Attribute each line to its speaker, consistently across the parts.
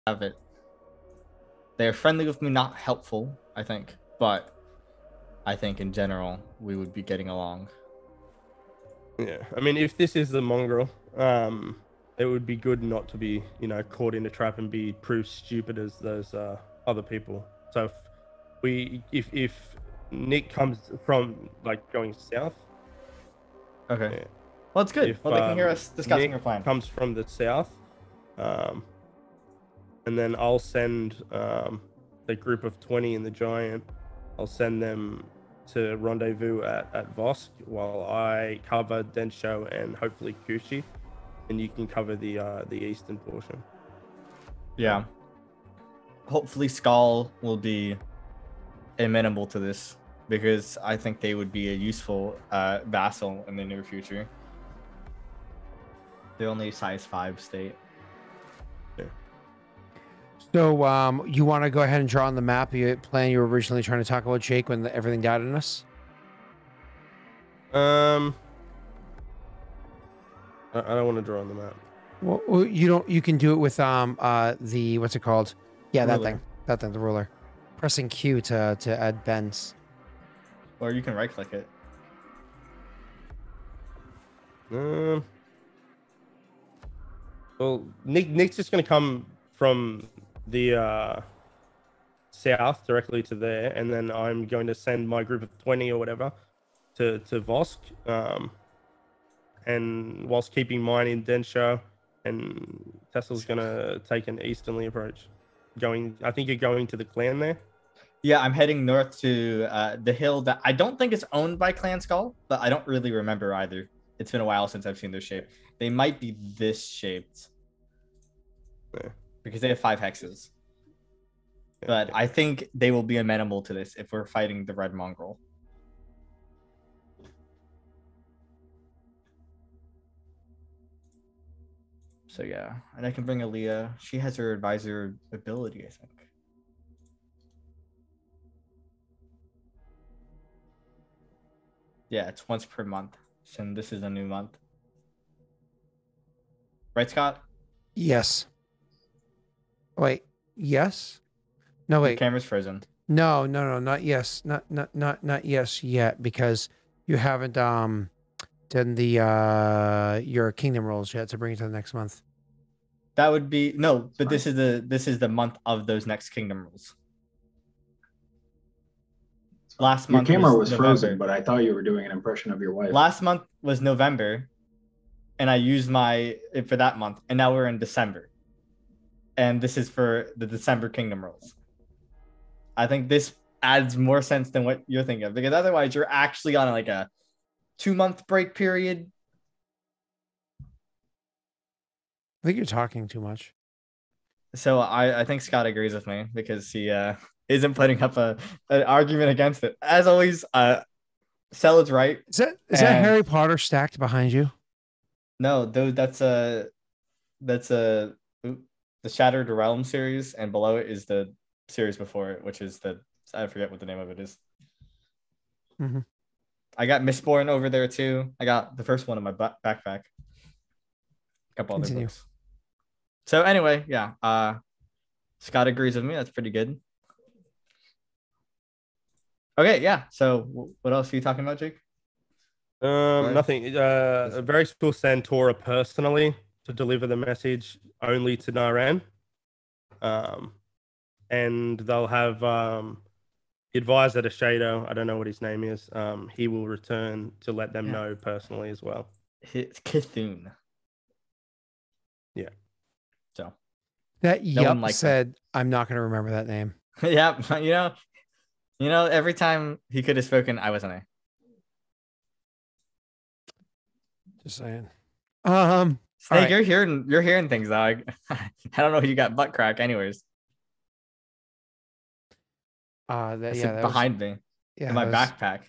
Speaker 1: have it. They're friendly with me, not helpful, I think, but I think in general we would be getting along.
Speaker 2: Yeah, I mean, if this is the mongrel, it would be good not to be, caught in a trap and be proved stupid as those other people. So if Nick comes from like going south,
Speaker 1: Okay.
Speaker 2: yeah.
Speaker 1: Well, it's good.
Speaker 2: If
Speaker 1: Well, they can hear us discussing
Speaker 2: Nick
Speaker 1: your plan.
Speaker 2: comes from the south, and then I'll send the group of 20 in the giant. I'll send them to rendezvous at Vosk while I cover Densho and hopefully Kushi, and you can cover the eastern portion.
Speaker 1: Yeah. Hopefully Skull will be amenable to this, because I think they would be a useful vassal in the near future. They're only size 5 state.
Speaker 2: Yeah.
Speaker 3: So you want to go ahead and draw on the map you were originally trying to talk about, Jake, when everything died on us?
Speaker 2: I don't want to draw on the map.
Speaker 3: Well, you don't. You can do it with the what's it called? Yeah,
Speaker 1: Ruler.
Speaker 3: that thing, the ruler. Pressing Q to add bends.
Speaker 1: Or you can right click it.
Speaker 2: Well, Nick's just gonna come from the south directly to there, and then I'm going to send my group of 20 or whatever to Vosk, and whilst keeping mine in Densho, and Tesla's gonna take an easternly approach. I think you're going to the clan there.
Speaker 1: Yeah, I'm heading north to the hill that I don't think is owned by Clan Skull, but I don't really remember either. It's been a while since I've seen their shape. They might be this shaped.
Speaker 2: Yeah.
Speaker 1: Because they have 5 hexes. But I think they will be amenable to this if we're fighting the Red Mongrel. So yeah, and I can bring Aaliyah. She has her advisor ability, I think. Yeah, it's once per month. And this is a new month. Right, Scott?
Speaker 3: Yes. Wait. Yes. No,
Speaker 1: Your
Speaker 3: wait.
Speaker 1: camera's frozen.
Speaker 3: No, not yes. Not yes yet, because you haven't done the your kingdom rolls yet to bring it to the next month.
Speaker 1: That would be no, but this is the month of those next kingdom rules. Last month
Speaker 4: your camera was
Speaker 1: November.
Speaker 4: frozen, but I thought you were doing an impression of your wife.
Speaker 1: Last month was November, and I used for that month, and now we're in December, and this is for the December kingdom rules. I think this adds more sense than what you're thinking of, because otherwise you're actually on like a 2-month break period.
Speaker 3: I think you're talking too much.
Speaker 1: So I think Scott agrees with me, because he isn't putting up an argument against it. As always, Celad's right.
Speaker 3: Is that Harry Potter stacked behind you?
Speaker 1: No, that's the Shattered Realm series, and below it is the series before it, which is I forget what the name of it is.
Speaker 3: Mm-hmm.
Speaker 1: I got Mistborn over there too. I got the first one in my backpack. A couple other books. So anyway, yeah. Scott agrees with me. That's pretty good. Okay, yeah. So what else are you talking about, Jake?
Speaker 2: Nothing. Varys will send Tora personally to deliver the message only to Naran. And they'll have the advisor to Shadow. I don't know what his name is. He will return to let them know personally as well.
Speaker 1: It's Cthulhu.
Speaker 2: Yeah.
Speaker 1: So
Speaker 3: that said, I'm not going to remember that name.
Speaker 1: Yeah, you know, every time he could have spoken, I wasn't there.
Speaker 3: Just saying.
Speaker 1: Snake,
Speaker 3: right.
Speaker 1: you're hearing things though. I don't know if you got butt crack anyways.
Speaker 3: That
Speaker 1: behind me. Yeah, in my backpack.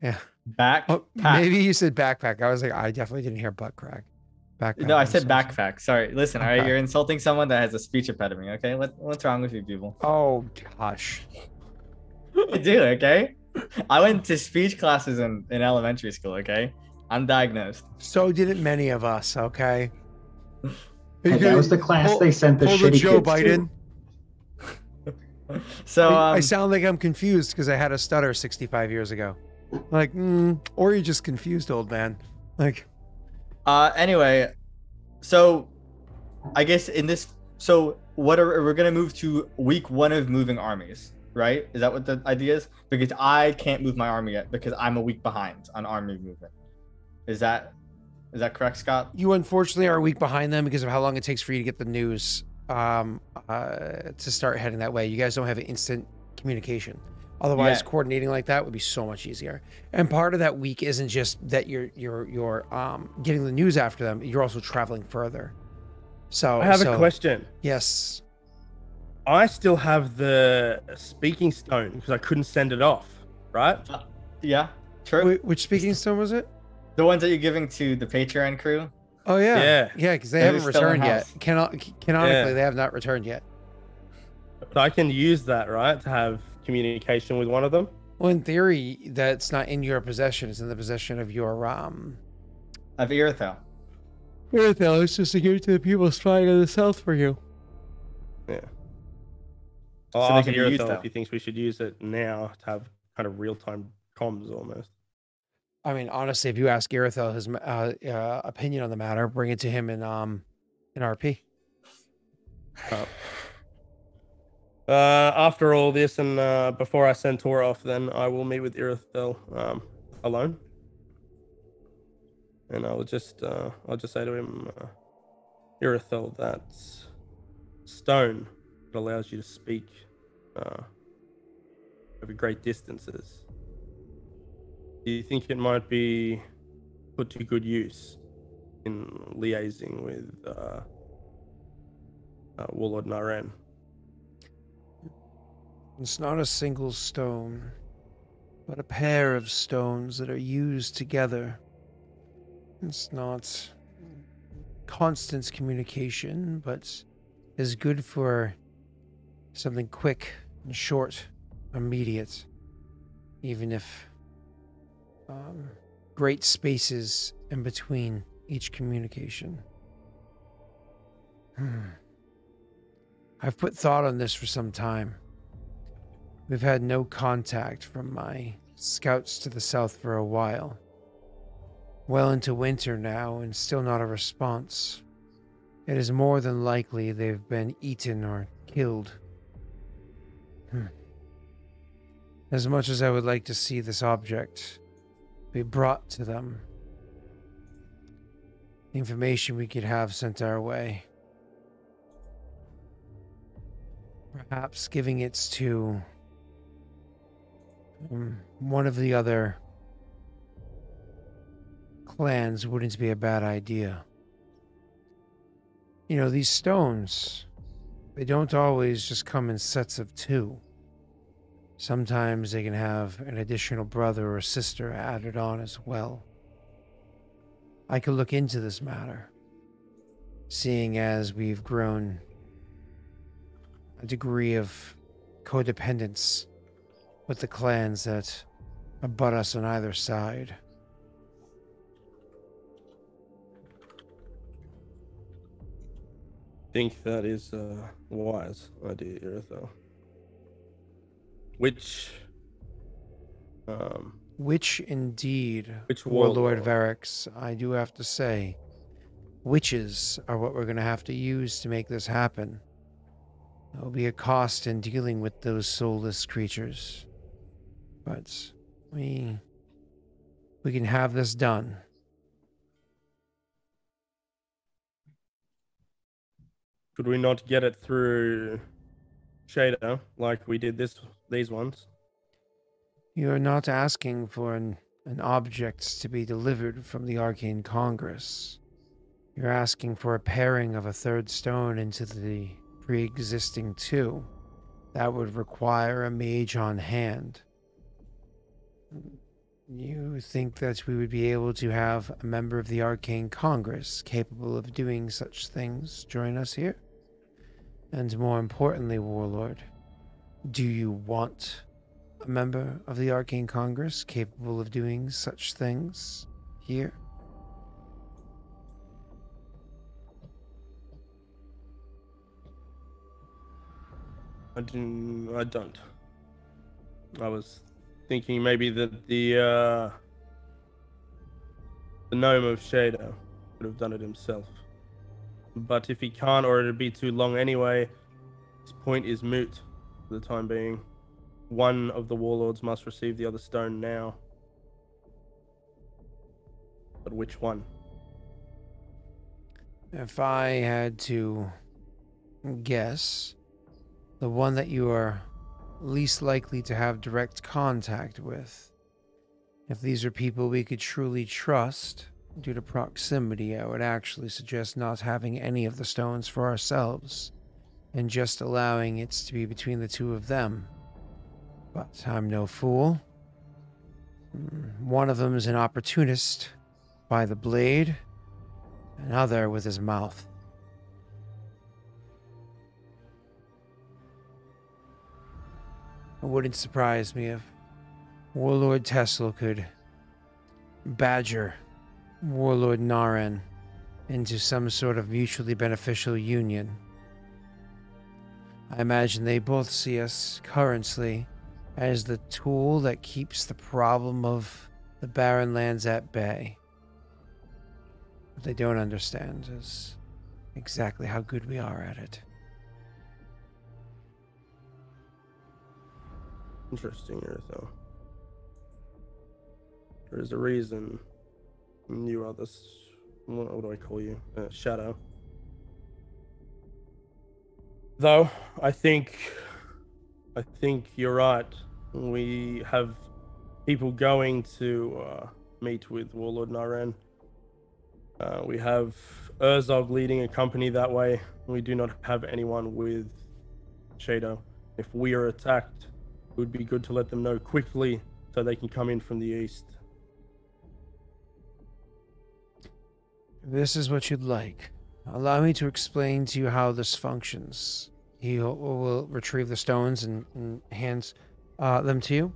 Speaker 3: Yeah.
Speaker 1: Backpack.
Speaker 3: Maybe you said backpack. I was like, I definitely didn't hear butt crack. Backpack.
Speaker 1: No, I said backpack. Sorry. Listen, all right, you're insulting someone that has a speech impediment, okay? What's wrong with you people?
Speaker 3: Oh gosh.
Speaker 1: I do, okay? I went to speech classes in elementary school, okay? I'm diagnosed.
Speaker 3: So didn't many of us, okay?
Speaker 4: Hey, that was the class they sent the
Speaker 3: pull
Speaker 4: shitty
Speaker 3: Joe
Speaker 4: kids
Speaker 3: Biden.
Speaker 1: So
Speaker 3: I sound like I'm confused because I had a stutter 65 years ago. Like, or you're just confused, old man. Like,
Speaker 1: anyway, so I guess in this, so what are we're gonna move to week 1 of moving armies, right? Is that what the idea is? Because I can't move my army yet because I'm a week behind on army movement. Is that correct, Scott?
Speaker 3: you unfortunately are a week behind them because of how long it takes for you to get the news to start heading that way. You guys don't have instant communication. Otherwise,
Speaker 1: Yeah.
Speaker 3: coordinating like that would be so much easier. And part of that week isn't just that you're getting the news after them. You're also traveling further. So
Speaker 2: I have a question.
Speaker 3: Yes.
Speaker 2: I still have the speaking stone because I couldn't send it off, right?
Speaker 1: Yeah, true.
Speaker 3: Which speaking stone was it?
Speaker 1: The ones that you're giving to the Patreon crew.
Speaker 3: Oh yeah,
Speaker 2: Yeah.
Speaker 3: because they
Speaker 1: They're
Speaker 3: haven't
Speaker 1: still
Speaker 3: returned yet.
Speaker 1: in-house.
Speaker 3: Canonically,
Speaker 2: Yeah.
Speaker 3: they have not returned yet.
Speaker 2: So I can use that, right, to have communication with one of them.
Speaker 3: Well, in theory, that's not in your possession. It's in the possession of your
Speaker 1: Of Irithel.
Speaker 3: Irithel. It's just to give it to the people spying on the south for you.
Speaker 2: Yeah.
Speaker 1: So
Speaker 2: I'll
Speaker 1: they
Speaker 2: ask
Speaker 1: can be used,
Speaker 2: Irithel
Speaker 1: though.
Speaker 2: if he thinks we should use it now to have kind of real-time comms almost.
Speaker 3: I mean, honestly, if you ask Irithel his opinion on the matter, bring it to him in RP.
Speaker 2: After all this and before I send Tor off, then I will meet with Irithel alone. And I'll just say to him, Irithel, that stone that allows you to speak over great distances. Do you think it might be put to good use in liaising with Warlord Naren?
Speaker 3: It's not a single stone, but a pair of stones that are used together. It's not constant communication, but is good for something quick and short, immediate, even if great spaces in between each communication. I've put thought on this for some time. We've had no contact from my scouts to the south for a while. Well into winter now, and still not a response. It is more than likely they've been eaten or killed. As much as I would like to see this object be brought to them, information we could have sent our way. Perhaps giving it to one of the other clans wouldn't be a bad idea. You know, these stones, they don't always just come in sets of 2. Sometimes they can have an additional brother or sister added on as well. I could look into this matter, seeing as we've grown a degree of codependence with the clans that abut us on either side.
Speaker 2: Think that is a wise idea, Irithel. Which
Speaker 3: indeed,
Speaker 2: Which
Speaker 3: Warlord
Speaker 2: warlord?
Speaker 3: Varix, I do have to say, witches are what we're going to have to use to make this happen. There'll be a cost in dealing with those soulless creatures. But we can have this done.
Speaker 2: Could we not get it through Shader like we did these ones?
Speaker 3: You're not asking for an object to be delivered from the Arcane Congress. You're asking for a pairing of a third stone into the pre-existing 2. That would require a mage on hand. You think that we would be able to have a member of the Arcane Congress capable of doing such things join us here? And more importantly, Warlord, do you want a member of the Arcane Congress capable of doing such things here?
Speaker 2: I don't. I was thinking maybe that the gnome of Shadow would have done it himself. But if he can't, or it'd be too long anyway, this point is moot for the time being. One of the warlords must receive the other stone now. But which one?
Speaker 3: If I had to guess, the one that you are least likely to have direct contact with. If these are people we could truly trust, due to proximity, I would actually suggest not having any of the stones for ourselves, and just allowing it to be between the two of them. But I'm no fool. One of them is an opportunist by the blade, another with his mouth. It wouldn't surprise me if Warlord Tessel could badger Warlord Naren into some sort of mutually beneficial union. I imagine they both see us currently as the tool that keeps the problem of the barren lands at bay. What they don't understand is exactly how good we are at it.
Speaker 2: Interesting, Eartho. There is a reason you are this. What do I call you? Shadow. Though I think you're right. We have people going to meet with Warlord Naren. We have Urzog leading a company that way. We do not have anyone with Shadow. If we are attacked, it would be good to let them know quickly so they can come in from the east.
Speaker 3: This is what you'd like. Allow me to explain to you how this functions. He will retrieve the stones and hands them to you.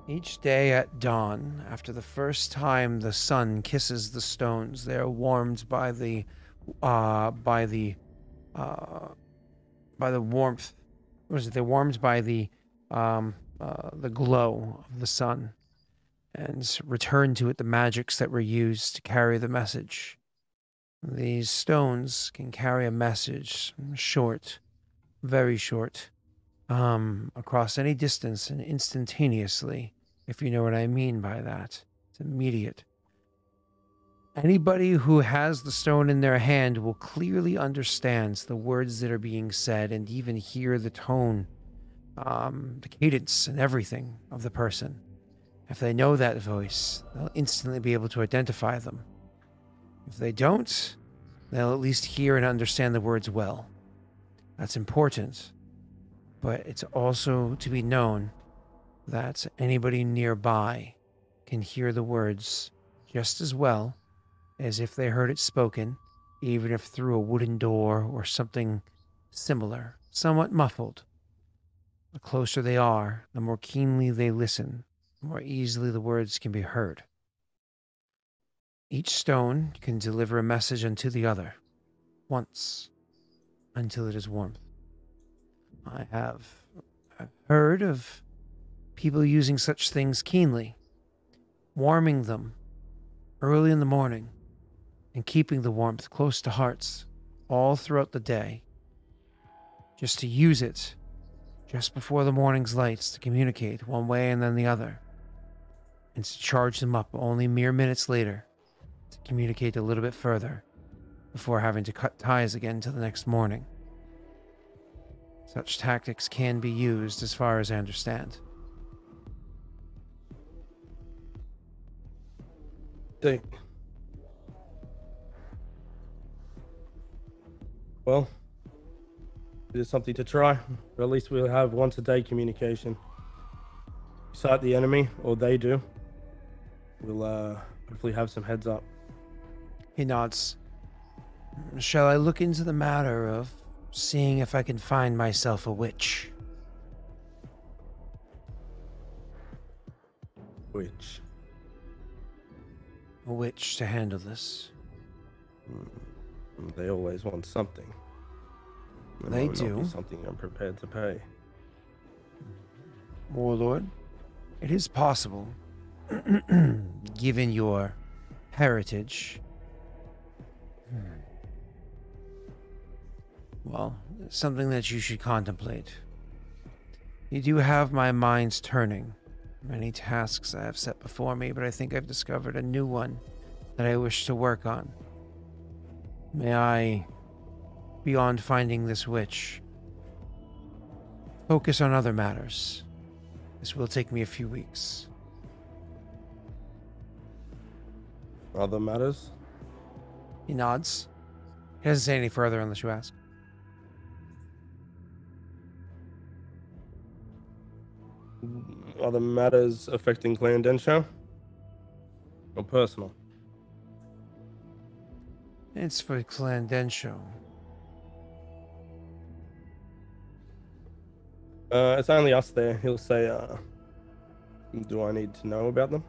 Speaker 3: Each day at dawn, after the first time the sun kisses the stones, they are warmed by the warmth. What is it? They're warmed by the glow of the sun, and return to it the magics that were used to carry the message. These stones can carry a message, short, very short, across any distance and instantaneously, if you know what I mean by that. It's immediate. Anybody who has the stone in their hand will clearly understand the words that are being said and even hear the tone, the cadence and everything of the person. If they know that voice, they'll instantly be able to identify them. If they don't, they'll at least hear and understand the words well. That's important. But it's also to be known that anybody nearby can hear the words just as well as if they heard it spoken, even if through a wooden door or something similar, somewhat muffled. The closer they are, the more keenly they listen, the more easily the words can be heard. Each stone can deliver a message unto the other, once, until it is warmth. I've heard of people using such things keenly, warming them early in the morning, and keeping the warmth close to hearts all throughout the day, just to use it just before the morning's lights to communicate one way and then the other, and to charge them up only mere minutes later to communicate a little bit further before having to cut ties again till the next morning. Such tactics can be used as far as I understand.
Speaker 2: Well, it is something to try, but at least we'll have once a day communication. Sight the enemy, or they do. We'll hopefully have some heads up.
Speaker 3: He nods. Shall I look into the matter of seeing if I can find myself a witch?
Speaker 2: Which?
Speaker 3: A witch to handle this.
Speaker 2: They always want something. It
Speaker 3: They
Speaker 2: might not be
Speaker 3: do.
Speaker 2: something I'm prepared to pay.
Speaker 3: Warlord, it is possible, given your heritage. Well, something that you should contemplate. You do have my mind's turning. Many tasks I have set before me, but I think I've discovered a new one that I wish to work on. May I, beyond finding this witch, focus on other matters. This will take me a few weeks.
Speaker 2: Other matters?
Speaker 3: He nods. He doesn't say any further unless you ask.
Speaker 2: Other matters affecting Clan Densho? Or personal?
Speaker 3: It's for Clan Densho.
Speaker 2: It's only us there. He'll say, do I need to know about them?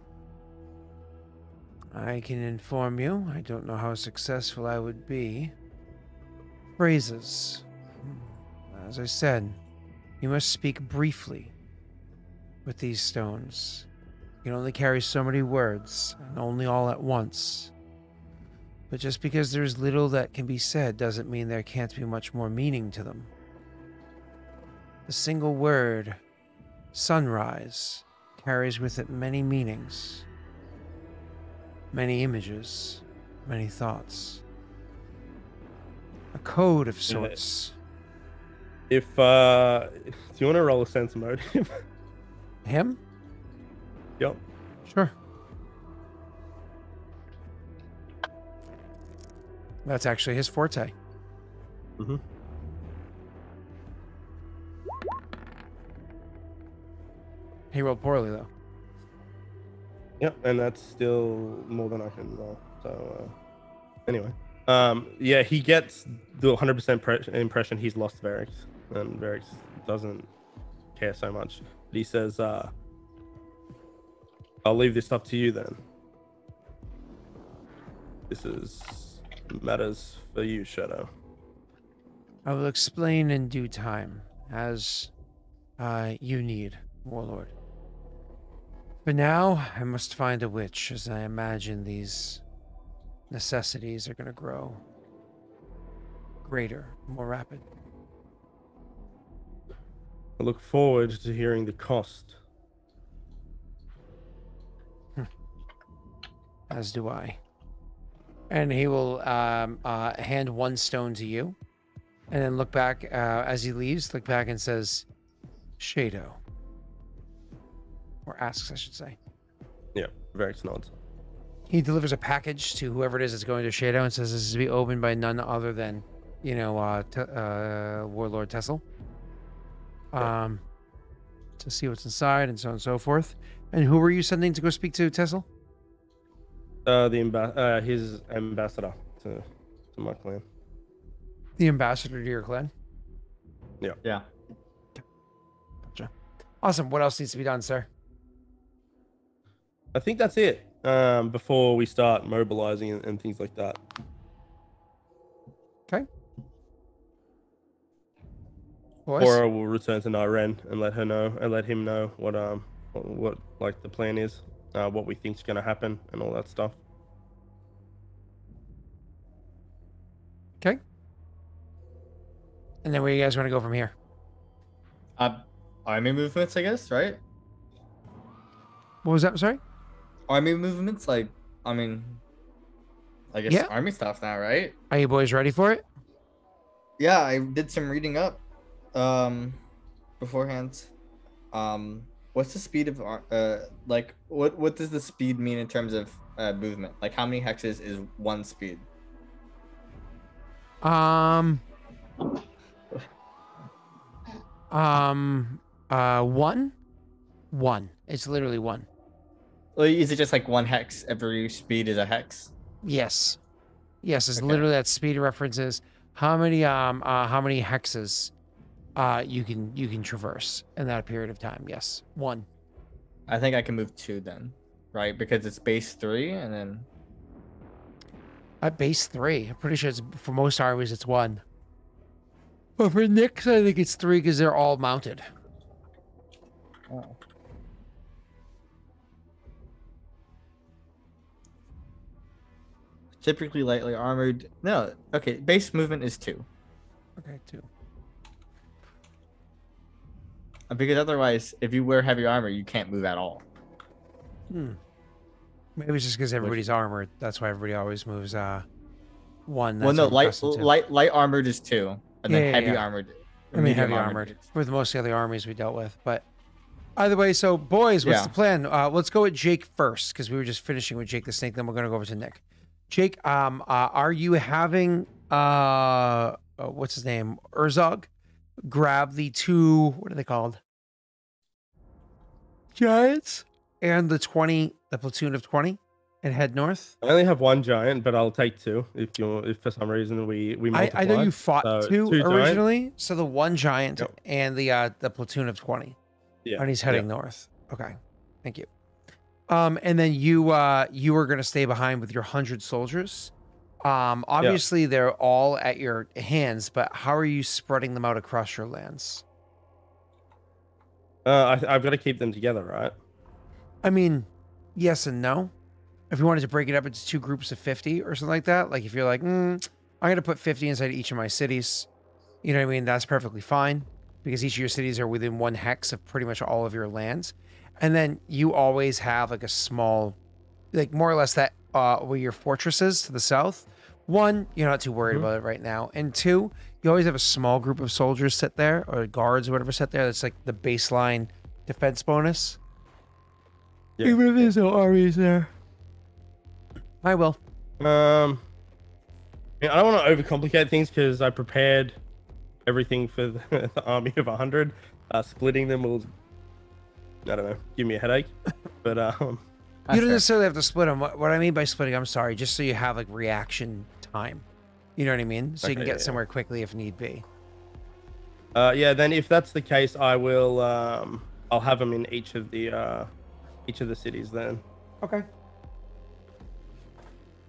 Speaker 3: I can inform you. I don't know how successful I would be. Phrases. As I said, you must speak briefly with these stones. You can only carry so many words, and only all at once. But just because there's little that can be said doesn't mean there can't be much more meaning to them. The single word, sunrise, carries with it many meanings, many images, many thoughts. A code of sorts.
Speaker 2: Do you want to roll a sense motive?
Speaker 3: Him?
Speaker 2: Yep.
Speaker 3: Sure. That's actually his forte.
Speaker 2: Mm-hmm.
Speaker 3: He rolled poorly, though.
Speaker 2: Yep, and that's still more than I can roll. So, anyway. Yeah, he gets the 100% impression he's lost Varix, and Varix doesn't care so much. But he says, I'll leave this up to you then. This is matters for you, Shadow.
Speaker 3: I will explain in due time, as you need, Warlord. For now, I must find a witch, as I imagine these necessities are going to grow greater, more rapid.
Speaker 2: I look forward to hearing the cost.
Speaker 3: As do I. And he will hand one stone to you, and then look back as he leaves, look back and says, Shado. Or asks, I should say.
Speaker 2: Yeah, Varix nods.
Speaker 3: He delivers a package to whoever it is that's going to Shado and says this is to be opened by none other than, Warlord Tessel. To see what's inside and so on and so forth. And who were you sending to go speak to Tessel?
Speaker 2: His ambassador to my clan.
Speaker 3: The ambassador to your clan?
Speaker 2: Yeah.
Speaker 1: Yeah.
Speaker 3: Gotcha. Awesome. What else needs to be done, sir?
Speaker 2: I think that's it. Before we start mobilizing and things like that.
Speaker 3: Okay. Boys?
Speaker 2: Or will return to Naren and let him know what like the plan is, what we think's gonna happen, and all that stuff.
Speaker 3: Okay. And then where you guys want to go from here?
Speaker 1: Army movements, I guess, right?
Speaker 3: What was that? Sorry?
Speaker 1: Army movements, I guess
Speaker 3: Yeah.
Speaker 1: army stuff now, right?
Speaker 3: Are you boys ready for it?
Speaker 1: Yeah, I did some reading up beforehand. What's the speed of what does the speed mean in terms of movement? Like how many hexes is one speed?
Speaker 3: One. It's literally one.
Speaker 1: Like, is it just like one hex? Every speed is a hex?
Speaker 3: Yes. Yes, it's
Speaker 1: Okay.
Speaker 3: literally that speed references how many hexes you can traverse in that period of time. Yes. One.
Speaker 1: I think I can move 2 then, right? Because it's base 3 and then
Speaker 3: At base 3. I'm pretty sure it's for most armies it's one. But for Nick's, I think it's 3 because they're all mounted.
Speaker 1: Oh. Typically lightly armored. No, okay. Base movement is 2.
Speaker 3: Okay, 2.
Speaker 1: Because otherwise, if you wear heavy armor, you can't move at all.
Speaker 3: Maybe it's just because everybody's armored. That's why everybody always moves 1. That's
Speaker 1: Well, no,
Speaker 3: what I'm accustomed to.
Speaker 1: light armored is 2, and then heavy armored.
Speaker 3: I mean,
Speaker 1: medium
Speaker 3: heavy armored with most of the other armies we dealt with. But either way, so boys, what's the plan? Let's go with Jake first because we were just finishing with Jake the Snake. Then we're gonna go over to Nick. Jake, are you having what's his name, Urzog, grab the 2? What are they called? Giants and the platoon of 20, and head north.
Speaker 2: I only have 1 giant, but I'll take 2 if for some reason we multiply.
Speaker 3: I know you fought
Speaker 2: so
Speaker 3: 2 originally,
Speaker 2: giant.
Speaker 3: so the 1 giant and the platoon of 20.
Speaker 2: Yeah,
Speaker 3: and he's heading north. Okay, thank you. And then you are going to stay behind with your 100 soldiers. Obviously they're all at your hands, but how are you spreading them out across your lands?
Speaker 2: I've got to keep them together, right?
Speaker 3: I mean, yes and no. If you wanted to break it up into 2 groups of 50 or something like that, like if you're like, I'm going to put 50 inside each of my cities, you know what I mean? That's perfectly fine because each of your cities are within 1 hex of pretty much all of your lands. And then you always have like a small, like more or less that where your fortresses to the south. 1, you're not too worried about it right now. And 2, you always have a small group of soldiers sit there or guards or whatever sit there. That's like the baseline defense bonus. Yeah. Even if there's no armies there. I will.
Speaker 2: I don't want to overcomplicate things because I prepared everything for the army of 100. Splitting them will, I don't know, give me a headache. But
Speaker 3: you don't necessarily have to split them. What I mean by splitting, I'm sorry, just so you have like reaction time. You know what I mean? So you can get somewhere quickly if need be.
Speaker 2: Then if that's the case, I will. I'll have them in each of the cities then.
Speaker 3: Okay.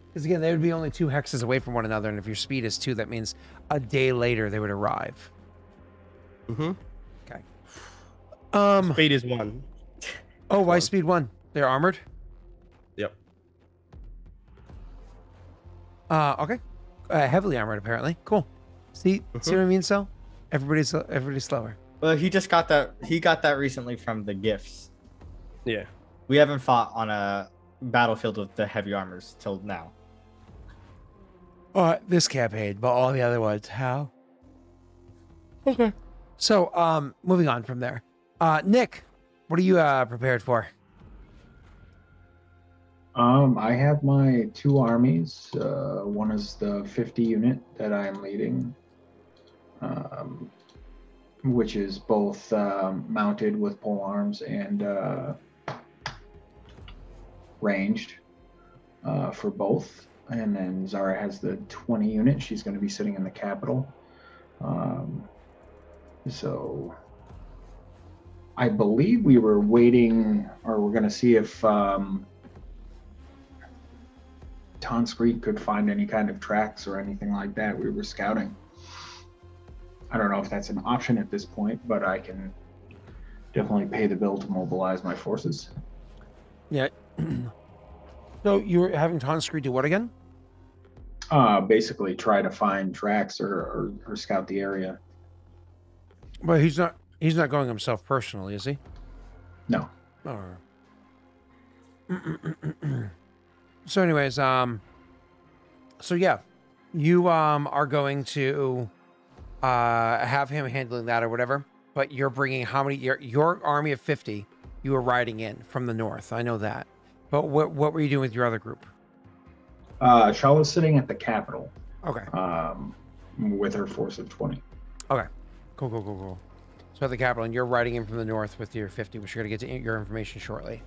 Speaker 3: Because again, they would be only 2 hexes away from one another, and if your speed is 2, that means a day later they would arrive.
Speaker 2: Mm-hmm.
Speaker 3: Okay.
Speaker 2: Speed is 1.
Speaker 3: Oh, why speed 1? They're armored?
Speaker 2: Yep.
Speaker 3: Okay. Heavily armored, apparently. Cool. See what I mean, so? Everybody's slower.
Speaker 1: Well, he just got that. He got that recently from the gifts.
Speaker 2: Yeah.
Speaker 1: We haven't fought on a battlefield with the heavy armors till now.
Speaker 3: This campaign, but all the other ones, how? Okay. So, moving on from there. Nick, what are you prepared for?
Speaker 4: I have my 2 armies. One is the 50 unit that I am leading, which is both mounted with pole arms and ranged for both. And then Zara has the 20 unit. She's going to be sitting in the capital. So I believe we were waiting, or we're going to see if Tonscreet could find any kind of tracks or anything like that. We were scouting. I don't know if that's an option at this point, but I can definitely pay the bill to mobilize my forces.
Speaker 3: Yeah. So you're having Tonscreet do what again?
Speaker 4: Basically try to find tracks or scout the area.
Speaker 3: But he's not going himself personally, is he?
Speaker 4: No.
Speaker 3: Oh. So anyways, so yeah, you are going to have him handling that or whatever, but you're bringing how many, your army of 50 you were riding in from the north. I know that. But what were you doing with your other group?
Speaker 4: Shaw was sitting at the capital.
Speaker 3: Okay.
Speaker 4: With her force of 20.
Speaker 3: Okay. Cool. So at the capital, and you're riding in from the north with your 50, which you're going to get to your information shortly.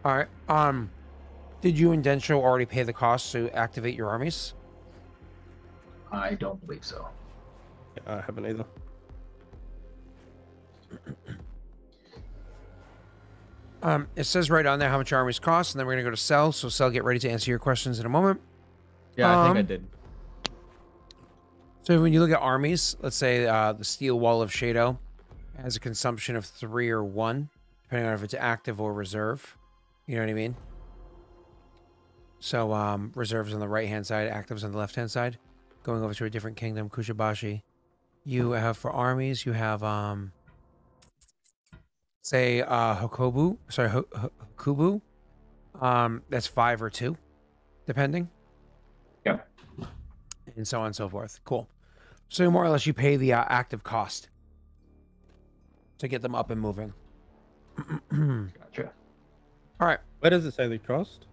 Speaker 3: All right. Did you and Densho already pay the cost to activate your armies?
Speaker 4: I don't believe so.
Speaker 2: I haven't either.
Speaker 3: It says right on there how much your armies cost, and then we're going to go to Cell. So Cell, get ready to answer your questions in a moment.
Speaker 1: Yeah, I think I did.
Speaker 3: So when you look at armies, let's say the Steel Wall of Shadow has a consumption of 3 or 1, depending on if it's active or reserve. You know what I mean? So reserves on the right-hand side, actives on the left-hand side. Going over to a different kingdom, Kujabashi. You have for armies, you have say Hokubu. That's 5 or 2, depending.
Speaker 4: Yep.
Speaker 3: And so on and so forth. Cool. So more or less you pay the active cost to get them up and moving.
Speaker 4: Gotcha.
Speaker 3: All right.
Speaker 2: Where does it say the cost?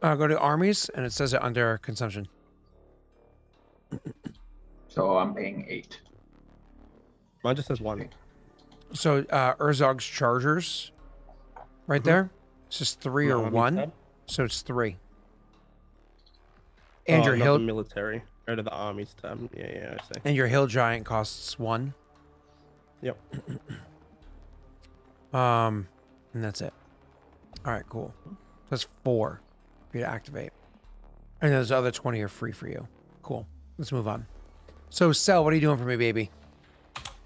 Speaker 3: Go to armies, and it says it under consumption.
Speaker 4: So I'm paying 8.
Speaker 2: Mine just says 1.
Speaker 3: So Urzog's Chargers, right there. It's just 3 or 1. So it's 3. And your
Speaker 2: not
Speaker 3: hill
Speaker 2: the military. Go to the armies tab. Yeah, I see.
Speaker 3: and your hill giant costs 1.
Speaker 2: Yep.
Speaker 3: And that's it. All right, cool. That's 4 for you to activate. And those other 20 are free for you. Cool. Let's move on. So, Cell, what are you doing for me, baby?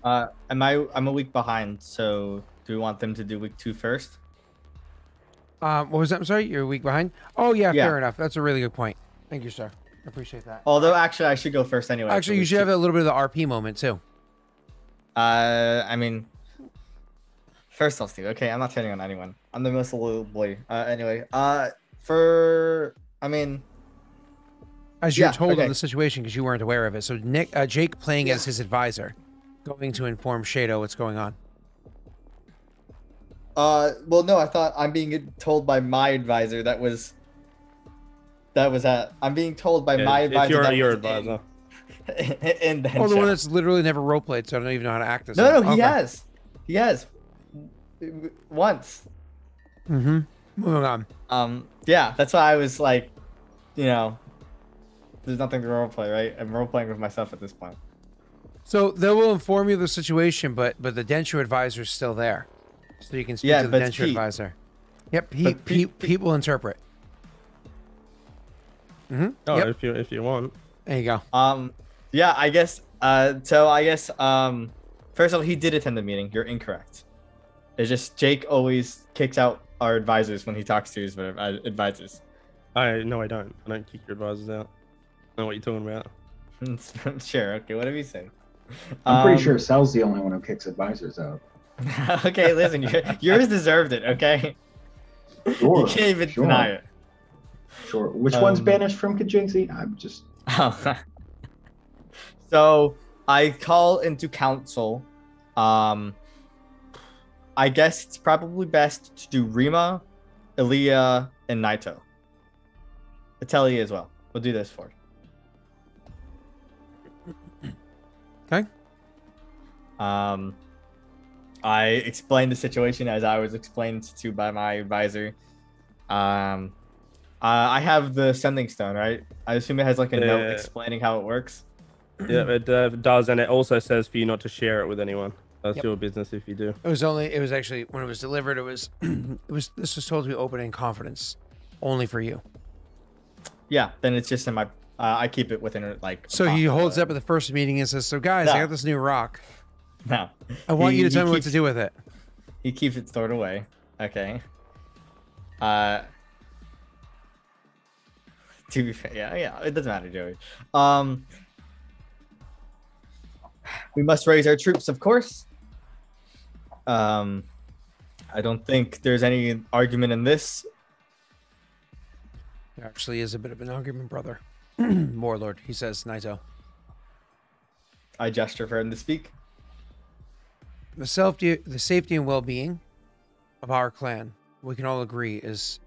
Speaker 1: I'm a week behind, so do we want them to do week 2 first?
Speaker 3: What was that? I'm sorry, you're a week behind? Oh, yeah,
Speaker 1: Yeah.
Speaker 3: fair enough. That's a really good point. Thank you, sir. I appreciate that.
Speaker 1: Although, actually, I should go first anyway.
Speaker 3: Actually,
Speaker 1: for
Speaker 3: you
Speaker 1: week
Speaker 3: should
Speaker 1: 2.
Speaker 3: have a little bit of the RP moment, too.
Speaker 1: I mean, first I'll see. Okay, I'm not turning on anyone. I'm the most loyal boy. Anyway, I mean,
Speaker 3: As you're
Speaker 1: Yeah,
Speaker 3: told
Speaker 1: okay.
Speaker 3: of the situation because you weren't aware of it. So Jake playing as his advisor, going to inform Shado what's going on.
Speaker 1: well, no, I thought I'm being told by my advisor I'm being told by my advisor.
Speaker 2: It's your advisor.
Speaker 1: In the
Speaker 3: Oh, the
Speaker 1: show.
Speaker 3: one that's literally never roleplayed, so I don't even know how to act as
Speaker 1: No,
Speaker 3: him.
Speaker 1: he
Speaker 3: Okay.
Speaker 1: has once.
Speaker 3: Mm-hmm. Moving on.
Speaker 1: Yeah, that's why I was like, there's nothing to roleplay, right? I'm roleplaying with myself at this point.
Speaker 3: So they will inform you of the situation, but the Denture advisor is still there, so you can speak
Speaker 1: Yeah,
Speaker 3: to the
Speaker 1: but it's
Speaker 3: Denture
Speaker 1: Pete.
Speaker 3: advisor. Yep,
Speaker 1: But
Speaker 3: Pete will interpret. Mm-hmm.
Speaker 2: Oh,
Speaker 3: Yep.
Speaker 2: if you want.
Speaker 3: There you go.
Speaker 1: Yeah, I guess. First of all, he did attend the meeting. You're incorrect. It's just Jake always kicks out our advisors when he talks to his advisors.
Speaker 2: No, I don't. I don't kick your advisors out. I know what you're talking about.
Speaker 1: Sure. Okay. Whatever you say.
Speaker 4: I'm pretty sure Sal's the only one who kicks advisors out.
Speaker 1: Okay. Listen, yours deserved it. Okay.
Speaker 4: Sure.
Speaker 1: You can't even deny it.
Speaker 4: Sure. Which one's banished from Kajinxi? I'm just.
Speaker 1: So I call into council. I guess it's probably best to do Rima, Aaliyah, and Naito. Atelier as well. We'll do this for.
Speaker 3: Okay.
Speaker 1: I explained the situation as I was explained to by my advisor. I have the sending stone, right? I assume it has like a note explaining how it works.
Speaker 2: Yeah, it does, and it also says for you not to share it with anyone. That's
Speaker 3: Yep.
Speaker 2: your business if you do.
Speaker 3: It was actually when it was delivered. It was this was told to be open in confidence, only for you.
Speaker 1: Yeah, then it's just in my. I keep it within like. a
Speaker 3: So he
Speaker 1: pocket,
Speaker 3: holds
Speaker 1: but-
Speaker 3: up at the first meeting and says, "So guys, I
Speaker 1: No.
Speaker 3: got this new rock.
Speaker 1: No.
Speaker 3: I want you to tell me what
Speaker 1: keeps-
Speaker 3: to do with it."
Speaker 1: He keeps it stored away. Okay. To be fair, yeah, it doesn't matter, Joey. We must raise our troops, of course. I don't think there's any argument in this.
Speaker 3: There actually is a bit of an argument, brother. Warlord, he says, Naito.
Speaker 1: I gesture for him to speak.
Speaker 3: The safety and well-being of our clan, we can all agree, is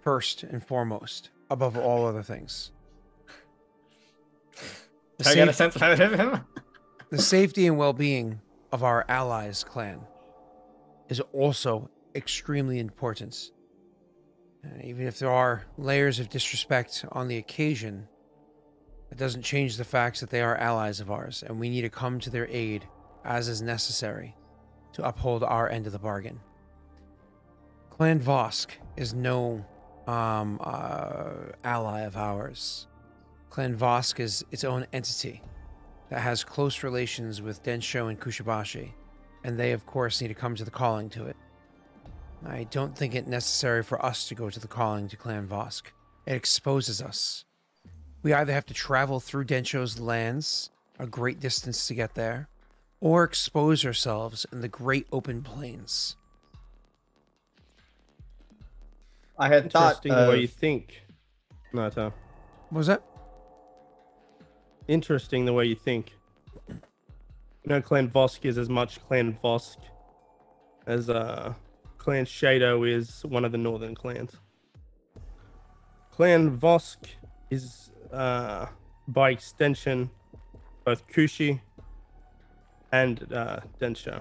Speaker 3: first and foremost, above all other things.
Speaker 1: I got a sense of him.
Speaker 3: The safety and well-being of our allies' clan is also extremely important. Even if there are layers of disrespect on the occasion, it doesn't change the facts that they are allies of ours, and we need to come to their aid as is necessary to uphold our end of the bargain. Clan Vosk is no ally of ours. Clan Vosk is its own entity. that has close relations with Densho and Kushibashi, and they, of course, need to come to the calling to it. I don't think it necessary for us to go to the calling to Clan Vosk. It exposes us. We either have to travel through Densho's lands, a great distance to get there, or expose ourselves in the great open plains.
Speaker 1: I had thought
Speaker 2: Interesting the way you think. No, Tom.
Speaker 3: What was that?
Speaker 2: Interesting the way you think. You know, Clan Vosk is as much Clan Vosk as Clan Shado is one of the northern clans. Clan Vosk is, by extension, both Kushi and Densho.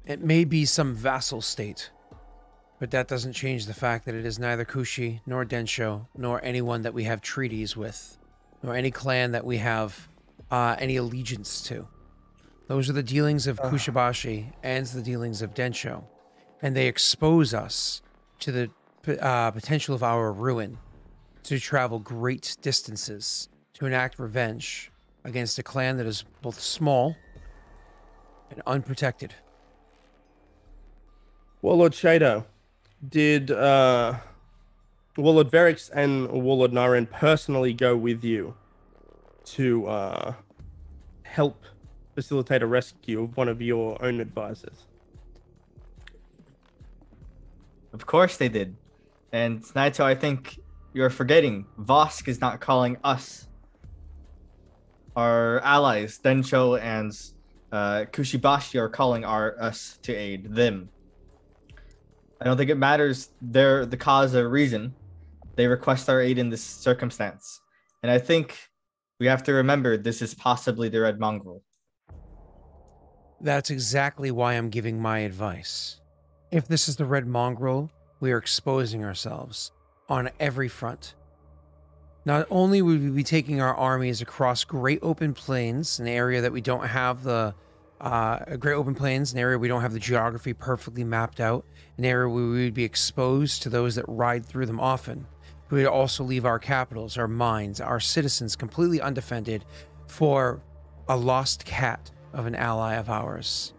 Speaker 3: It may be some vassal state, but that doesn't change the fact that it is neither Kushi nor Densho nor anyone that we have treaties with, nor any clan that we have any allegiance to. Those are the dealings of Kushibashi and the dealings of Densho, and they expose us to the potential of our ruin, to travel great distances, to enact revenge against a clan that is both small and unprotected.
Speaker 2: Warlord Shado, did Warlord Verix and Warlord Naren personally go with you to help facilitate a rescue of one of your own advisors?
Speaker 1: Of course they did. And Naito, I think you're forgetting. Vosk is not calling us. Our allies, Densho and Kushibashi, are calling us to aid them. I don't think it matters the cause or reason. They request our aid in this circumstance. And I think we have to remember this is possibly the Red Mongrel.
Speaker 3: That's exactly why I'm giving my advice. If this is the Red Mongrel, we are exposing ourselves on every front. Not only would we be taking our armies across great open plains, an area that we don't have the great open plains, an area we don't have the geography perfectly mapped out, an area where we would be exposed to those that ride through them often. We would also leave our capitals, our mines, our citizens completely undefended for a lost cat of an ally of ours.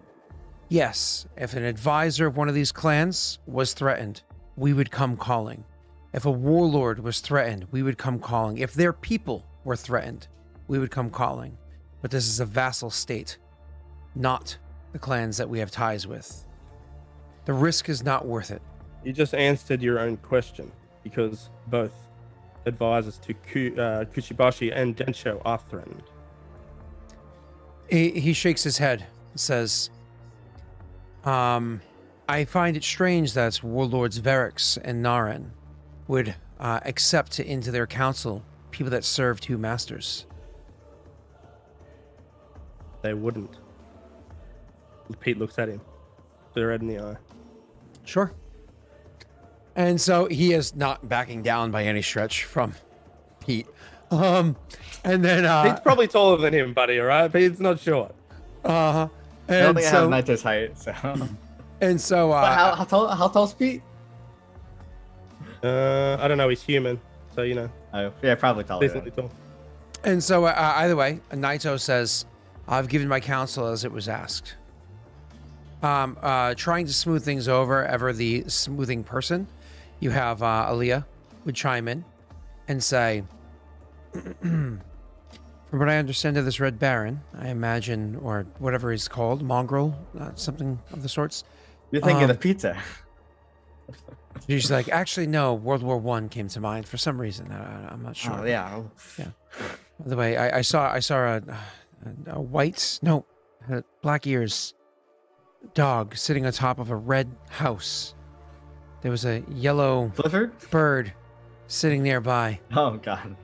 Speaker 3: Yes, if an advisor of one of these clans was threatened, we would come calling. If a warlord was threatened, we would come calling. If their people were threatened, we would come calling. But this is a vassal state, not the clans that we have ties with. The risk is not worth it.
Speaker 2: You just answered your own question, because both advisors to Kushibashi and Densho are threatened.
Speaker 3: He shakes his head and says, I find it strange that warlords Verix and Naren would accept into their council people that serve two masters.
Speaker 2: They wouldn't. Pete looks at him. The red in the eye.
Speaker 3: Sure. And so he is not backing down by any stretch from Pete. And then
Speaker 2: Pete's probably taller than him, buddy, all right? Pete's not short.
Speaker 3: Uh-huh.
Speaker 1: I don't think I have Naito's height, so.
Speaker 3: And so
Speaker 1: how tall is Pete?
Speaker 2: I don't know, he's human, so you know.
Speaker 1: Oh, yeah, probably taller.
Speaker 2: Decently tall.
Speaker 3: And so either way, Naito says, I've given my counsel as it was asked. Trying to smooth things over, ever the smoothing person, you have Aaliyah would chime in and say, from what I understand of this Red Baron, I imagine, or whatever he's called, mongrel, something of the sorts.
Speaker 1: You're thinking of pizza.
Speaker 3: She's like, actually, no, World War I came to mind for some reason. I'm not sure.
Speaker 1: Oh, yeah.
Speaker 3: Yeah. By the way, I saw a white, no, black ears dog sitting on top of a red house. There was a yellow
Speaker 1: Clifford?
Speaker 3: bird sitting nearby.
Speaker 1: Oh, God.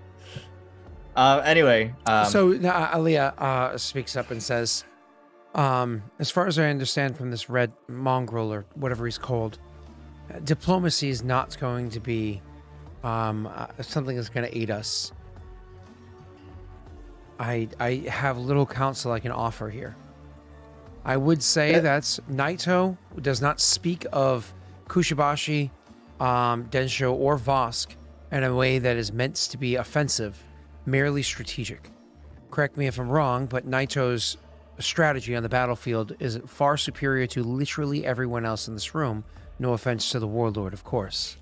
Speaker 1: Anyway.
Speaker 3: So Aaliyah speaks up and says, as far as I understand from this red mongrel or whatever he's called, diplomacy is not going to be something that's going to aid us. I have little counsel I can offer here. I would say that Naito does not speak of Kushibashi, Densho, or Vosk in a way that is meant to be offensive. merely strategic. Correct me if I'm wrong, but Naito's strategy on the battlefield is far superior to literally everyone else in this room. No offense to the warlord, of course.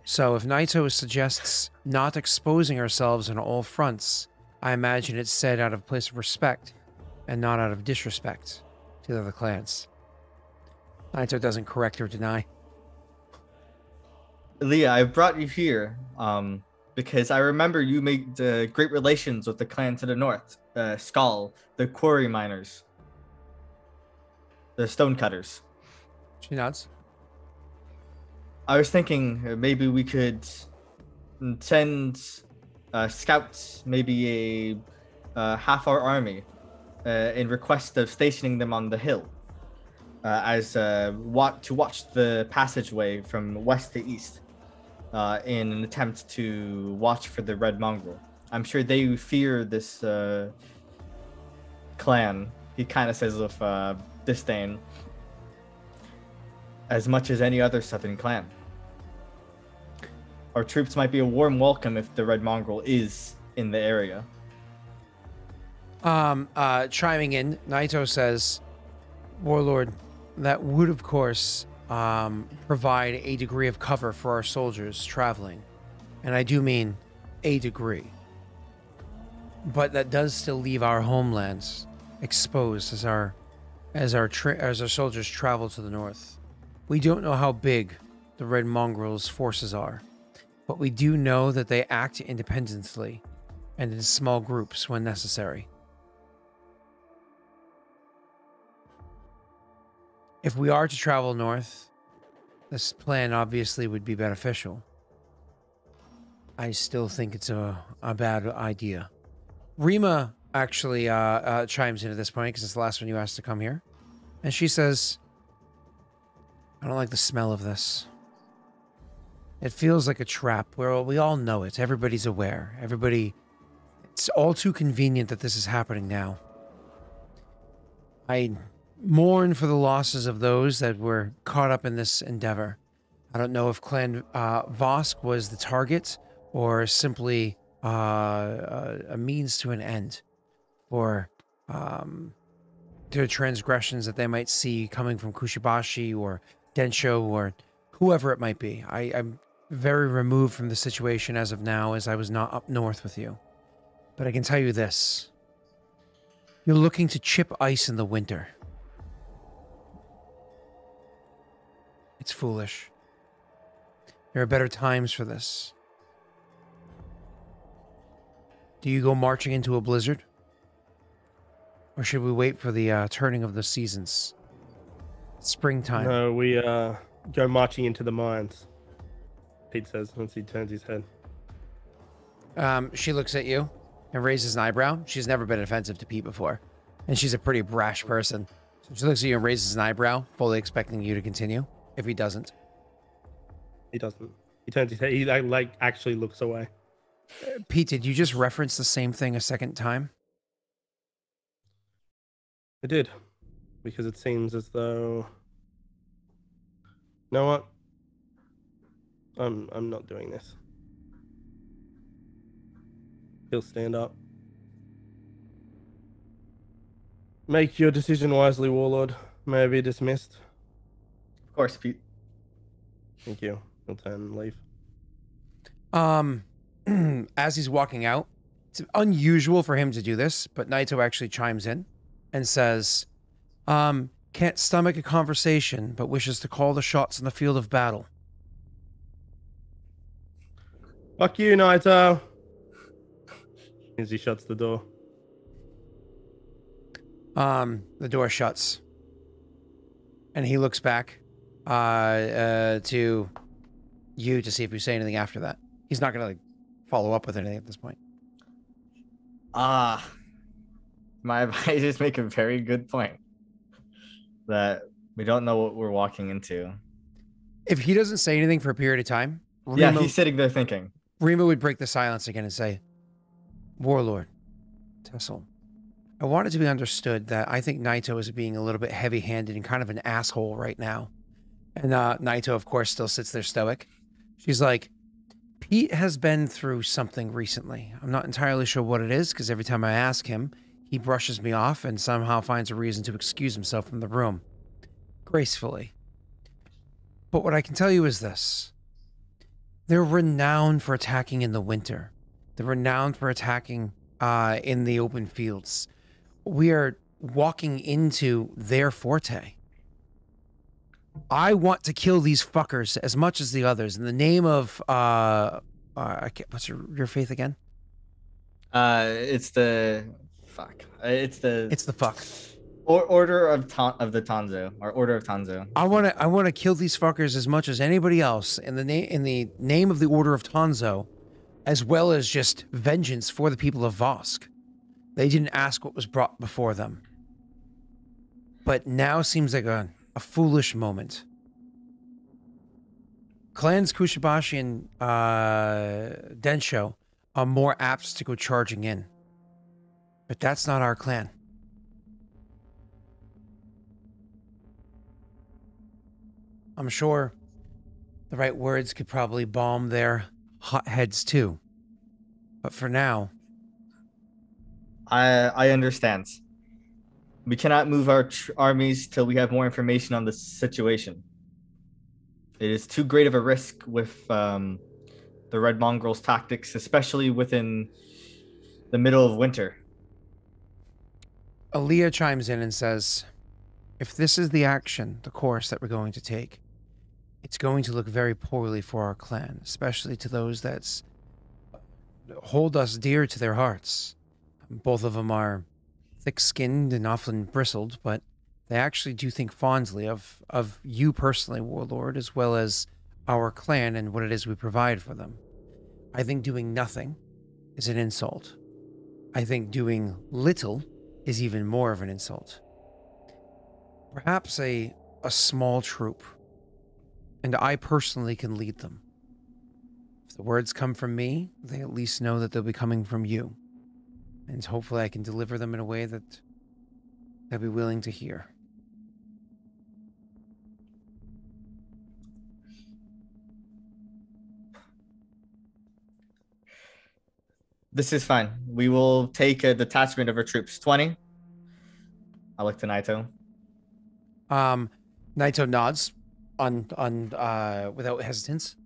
Speaker 3: So if Naito suggests not exposing ourselves on all fronts, I imagine it's said out of a place of respect and not out of disrespect to the other clans. Naito doesn't correct or deny.
Speaker 1: Leah, I brought you here because I remember you made great relations with the clan to the north, Skull, the quarry miners, the stonecutters.
Speaker 3: She nods.
Speaker 1: I was thinking maybe we could send scouts, maybe a half our army, in request of stationing them on the hill, to watch the passageway from west to east, in an attempt to watch for the Red Mongrel. I'm sure they fear this clan. He kind of says with disdain, as much as any other southern clan. Our troops might be a warm welcome if the Red Mongrel is in the area.
Speaker 3: Chiming in, Naito says, Warlord, that would, of course, provide a degree of cover for our soldiers traveling. And I do mean a degree. But that does still leave our homelands exposed as our soldiers travel to the north. We don't know how big the Red Mongrel's forces are, but we do know that they act independently and in small groups when necessary. If we are to travel north, this plan obviously would be beneficial. I still think it's a bad idea. Rima actually chimes in at this point because it's the last one you asked to come here. And she says, I don't like the smell of this. It feels like a trap. We all know it. Everybody's aware. It's all too convenient that this is happening now. I mourn for the losses of those that were caught up in this endeavor. I don't know if Clan Vosk was the target or simply a means to an end for the transgressions that they might see coming from Kushibashi or Densho or whoever it might be. I'm very removed from the situation as of now, as I was not up north with you. But I can tell you this. You're looking to chip ice in the winter. It's foolish. There are better times for this. Do you go marching into a blizzard? Or should we wait for the turning of the seasons? Springtime.
Speaker 2: No, we go marching into the mines, Pete says once he turns his head.
Speaker 3: She looks at you and raises an eyebrow. She's never been offensive to Pete before. And she's a pretty brash person. So she looks at you and raises an eyebrow, fully expecting you to continue. If he doesn't.
Speaker 2: He doesn't. He turns his head. He like actually looks away.
Speaker 3: Pete, did you just reference the same thing a second time?
Speaker 2: I did. Because it seems as though... You know what? I'm not doing this. He'll stand up. Make your decision wisely, Warlord. May I be dismissed?
Speaker 1: Of course, Pete.
Speaker 2: Thank you. He'll turn and leave.
Speaker 3: As he's walking out, it's unusual for him to do this, but Naito actually chimes in and says, can't stomach a conversation, but wishes to call the shots in the field of battle.
Speaker 2: Fuck you, Naito. As he shuts the door.
Speaker 3: The door shuts. And he looks back to you to see if you say anything after that. He's not going to follow up with anything at this point.
Speaker 1: My advisors make a very good point. That we don't know what we're walking into.
Speaker 3: If he doesn't say anything for a period of time...
Speaker 1: Yeah, he's sitting there thinking.
Speaker 3: Rima would break the silence again and say, Warlord, Tessel, I want it to be understood that I think Naito is being a little bit heavy-handed and kind of an asshole right now. And Naito, of course, still sits there stoic. She's like, Pete has been through something recently. I'm not entirely sure what it is, because every time I ask him, he brushes me off and somehow finds a reason to excuse himself from the room. Gracefully. But what I can tell you is this. They're renowned for attacking in the winter. They're renowned for attacking in the open fields. We are walking into their forte. I want to kill these fuckers as much as the others in the name of what's your faith again?
Speaker 1: It's the fuck. It's
Speaker 3: the fuck.
Speaker 1: Order of the Tanzo, or Order of Tanzo.
Speaker 3: I want to kill these fuckers as much as anybody else in the name of the Order of Tanzo, as well as just vengeance for the people of Vosk. They didn't ask what was brought before them. But now seems like a foolish moment. Clans Kushibashi and Densho are more apt to go charging in. But that's not our clan. I'm sure the right words could probably balm their hot heads too. But for now...
Speaker 1: I understand. We cannot move our armies till we have more information on the situation. It is too great of a risk with the Red Mongrel's tactics, especially within the middle of winter.
Speaker 3: Aaliyah chimes in and says, if this is the course that we're going to take, it's going to look very poorly for our clan, especially to those that hold us dear to their hearts. Both of them are thick-skinned and often bristled, but they actually do think fondly of you personally, Warlord, as well as our clan and what it is we provide for them. I think doing nothing is an insult. I think doing little is even more of an insult. Perhaps a small troop, and I personally can lead them. If the words come from me, they at least know that they'll be coming from you. And hopefully I can deliver them in a way that they'll be willing to hear.
Speaker 1: This is fine. We will take a detachment of our troops. 20. I look to Naito.
Speaker 3: Naito nods on without hesitance.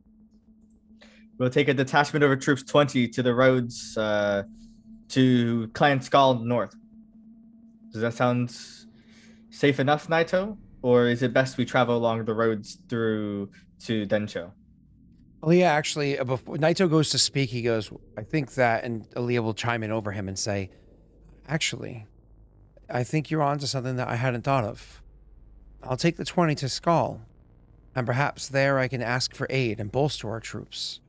Speaker 1: We'll take a detachment of our troops 20 to the roads to Clan Skull North. Does that sound safe enough, Naito? Or is it best we travel along the roads through to Densho?
Speaker 3: Aaliyah actually, before Naito goes to speak, he goes, I think that, and Aaliyah will chime in over him and say, actually, I think you're onto something that I hadn't thought of. I'll take the 20 to Skull, and perhaps there I can ask for aid and bolster our troops,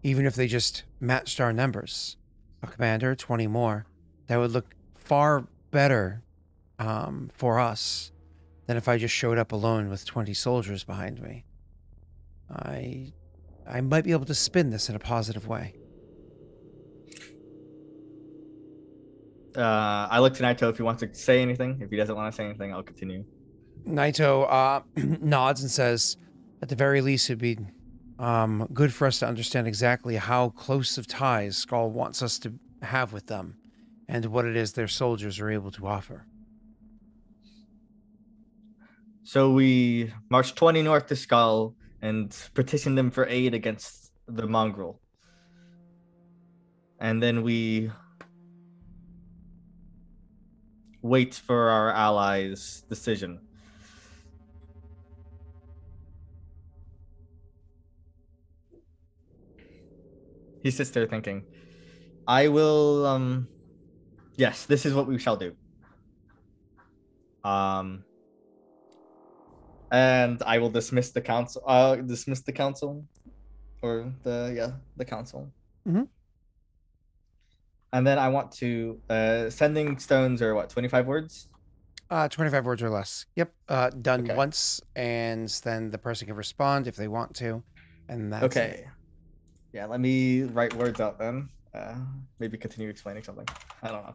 Speaker 3: even if they just matched our numbers. A commander, 20 more, that would look far better for us than if I just showed up alone with 20 soldiers behind me. I might be able to spin this in a positive way.
Speaker 1: I look to Naito if he wants to say anything. If he doesn't want to say anything, I'll continue.
Speaker 3: Naito nods and says, at the very least, it'd be good for us to understand exactly how close of ties Skull wants us to have with them and what it is their soldiers are able to offer.
Speaker 1: So we march 20 north to Skull and petition them for aid against the mongrel. And then we wait for our allies' decision. He sits there thinking, I will, yes, this is what we shall do. And I will dismiss the council, or the council.
Speaker 3: Mm-hmm.
Speaker 1: And then I want to, sending stones are what, 25 words?
Speaker 3: 25 words or less. Yep. Done
Speaker 1: Okay.
Speaker 3: once, and then the person can respond if they want to. And that's
Speaker 1: Okay. Yeah, let me write words out then. Maybe continue explaining something. I don't know.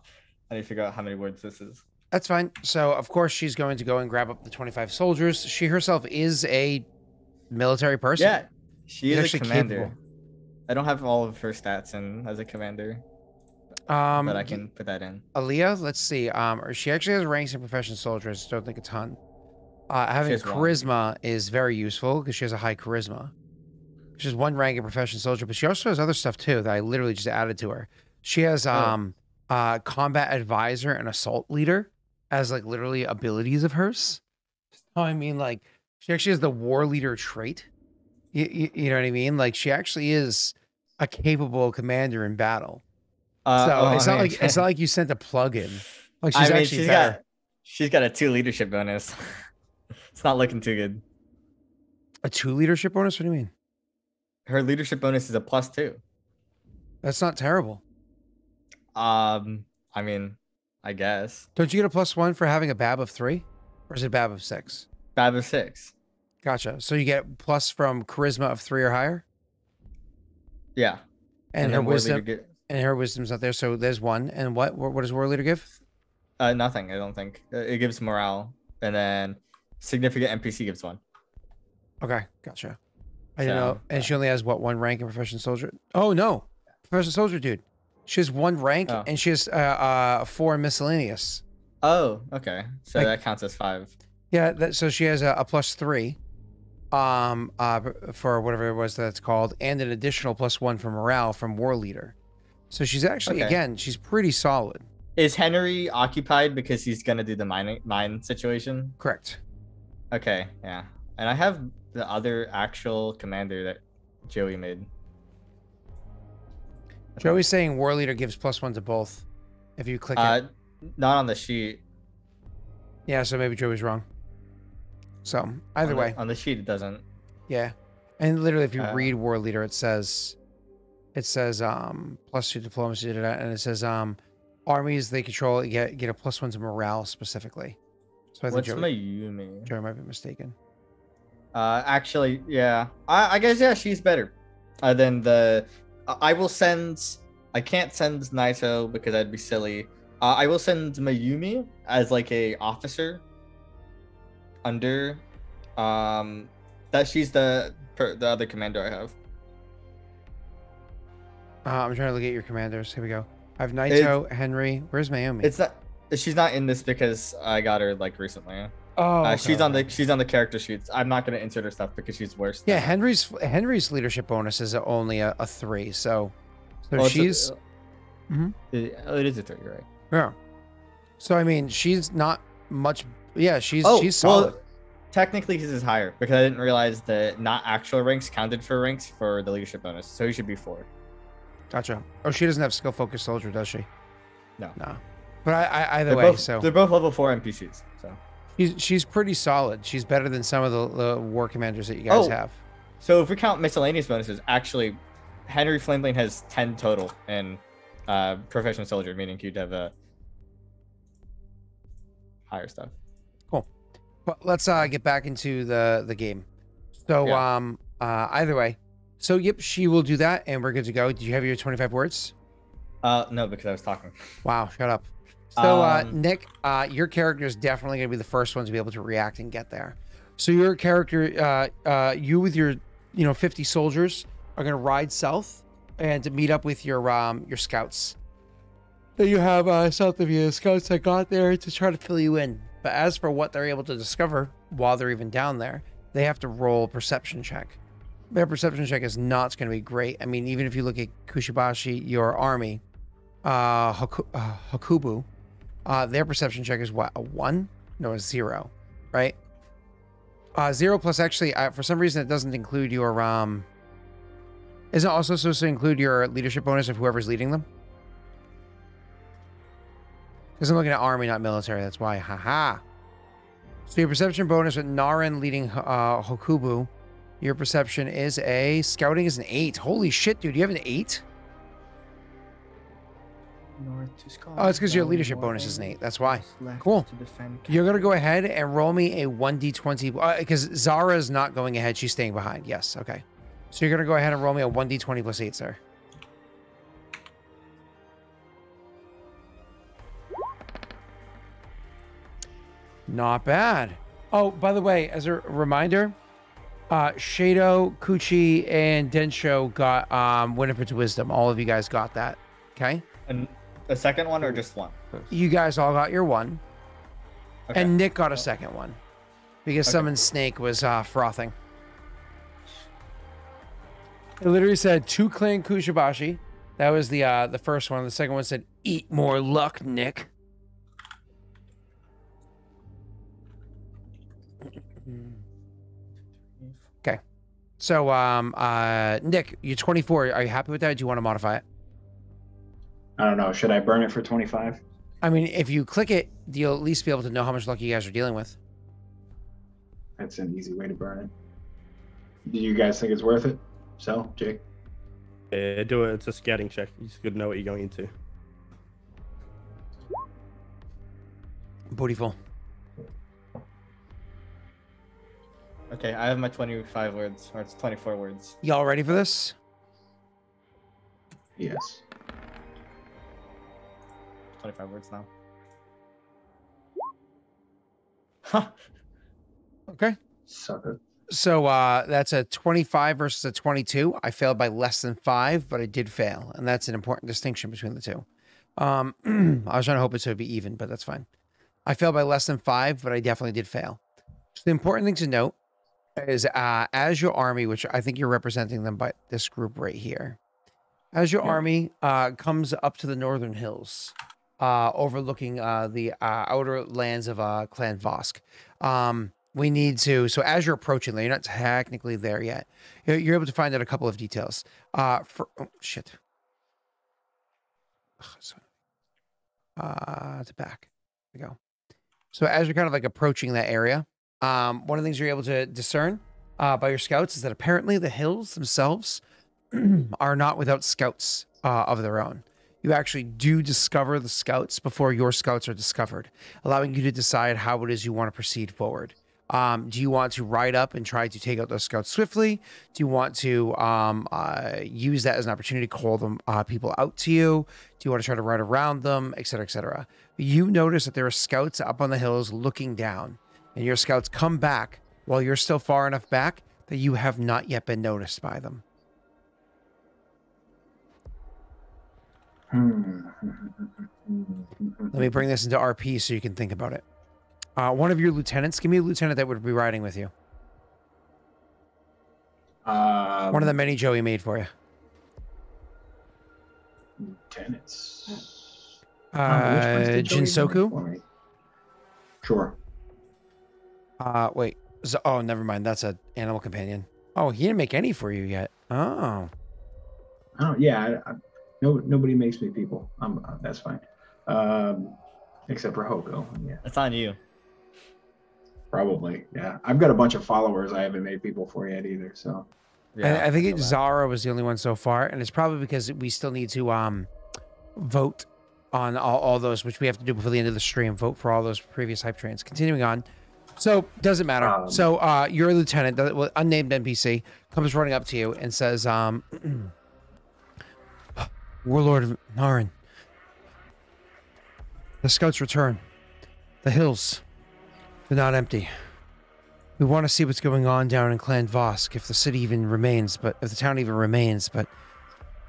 Speaker 1: I need to figure out how many words this is.
Speaker 3: That's fine. So, of course, she's going to go and grab up the 25 soldiers. She herself is a military person.
Speaker 1: Yeah, she is a
Speaker 3: actually
Speaker 1: commander.
Speaker 3: capable.
Speaker 1: I don't have all of her stats in as a commander, but I can put that in.
Speaker 3: Aaliyah, let's see. She actually has ranks in professional soldier. I just don't think a ton. Having
Speaker 1: has one.
Speaker 3: charisma is very useful because she has a high charisma. She has 1 rank in professional soldier, but she also has other stuff too that I literally just added to her. She has combat advisor and assault leader as like literally abilities of hers. So I mean, like she actually has the war leader trait. You know what I mean? Like she actually is a capable commander in battle. So it's not like you sent a plug-in. Like she's actually better.
Speaker 1: She's got a 2 leadership bonus. It's not looking too good.
Speaker 3: A 2 leadership bonus? What do you mean?
Speaker 1: Her leadership bonus is a +2.
Speaker 3: That's not terrible.
Speaker 1: I mean, I guess.
Speaker 3: Don't you get a +1 for having a BAB of 3? Or is it a BAB of 6?
Speaker 1: BAB of 6.
Speaker 3: Gotcha. So you get plus from charisma of 3 or higher?
Speaker 1: Yeah.
Speaker 3: And her wisdom and her wisdom's not there, so there's 1. And what does war leader give?
Speaker 1: Nothing, I don't think. It gives morale, and then significant NPC gives 1.
Speaker 3: Okay, gotcha. I didn't know. And she only has what, 1 rank in professional soldier? Oh no, professional soldier, dude. She has 1 rank and she has 4 miscellaneous.
Speaker 1: Oh, okay. So that counts as 5.
Speaker 3: Yeah, so she has a +3, for whatever it was that's called, and an additional +1 for morale from war leader. So she's actually again, she's pretty solid.
Speaker 1: Is Henry occupied because he's gonna do the mine situation?
Speaker 3: Correct.
Speaker 1: Okay, yeah. And I have the other actual commander that Joey made.
Speaker 3: Joey's saying war leader gives +1 to both. If you click it.
Speaker 1: Not on the sheet.
Speaker 3: Yeah, so maybe Joey's wrong. So either way.
Speaker 1: On the sheet it doesn't.
Speaker 3: Yeah. And literally if you read war leader, it says +2 diplomacy, and it says armies they control get a +1 to morale specifically. So I think
Speaker 1: What's Mayumi?
Speaker 3: Joey might be mistaken.
Speaker 1: Actually, yeah. I guess yeah, she's better. Than the I will send I can't send Naito because that'd be silly. I will send Mayumi as like a officer under that she's the other commander I have.
Speaker 3: I'm trying to look at your commanders. Here we go. I have Naito, Henry. Where's Mayumi?
Speaker 1: It's not. She's not in this because I got her like recently.
Speaker 3: Oh, okay.
Speaker 1: She's on the character sheets. I'm not gonna insert her stuff because she's worse.
Speaker 3: Yeah, Henry's leadership bonus is only a 3. So she's.
Speaker 1: It is a 3, right?
Speaker 3: Yeah. So I mean, she's not much. Yeah, she's solid.
Speaker 1: Well, technically, his is higher because I didn't realize that not actual ranks counted for ranks for the leadership bonus. So he should be 4.
Speaker 3: Gotcha. Oh, she doesn't have skill focused soldier, does she?
Speaker 1: No.
Speaker 3: But either way,
Speaker 1: they're both level 4 NPCs. So
Speaker 3: she's pretty solid. She's better than some of the war commanders that you guys have.
Speaker 1: So if we count miscellaneous bonuses, actually, Henry Flameblade has 10 total in professional soldier, meaning you'd have a higher stuff.
Speaker 3: Cool. But let's get back into the game. So either way. So yep, she will do that and we're good to go. Did you have your 25 words?
Speaker 1: No, because I was talking.
Speaker 3: Wow, shut up. So Nick, your character is definitely gonna be the first one to be able to react and get there. So your character, you with your 50 soldiers are gonna ride south and to meet up with your scouts. Then you have south of you the scouts that got there to try to fill you in. But as for what they're able to discover while they're even down there, they have to roll a perception check. Their perception check is not going to be great. I mean, even if you look at Kushibashi, your army, Hakubu, their perception check is what, a 1? No, a 0, right? 0 plus actually, for some reason, it doesn't include your, is it also supposed to include your leadership bonus of whoever's leading them? Because I'm looking at army, not military, that's why, haha. So your perception bonus with Naren leading Hakubu, your perception is scouting is an 8. Holy shit, dude, you have an 8? Oh, it's because your leadership bonus is an 8. That's why. Cool. You're going to go ahead and roll me a 1d20. Because Zara is not going ahead. She's staying behind. Yes. Okay. So you're going to go ahead and roll me a 1d20 plus 8, sir. Not bad. Oh, by the way, as a reminder, Shado, Kuchi, and Densho got Winifred's Wisdom. All of you guys got that. Okay?
Speaker 1: And a second one or just one?
Speaker 3: You guys all got your one.
Speaker 1: Okay.
Speaker 3: And Nick got a second one. Because
Speaker 1: Okay.
Speaker 3: Summon Snake was frothing. It literally said 2 clan Kushibashi. That was the first one. The second one said, eat more luck, Nick. Okay. So, Nick, you're 24. Are you happy with that? Or do you want to modify it?
Speaker 4: I don't know. Should I burn it for 25?
Speaker 3: I mean, if you click it, you'll at least be able to know how much luck you guys are dealing with.
Speaker 4: That's an easy way to burn it. Do you guys think it's worth it? So, Jake?
Speaker 2: Yeah, do it. It's a scouting check. You just got to know what you're going into.
Speaker 3: Beautiful.
Speaker 1: Okay, I have my 25 words, or it's 24 words.
Speaker 3: Y'all ready for this?
Speaker 4: Yes.
Speaker 1: 25 words now. Huh.
Speaker 3: Okay.
Speaker 4: Sucker.
Speaker 3: So that's a 25 versus a 22. I failed by less than 5, but I did fail. And that's an important distinction between the two. I was trying to hope it would be even, but that's fine. I failed by less than 5, but I definitely did fail. So the important thing to note is as your army, which I think you're representing them by this group right here. As your army comes up to the northern hills, overlooking the outer lands of Clan Vosk, we need to, so as you're approaching there, you're not technically there yet. You're able to find out a couple of details. To back. There we go. So as you're kind of like approaching that area, one of the things you're able to discern by your scouts is that apparently the hills themselves are not without scouts of their own. You actually do discover the scouts before your scouts are discovered, allowing you to decide how it is you want to proceed forward. Do you want to ride up and try to take out those scouts swiftly? Do you want to use that as an opportunity to call them people out to you? Do you want to try to ride around them, et cetera, et cetera? You notice that there are scouts up on the hills looking down, and your scouts come back while you're still far enough back that you have not yet been noticed by them. Let me bring this into RP so you can think about it. One of your lieutenants, give me a lieutenant that would be riding with you. One of the many Joey made for you.
Speaker 4: Lieutenants. Which ones did Joey make
Speaker 3: Jinsoku?
Speaker 4: for me? Sure.
Speaker 3: Wait. Oh, never mind. That's an animal companion. Oh, he didn't make any for you yet. Oh.
Speaker 4: Oh yeah. Nobody makes me people. That's fine. Except for Hoko. Yeah.
Speaker 1: That's on you.
Speaker 4: Probably. Yeah. I've got a bunch of followers I haven't made people for yet either. So.
Speaker 1: Yeah,
Speaker 3: I think Zara was the only one so far, and it's probably because we still need to vote on all those, which we have to do before the end of the stream. Vote for all those previous hype trains. Continuing on. So, doesn't matter. So, your lieutenant, unnamed NPC, comes running up to you and says, Warlord of Narin, the scouts return. The hills, they're not empty. We want to see what's going on down in Clan Vosk, if the city even remains, but if the town even remains, but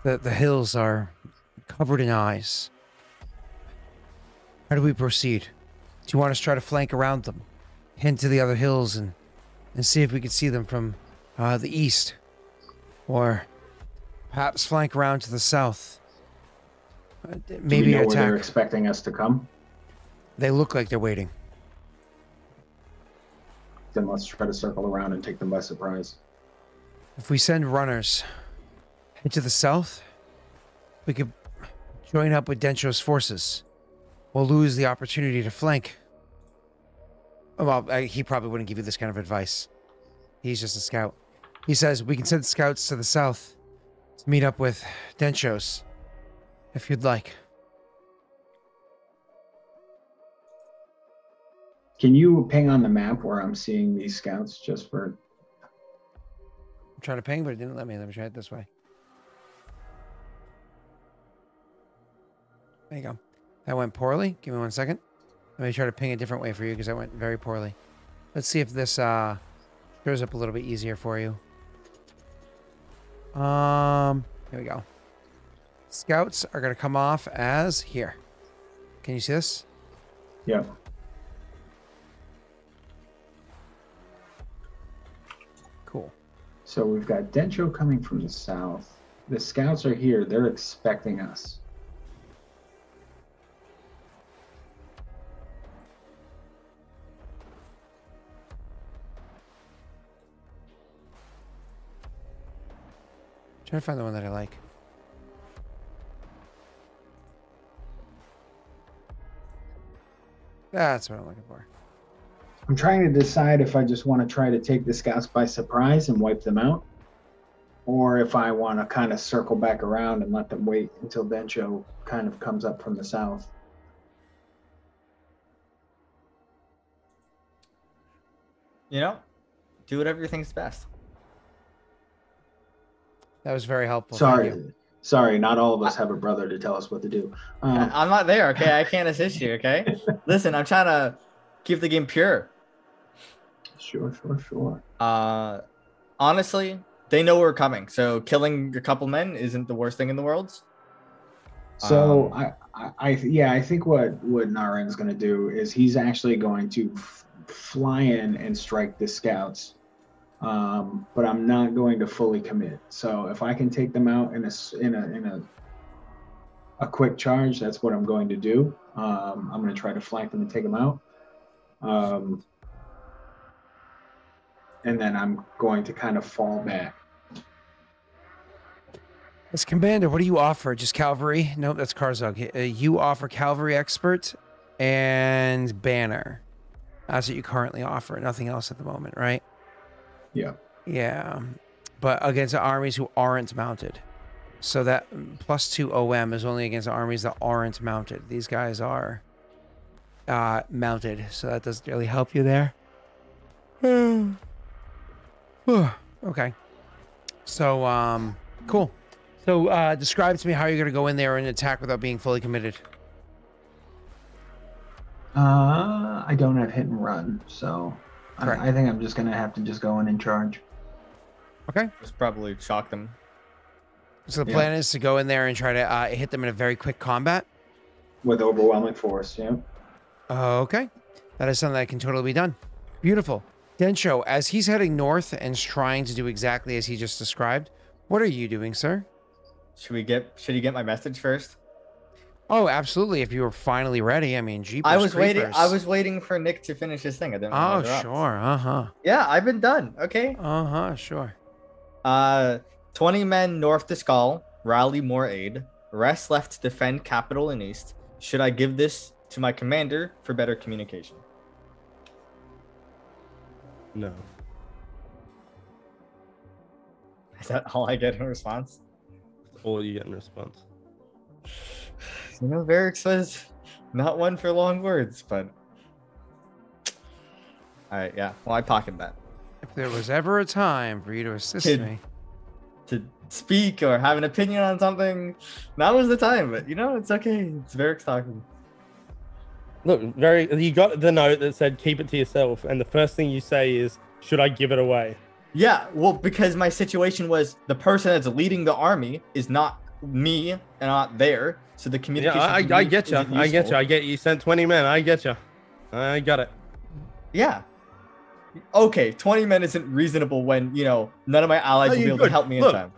Speaker 3: the hills are covered in eyes. How do we proceed? Do you want us to try to flank around them? Head to the other hills and see if we can see them from the east? Or perhaps flank around to the south? Maybe
Speaker 4: Do we know where they're
Speaker 3: attack.
Speaker 4: expecting us to come?
Speaker 3: They look like they're waiting.
Speaker 4: Then let's try to circle around and take them by surprise.
Speaker 3: If we send runners head to the south, we could join up with Densho's forces. We'll lose the opportunity to flank. Well, he probably wouldn't give you this kind of advice. He's just a scout. He says we can send scouts to the south to meet up with Densho's, if you'd like.
Speaker 4: Can you ping on the map where I'm seeing these scouts just for...
Speaker 3: I'm trying to ping, but it didn't let me. Let me try it this way. There you go. That went poorly. Give me 1 second. Let me try to ping a different way for you because that went very poorly. Let's see if this Shows up a little bit easier for you. Here we go. Scouts are going to come off as here. Can you see this?
Speaker 4: Yep.
Speaker 3: Cool.
Speaker 4: So we've got Dencho coming from the south. The scouts are here. They're expecting us.
Speaker 3: Trying to find the one that I like. That's what I'm looking for.
Speaker 4: I'm trying to decide if I just want to try to take the scouts by surprise and wipe them out, or if I want to kind of circle back around and let them wait until Dencho kind of comes up from the south.
Speaker 1: You know, do whatever you think's best.
Speaker 3: That was very helpful. Thank you.
Speaker 4: Sorry, not all of us have a brother to tell us what to do.
Speaker 1: I'm not there, okay? I can't assist you, okay? Listen, I'm trying to keep the game pure.
Speaker 4: Sure.
Speaker 1: Honestly, they know we're coming, so killing a couple men isn't the worst thing in the world.
Speaker 4: So I think what Naren's going to do is he's actually going to fly in and strike the scouts. But I'm not going to fully commit. So if I can take them out in a quick charge, that's what I'm going to do. I'm going to try to flank them and take them out. And then I'm going to kind of fall back.
Speaker 3: As commander, what do you offer? Just cavalry? Nope, that's Karzog. You offer cavalry expert and banner. That's what you currently offer. Nothing else at the moment, right?
Speaker 4: Yeah.
Speaker 3: Yeah, but against armies who aren't mounted. So that +2 OM is only against armies that aren't mounted. These guys are mounted, so that doesn't really help you there. Okay. So, cool. So, describe to me how you're going to go in there and attack without being fully committed.
Speaker 4: I don't have hit and run, so I think I'm just going to have to just go in and charge.
Speaker 3: Okay.
Speaker 1: Just probably shock them.
Speaker 3: So the plan is to go in there and try to hit them in a very quick combat?
Speaker 4: With overwhelming force, yeah.
Speaker 3: Okay. That is something that can totally be done. Beautiful. Dencho, as he's heading north and is trying to do exactly as he just described, what are you doing, sir?
Speaker 1: Should he get my message first?
Speaker 3: Oh, absolutely. If you were finally ready, I mean, jeepers
Speaker 1: I was
Speaker 3: creepers.
Speaker 1: waiting for Nick to finish his thing. I didn't
Speaker 3: Oh,
Speaker 1: want to interrupt.
Speaker 3: sure. Uh-huh.
Speaker 1: Yeah, I've been done. Okay.
Speaker 3: Uh-huh, sure.
Speaker 1: 20 men north to Skull. Rally more aid. Rest left to defend capital and east. Should I give this to my commander for better communication?
Speaker 2: No.
Speaker 1: Is that all I get in response?
Speaker 2: That's all you get in response.
Speaker 1: You know, Varric says not one for long words, but all right, yeah. Well, I pocket that.
Speaker 3: If there was ever a time for you to assist me.
Speaker 1: To speak or have an opinion on something, now was the time. But you know, it's okay. It's Varric's talking.
Speaker 2: Look, you got the note that said keep it to yourself, and the first thing you say is, should I give it away?
Speaker 1: Yeah, well, because my situation was the person that's leading the army is not me and not there, so the communication.
Speaker 2: Yeah, I get you. I get you. I get you sent 20 men. I get you. I got it.
Speaker 1: Yeah. Okay, 20 men isn't reasonable when, you know, none of my allies will be able to help me in time.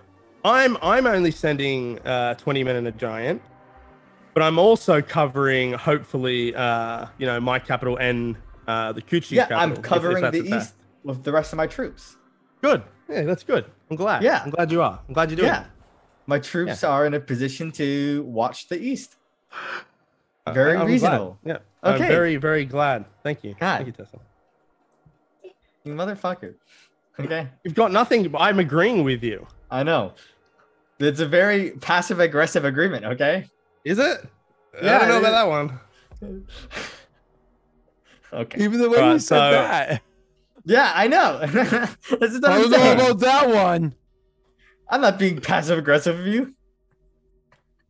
Speaker 2: I'm only sending 20 men in a giant, but I'm also covering, hopefully, you know, my capital and the Kuchi capital.
Speaker 1: I'm covering the east with the rest of my troops.
Speaker 2: Good. Yeah, that's good. I'm glad.
Speaker 1: Yeah.
Speaker 2: I'm glad you are. I'm glad you're doing it.
Speaker 1: My troops are in a position to watch the east. Very reasonable.
Speaker 2: Glad. Yeah.
Speaker 1: Okay.
Speaker 2: I'm very, very glad. Thank you.
Speaker 1: God.
Speaker 2: Thank you, Tessa.
Speaker 1: You motherfucker. Okay.
Speaker 2: You've got nothing, but I'm agreeing with you.
Speaker 1: I know. It's a very passive-aggressive agreement, okay?
Speaker 2: Is it?
Speaker 1: Yeah,
Speaker 2: I don't know about that one.
Speaker 1: Okay.
Speaker 3: Even the way you said that.
Speaker 1: Yeah, I know. That's what
Speaker 3: I
Speaker 1: I'm
Speaker 3: don't know
Speaker 1: saying.
Speaker 3: about that one.
Speaker 1: I'm not being passive-aggressive of you.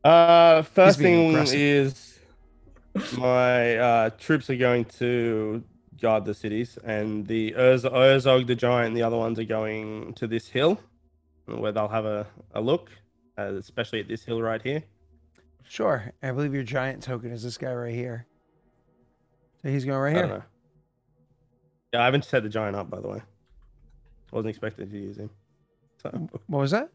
Speaker 2: First thing is my troops are going to guard the cities, and the Urzog the giant, and the other ones are going to this hill, where they'll have a look, especially at this hill right here.
Speaker 3: Sure. I believe your giant token is this guy right here. So he's going right
Speaker 2: I don't
Speaker 3: here.
Speaker 2: know. Yeah, I haven't set the giant up, by the way. I wasn't expecting to use him. So
Speaker 3: What was that?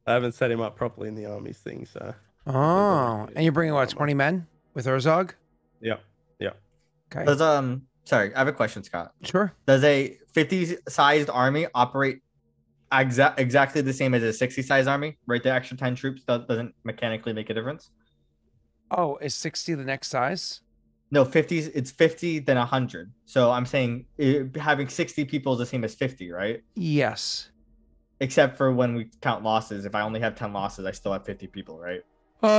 Speaker 2: I haven't set him up properly in the armies thing, so.
Speaker 3: Oh, and you're bringing what, 20 men with Urzog?
Speaker 2: Yep.
Speaker 3: Okay.
Speaker 1: Does sorry, I have a question, Scott.
Speaker 3: Sure.
Speaker 1: Does a 50-sized army operate exactly the same as a 60-sized army? Right, the extra 10 troops doesn't mechanically make a difference.
Speaker 3: Oh, is 60 the next size?
Speaker 1: No, 50. It's 50 then 100. So I'm saying having 60 people is the same as 50, right?
Speaker 3: Yes.
Speaker 1: Except for when we count losses. If I only have 10 losses, I still have 50 people, right?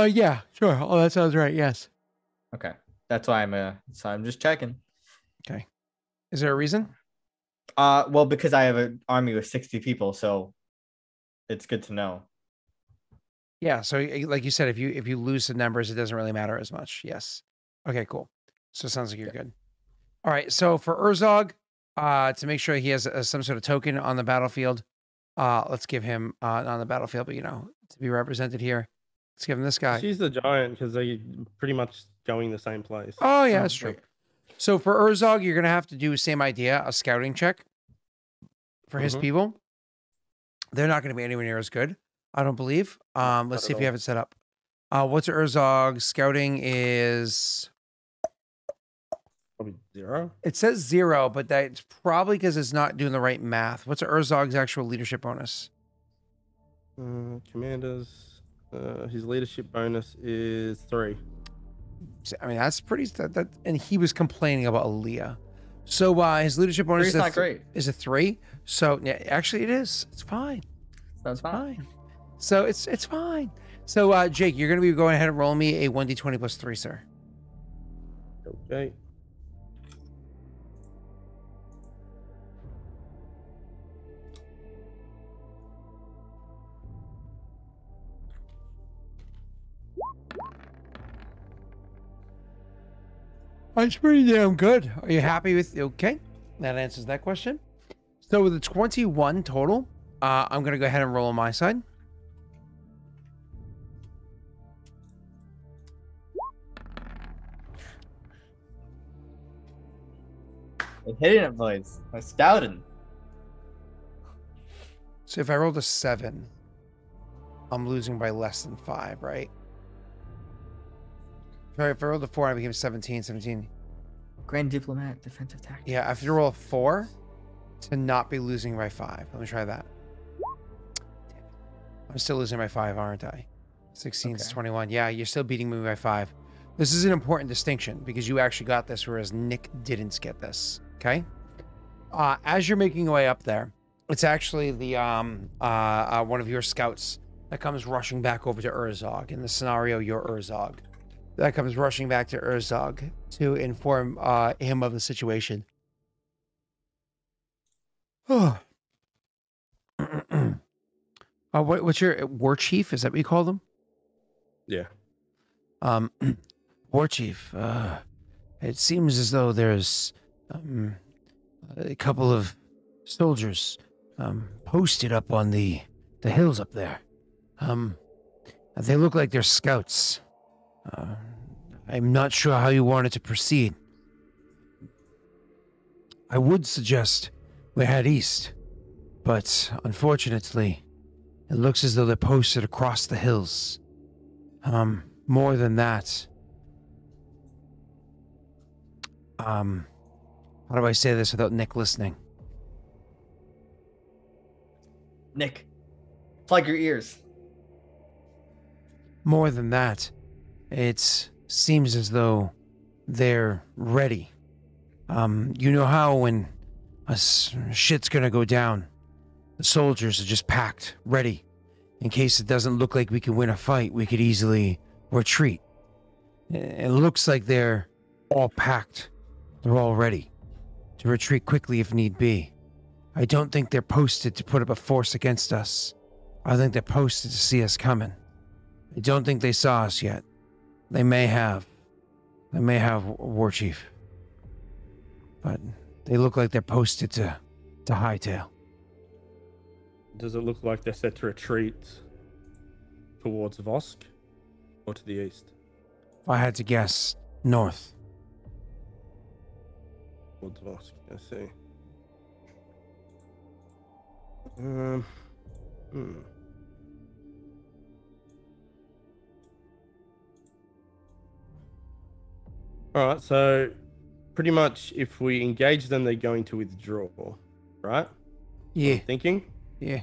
Speaker 3: Yeah, sure. Oh, that sounds right. Yes.
Speaker 1: Okay, that's why I'm just checking.
Speaker 3: Okay. Is there a reason?
Speaker 1: Well, because I have an army with 60 people, so it's good to know.
Speaker 3: Yeah. So, like you said, if you lose the numbers, it doesn't really matter as much. Yes. Okay. Cool. So it sounds like you're good. All right. So for Urzog, to make sure he has some sort of token on the battlefield, let's give him on the battlefield, but to be represented here, let's give him this guy.
Speaker 2: She's the giant because they pretty much going the same place.
Speaker 3: Oh yeah, that's true. So for Urzog, you're gonna have to do the same idea, a scouting check for his people. They're not gonna be anywhere near as good, I don't believe. Let's see if you have it set up. What's Urzog? Scouting is
Speaker 2: Probably 0.
Speaker 3: it says 0, but that's probably because it's not doing the right math. What's Urzog's actual leadership bonus?
Speaker 2: Commanders. His leadership bonus is 3.
Speaker 3: I mean, that's pretty. And he was complaining about Aaliyah. So his leadership bonus
Speaker 1: Three's not great.
Speaker 3: is a 3. So yeah, actually, it is. It's fine.
Speaker 1: That's fine.
Speaker 3: So it's fine. So Jake, you're gonna be going ahead and rolling me a 1d20 plus 3, sir.
Speaker 2: Okay.
Speaker 3: That's pretty damn good. Are you happy with? Okay, that answers that question. So with the 21 total, I'm gonna go ahead and roll on my side.
Speaker 1: I'm hitting it, boys. I'm scouting.
Speaker 3: So if I rolled a 7, I'm losing by less than 5, right? If I rolled a 4, I became 17.
Speaker 1: Grand Diplomat, defensive tactics.
Speaker 3: Yeah, I have to roll a 4 to not be losing by 5. Let me try that. I'm still losing by 5, aren't I? 16 to 21. Yeah, you're still beating me by 5. This is an important distinction because you actually got this, whereas Nick didn't get this. Okay. As you're making your way up there, it's actually the one of your scouts that comes rushing back over to Urzog. In the scenario, you're Urzog. That comes rushing back to Urzog to inform him of the situation. What's your war chief? Is that what you call them?
Speaker 2: Yeah.
Speaker 3: War chief. It seems as though there's a couple of soldiers posted up on the hills up there. They look like they're scouts. I'm not sure how you wanted to proceed. I would suggest we head east, but unfortunately, it looks as though they're posted across the hills. More than that, how do I say this without Nick listening?
Speaker 1: Nick, plug your ears.
Speaker 3: More than that, it seems as though they're ready. You know how when shit's gonna go down, the soldiers are just packed, ready. In case it doesn't look like we can win a fight, we could easily retreat. It looks like they're all packed. They're all ready to retreat quickly if need be. I don't think they're posted to put up a force against us. I think they're posted to see us coming. I don't think they saw us yet. They may have. War Chief. but they look like they're posted to hightail.
Speaker 2: Does it look like they're set to retreat towards Vosk or to the east?
Speaker 3: If I had to guess, north.
Speaker 2: Towards Vosk, I see. Hmm. All right, so pretty much if we engage them, they're going to withdraw, right?
Speaker 3: Yeah.
Speaker 2: I'm thinking.
Speaker 3: Yeah.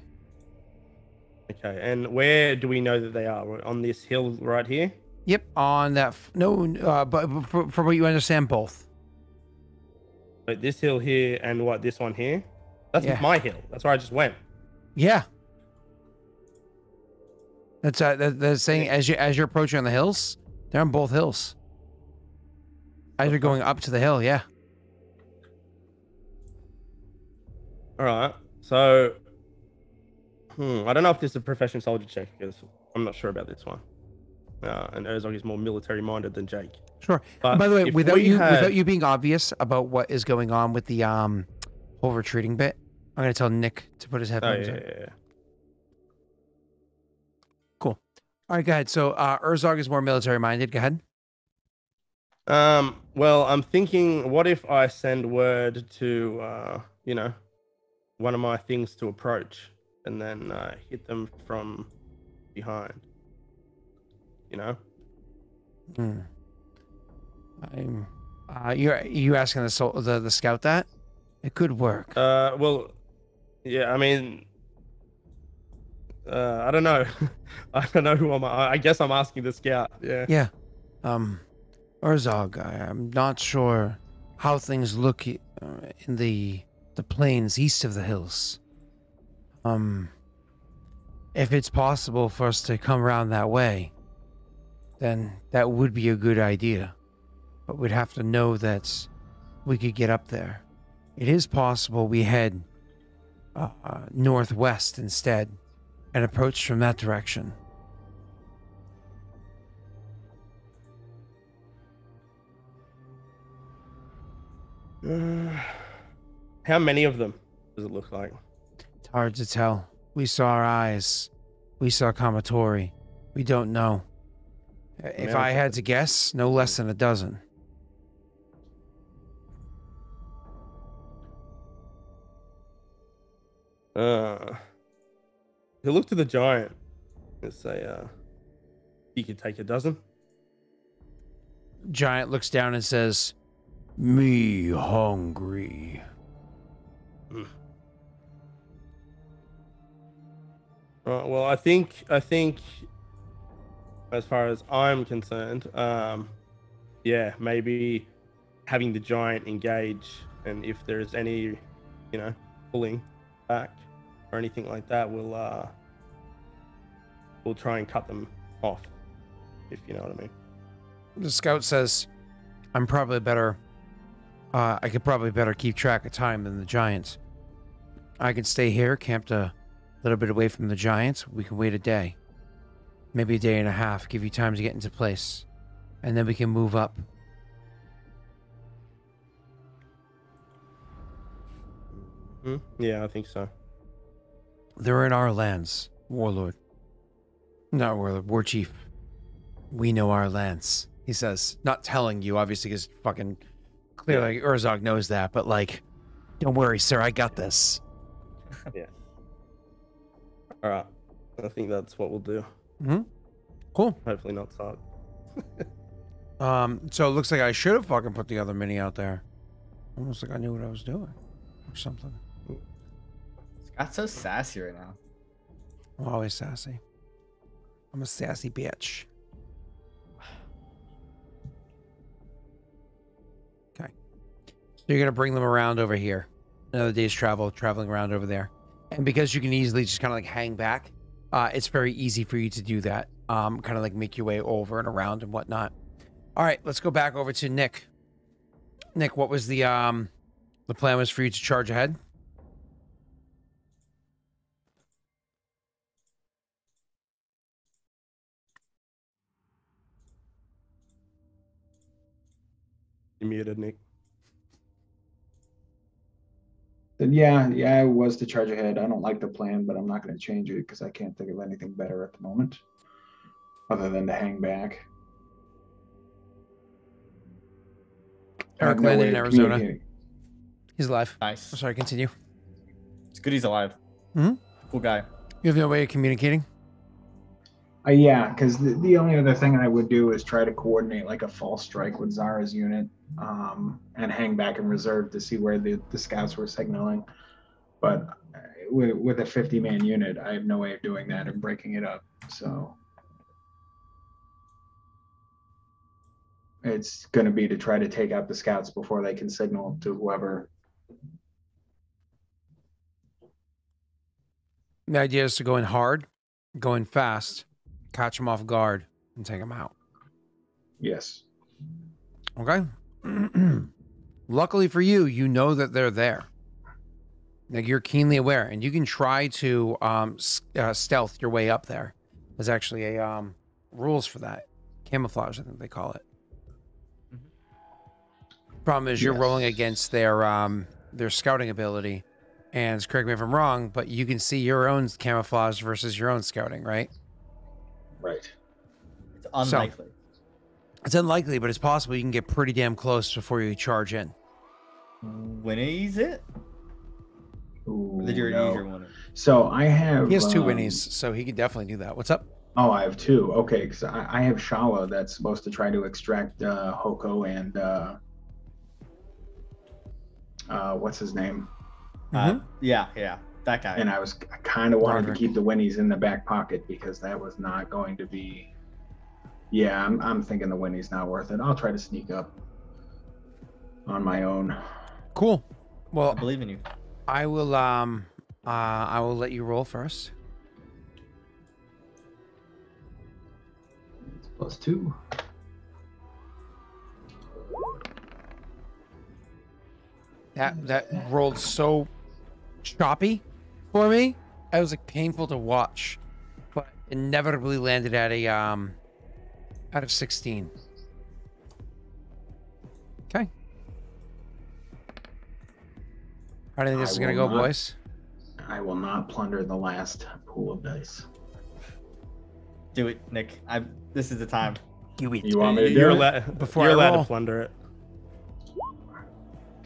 Speaker 2: Okay, and where do we know that they are? We're on this hill right here?
Speaker 3: Yep. On that. But from what you understand, both.
Speaker 2: But this hill here and what, this one here? That's
Speaker 3: Yeah.
Speaker 2: my hill. That's where I just went.
Speaker 3: Yeah. That's they're saying as you're approaching on the hills, they're on both hills. As you're going up to the hill, yeah.
Speaker 2: All right, so I don't know if this is a professional soldier check because I'm not sure about this one. And Herzog is more military minded than Jake.
Speaker 3: Sure.
Speaker 2: But
Speaker 3: by the way,
Speaker 2: if
Speaker 3: without
Speaker 2: we had-
Speaker 3: you being obvious about what is going on with the whole retreating bit, I'm gonna tell Nick to put his
Speaker 2: Oh,
Speaker 3: headphones
Speaker 2: yeah,
Speaker 3: in.
Speaker 2: yeah, yeah.
Speaker 3: Cool. All right, go ahead. So Herzog is more military minded. Go ahead.
Speaker 2: Well, I'm thinking, what if I send word to, one of my things to approach and then hit them from behind? You know?
Speaker 3: I'm. You asking the scout that? It could work.
Speaker 2: Well, yeah, I mean, I don't know. I don't know who I guess I'm asking the scout. Yeah.
Speaker 3: Yeah. Herzog, I'm not sure how things look in the plains east of the hills. If it's possible for us to come around that way, then that would be a good idea. But we'd have to know that we could get up there. It is possible we head northwest instead and approach from that direction.
Speaker 2: How many of them does it look like?
Speaker 3: It's hard to tell. We saw our eyes. We saw Kamatori. We don't know. If I had to guess, no less than a dozen.
Speaker 2: He'll look to the giant and say, he could take a dozen.
Speaker 3: Giant looks down and says, "Me hungry."
Speaker 2: Right, well, I think as far as I'm concerned, yeah, maybe having the giant engage, and if there's any, pulling back or anything like that, we'll try and cut them off, if you know what I mean.
Speaker 3: The scout says, "I'm probably better. I could probably better keep track of time than the giants. I can stay here, camped a little bit away from the giants. We can wait a day, maybe a day and a half, give you time to get into place, and then we can move up."
Speaker 2: Yeah, I think so.
Speaker 3: They're in our lands, Warlord. Not Warlord, War Chief. We know our lands, he says. Not telling you, obviously, because fucking clearly Herzog knows that, but like, don't worry, sir, I got this.
Speaker 2: Yeah. All right. I think that's what we'll do.
Speaker 3: Cool.
Speaker 2: Hopefully not start.
Speaker 3: So it looks like I should have fucking put the other mini out there. Almost like I knew what I was doing. Or something.
Speaker 1: Scott's so sassy right now.
Speaker 3: I'm always sassy. I'm a sassy bitch. Okay. So you're going to bring them around over here. Another day's traveling around over there. And because you can easily just kind of like hang back, it's very easy for you to do that. Kind of like make your way over and around and whatnot. All right, let's go back over to Nick. Nick, what was the plan was for you to charge ahead?
Speaker 2: You muted, Nick.
Speaker 4: Yeah, it was to charge ahead. I don't like the plan, but I'm not going to change it because I can't think of anything better at the moment other than to hang back. I have
Speaker 3: Eric
Speaker 4: no
Speaker 3: landed
Speaker 4: way
Speaker 3: in
Speaker 4: of
Speaker 3: Arizona.
Speaker 4: communicating.
Speaker 3: He's alive.
Speaker 1: Nice.
Speaker 3: Oh, sorry, continue.
Speaker 1: It's good he's alive.
Speaker 3: Hmm?
Speaker 1: Cool guy.
Speaker 3: You have no way of communicating?
Speaker 4: Yeah, because the only other thing I would do is try to coordinate like a false strike with Zara's unit and hang back in reserve to see where the scouts were signaling. But with a 50-man unit, I have no way of doing that and breaking it up. So it's going to be to try to take out the scouts before they can signal to whoever.
Speaker 3: The idea is to go in hard, go in fast, catch them off guard, and take them out.
Speaker 4: Yes.
Speaker 3: Okay? Luckily for you, you know that they're there. Like, you're keenly aware, and you can try to stealth your way up there. There's actually a rules for that. Camouflage, I think they call it. Problem is, you're rolling against their scouting ability, and correct me if I'm wrong, but you can see your own camouflage versus your own scouting, right?
Speaker 4: Right.
Speaker 1: It's unlikely.
Speaker 3: It's unlikely, but it's possible you can get pretty damn close before you charge in.
Speaker 1: Winnie's it?
Speaker 4: Ooh,
Speaker 1: Did you
Speaker 4: no.
Speaker 1: use your one?
Speaker 4: So I have.
Speaker 3: He has two Winnies, so he could definitely do that. What's up?
Speaker 4: Oh, I have two. Okay, because I have Shala that's supposed to try to extract Hoko and what's his name?
Speaker 1: Yeah, that guy.
Speaker 4: And I kind of wanted
Speaker 3: Daelric.
Speaker 4: to keep the Winnies in the back pocket because that was not going to be. Yeah, I'm thinking the Winnie's not worth it. I'll try to sneak up on my own.
Speaker 3: Cool.
Speaker 1: I
Speaker 3: Well,
Speaker 1: believe in you.
Speaker 3: I will let you roll first.
Speaker 4: It's +2.
Speaker 3: That rolled so choppy for me. It was like painful to watch, but inevitably landed at a out of 16. Okay. How do you think this is gonna go, boys?
Speaker 4: I will not plunder the last pool of dice.
Speaker 1: Do it, Nick. This is the time.
Speaker 3: You eat.
Speaker 4: You want me to do
Speaker 2: You're
Speaker 4: it?
Speaker 2: allowed,
Speaker 3: Before
Speaker 2: you're
Speaker 3: I
Speaker 2: allowed
Speaker 3: roll.
Speaker 2: to plunder it.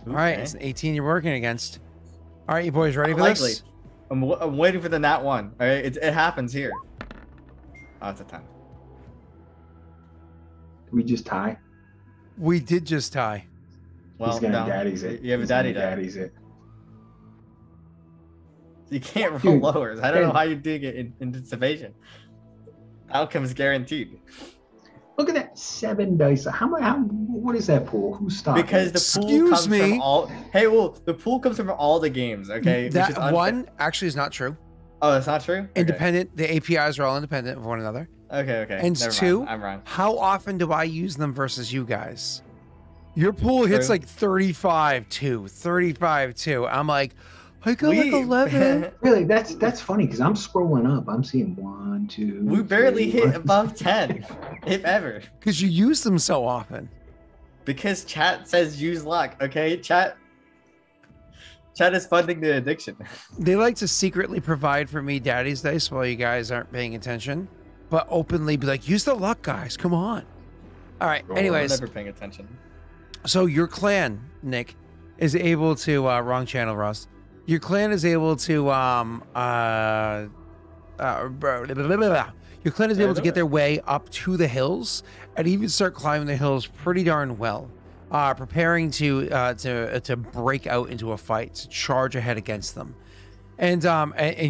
Speaker 3: All right,
Speaker 1: Okay.
Speaker 3: it's an 18 you're working against. All right, you boys ready for
Speaker 1: Unlikely.
Speaker 3: this?
Speaker 1: I'm waiting for the nat one. All right, it happens here. Oh, it's a 10.
Speaker 4: We just tie.
Speaker 3: We did just tie.
Speaker 4: He's gonna
Speaker 1: no.
Speaker 4: daddy's it.
Speaker 1: You have a
Speaker 4: He's gonna
Speaker 1: daddy die.
Speaker 4: daddy's it.
Speaker 1: You can't roll
Speaker 4: Dude,
Speaker 1: lowers. I don't know
Speaker 4: Ben.
Speaker 1: how you dig it in anticipation. Outcome's guaranteed.
Speaker 4: Look at that 7 dice. What is that pool? Who's stopping?
Speaker 1: Because the pool
Speaker 3: Excuse
Speaker 1: comes
Speaker 3: me?
Speaker 1: from all. Hey, well, the pool comes from all the games. Okay, which is
Speaker 3: That
Speaker 1: unfair.
Speaker 3: one actually is not true.
Speaker 1: Oh, that's not true. Okay.
Speaker 3: Independent. The APIs are all independent of one another.
Speaker 1: Okay.
Speaker 3: And
Speaker 1: Never
Speaker 3: two,
Speaker 1: mind. I'm wrong.
Speaker 3: how often do I use them versus you guys? Your pool hits
Speaker 1: True.
Speaker 3: like 35-2, 35-2. I'm like, I got like 11.
Speaker 4: Really, that's funny because I'm scrolling up. I'm seeing 1, 2.
Speaker 1: We barely
Speaker 4: 3,
Speaker 1: hit
Speaker 4: 1.
Speaker 1: above 10, if ever.
Speaker 3: Because you use them so often.
Speaker 1: Because chat says use luck. Okay, chat is funding the addiction.
Speaker 3: They like to secretly provide for me daddy's dice while you guys aren't paying attention, but openly be like, use the luck, guys. Come on. All right.
Speaker 4: Roll.
Speaker 1: I'm
Speaker 3: Anyways,
Speaker 1: never paying attention.
Speaker 3: so your clan, Nick, is able to wrong channel, Ross. Your clan is able to your clan is able to get their way up to the hills and even start climbing the hills pretty darn well, preparing to break out into a fight, to charge ahead against them. And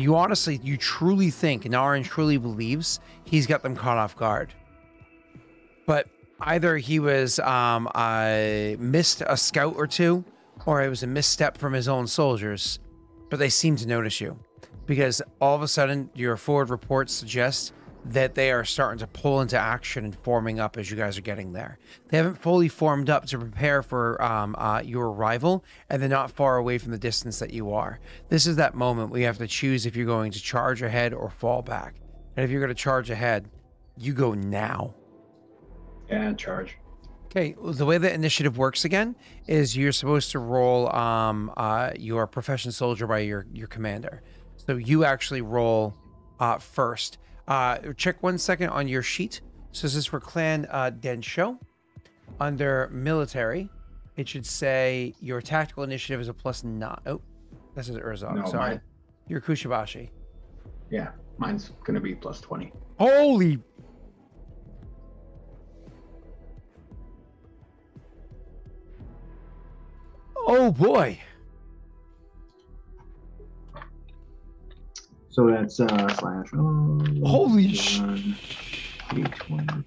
Speaker 3: you honestly, you truly think, and Aaron truly believes he's got them caught off guard. But either he was missed a scout or two, or it was a misstep from his own soldiers, but they seem to notice you because all of a sudden your forward reports suggest that they are starting to pull into action and forming up as you guys are getting there. They haven't fully formed up to prepare for your arrival, and they're not far away from the distance that you are. This is that moment where you have to choose if you're going to charge ahead or fall back. And if you're going to charge ahead, you go now.
Speaker 4: Yeah, charge.
Speaker 3: Okay, the way the initiative works again is you're supposed to roll your profession soldier by your commander. So you actually roll first. Check 1 second on your sheet. So this is for Clan Densho. Under military, it should say your tactical initiative is a +9. Oh, this is Urzog.
Speaker 4: No,
Speaker 3: Sorry.
Speaker 4: mine.
Speaker 3: You're Kushibashi.
Speaker 4: Yeah, mine's gonna be +20.
Speaker 3: Holy. Oh boy.
Speaker 4: So that's slash.
Speaker 3: Holy
Speaker 4: D20.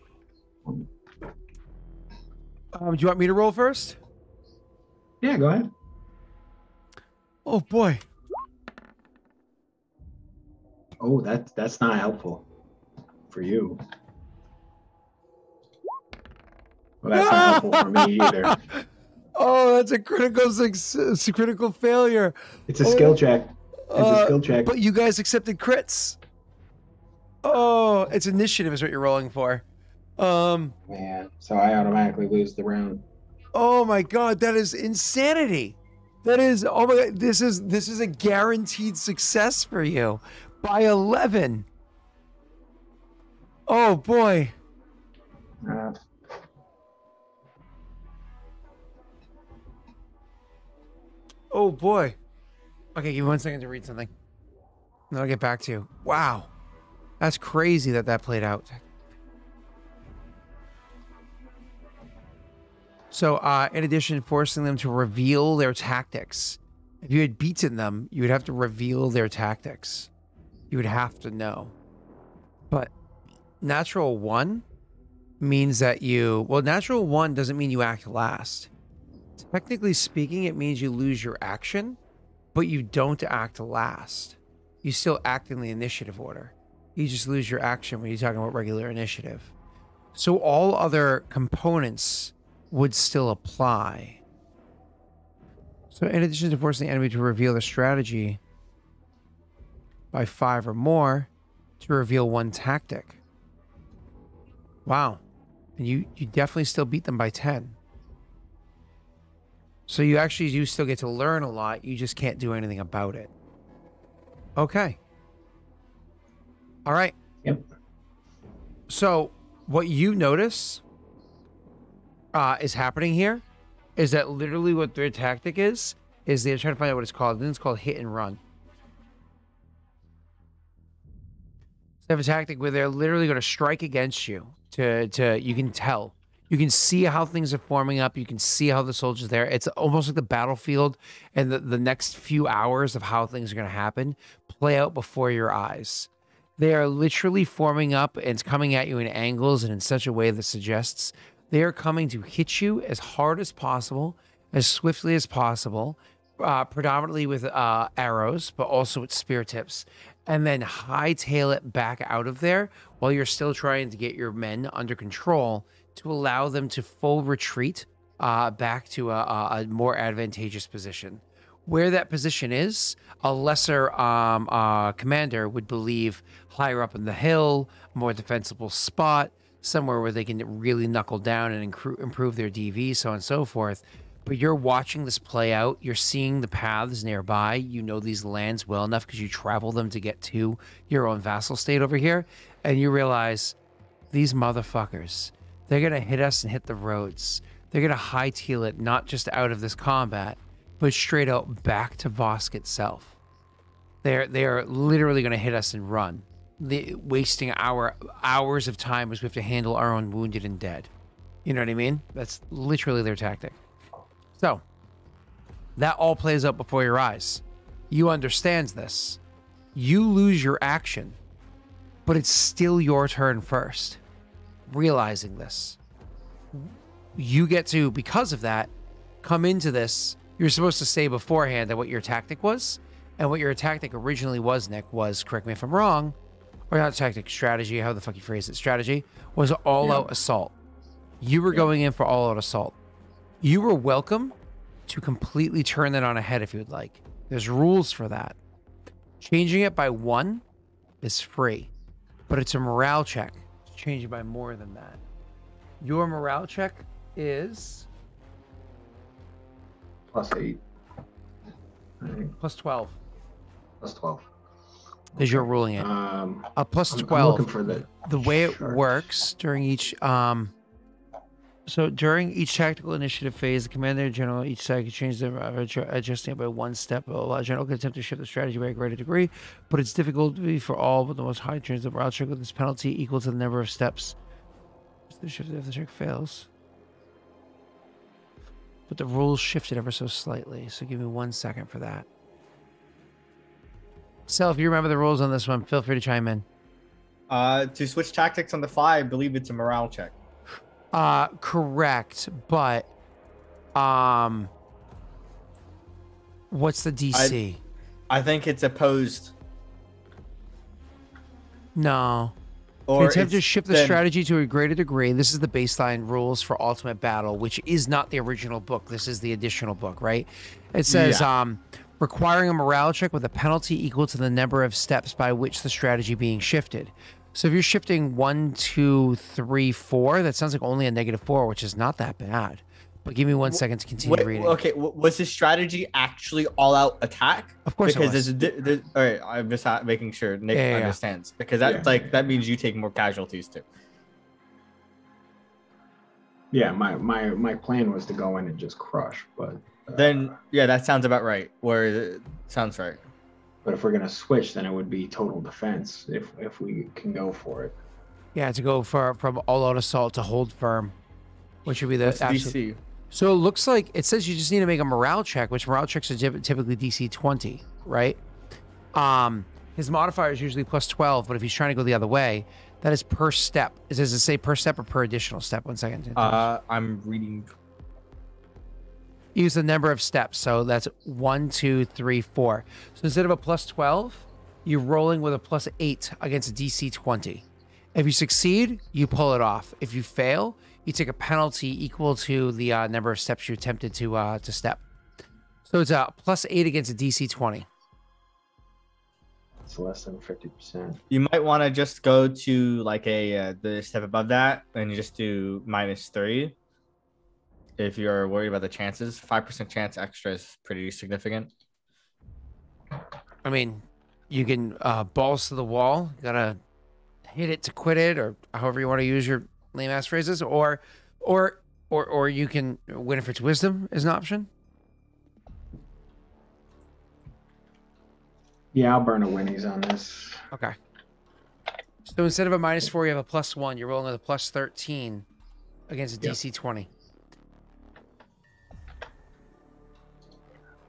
Speaker 3: Do you want me to roll first?
Speaker 4: Yeah, go ahead.
Speaker 3: Oh boy.
Speaker 4: Oh, that's not helpful for you. Well, that's not helpful for me either.
Speaker 3: Oh, that's a critical success, a critical failure.
Speaker 4: It's a skill check. It's a skill check.
Speaker 3: But you guys accepted crits. Oh, it's initiative is what you're rolling for.
Speaker 4: Man, so I automatically lose the round.
Speaker 3: Oh my god, that is insanity. That is, oh my god, this is a guaranteed success for you by 11. Oh boy. Oh boy. Okay, give me 1 second to read something. Then I'll get back to you. Wow. That's crazy that played out. So, in addition, forcing them to reveal their tactics. If you had beaten them, you would have to reveal their tactics. You would have to know. But natural 1 means that natural 1 doesn't mean you act last. Technically speaking, it means you lose your action, but you don't act last. You still act in the initiative order. You just lose your action when you're talking about regular initiative. So all other components would still apply. So in addition to forcing the enemy to reveal their strategy by 5 or more, to reveal 1 tactic. Wow. And you definitely still beat them by 10. So you actually do still get to learn a lot. You just can't do anything about it. Okay. All right.
Speaker 4: Yep.
Speaker 3: So what you notice is happening here is that literally what their tactic is they're trying to find out what it's called. Then it's called hit and run. They have a tactic where they're literally going to strike against you. You can tell. You can see how things are forming up. You can see how the soldiers there. It's almost like the battlefield and the next few hours of how things are going to happen play out before your eyes. They are literally forming up and it's coming at you in angles and in such a way that suggests they are coming to hit you as hard as possible, as swiftly as possible, predominantly with arrows, but also with spear tips, and then hightail it back out of there while you're still trying to get your men under control to allow them to full retreat back to a more advantageous position. Where that position is, a lesser commander would believe higher up in the hill, more defensible spot, somewhere where they can really knuckle down and improve their DV, so on and so forth. But you're watching this play out. You're seeing the paths nearby. You know these lands well enough because you travel them to get to your own vassal state over here. And you realize these motherfuckers, they're going to hit us and hit the roads. They're going to hightail it, not just out of this combat, but straight out back to Vosk itself. They are literally going to hit us and run, wasting hours of time as we have to handle our own wounded and dead. You know what I mean? That's literally their tactic. So, that all plays out before your eyes. You understand this. You lose your action, but it's still your turn first. Realizing this, you get to, because of that, come into this. You're supposed to say beforehand that what your tactic was, and what your tactic originally was, Nick, was, correct me if I'm wrong, or not tactic, strategy, how the fuck you phrase it, strategy, was all-out assault. You were going in for all-out assault. You were welcome to completely turn that on a head if you would like. There's rules for that. Changing it by 1 is free, but it's a morale check. Change it by more than that. Your morale check is
Speaker 4: +8. Right.
Speaker 3: plus 12.
Speaker 4: +12.
Speaker 3: Because you're ruling it. Plus
Speaker 4: I'm
Speaker 3: 12.
Speaker 4: looking for
Speaker 3: The way it
Speaker 4: chart.
Speaker 3: works during each so during each tactical initiative phase, the commander general each side can change the adjusting it by one step. A general can attempt to shift the strategy by a greater degree, but it's difficulty for all but the most high turns. The morale check with this penalty equal to the number of steps. The shift if the check fails. But the rules shifted ever so slightly, so give me 1 second for that. So if you remember the rules on this one, feel free to chime in.
Speaker 1: To switch tactics on the fly, I believe it's a morale check.
Speaker 3: Correct, but what's the DC?
Speaker 1: I think it's opposed.
Speaker 3: No.
Speaker 1: Or
Speaker 3: Attempt to
Speaker 1: it's
Speaker 3: shift the
Speaker 1: then-
Speaker 3: strategy to a greater degree. This is the baseline rules for Ultimate Battle, which is not the original book. This is the additional book, right? It says requiring a morale check with a penalty equal to the number of steps by which the strategy being shifted. So if you're shifting 1, 2, 3, 4, that sounds like only a -4, which is not that bad. But give me 1 second to continue reading.
Speaker 1: Okay, was his strategy actually all-out attack?
Speaker 3: Of course,
Speaker 1: Because
Speaker 3: it
Speaker 1: there's all right. I'm just making sure Nick
Speaker 3: Yeah.
Speaker 1: understands because that means you take more casualties too.
Speaker 4: Yeah, my plan was to go in and just crush, but
Speaker 1: Then that sounds about right. Sounds right.
Speaker 4: but if we're gonna switch, then it would be total defense if we can go for it.
Speaker 3: Yeah, to go from all-out assault to hold firm, which would be the
Speaker 1: What's the
Speaker 3: absolute.
Speaker 1: DC?
Speaker 3: So it looks like it says you just need to make a morale check, which morale checks are typically DC 20, right? His modifier is usually plus 12, but if he's trying to go the other way, that is per step. Does it say per step or per additional step? 1 second.
Speaker 1: I'm reading.
Speaker 3: Use the number of steps. So that's 1, 2, 3, 4. So instead of a plus 12, you're rolling with a plus 8 against a DC 20. If you succeed, you pull it off. If you fail, you take a penalty equal to the number of steps you attempted to step. So it's a plus 8 against a DC 20.
Speaker 4: It's less than 50%.
Speaker 1: You might want to just go to like the step above that, and you just do -3. If you're worried about the chances, 5% chance extra is pretty significant.
Speaker 3: I mean, you can balls to the wall. You gotta hit it to quit it, or however you want to use your lame ass phrases, or you can win if it's wisdom is an option.
Speaker 4: Yeah, I'll burn a Winnie's on this.
Speaker 3: Okay. So instead of a -4, you have a +1. You're rolling with a +13 against a DC 20.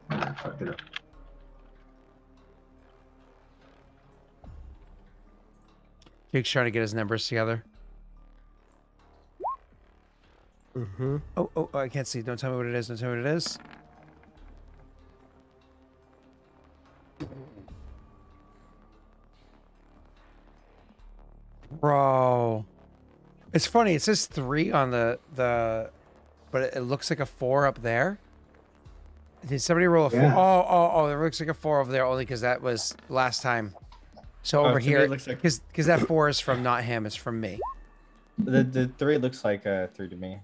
Speaker 4: I fucked it up.
Speaker 3: Jake's trying to get his numbers together.
Speaker 2: Mm-hmm.
Speaker 3: Oh, I can't see. Don't tell me what it is. Don't tell me what it is. Bro. It's funny. It says 3 on the but it looks like a 4 up there. Did somebody roll a 4?
Speaker 4: Yeah.
Speaker 3: Oh, it looks like a 4 over there only because that was last time. So over
Speaker 1: to me
Speaker 3: here,
Speaker 1: it looks like
Speaker 3: because that 4 is from not him, it's from me.
Speaker 1: the 3 looks like a 3 to me.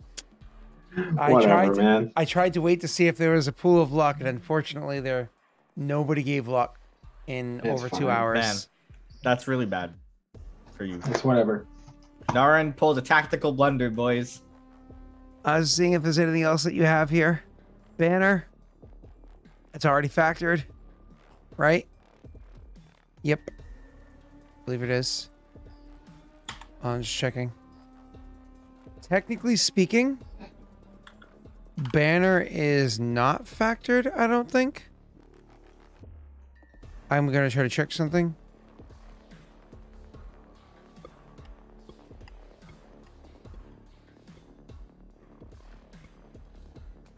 Speaker 4: Whatever, man.
Speaker 3: I tried to wait to see if there was a pool of luck, and unfortunately, nobody gave luck in
Speaker 4: It's
Speaker 3: over
Speaker 4: fine.
Speaker 3: 2 hours.
Speaker 1: Man. That's really bad for you.
Speaker 4: It's whatever.
Speaker 1: Naren pulled a tactical blunder, boys.
Speaker 3: I was seeing if there's anything else that you have here. Banner. It's already factored, right? Yep. I believe it is. I'm just checking. Technically speaking, banner is not factored, I don't think. I'm going to try to check something.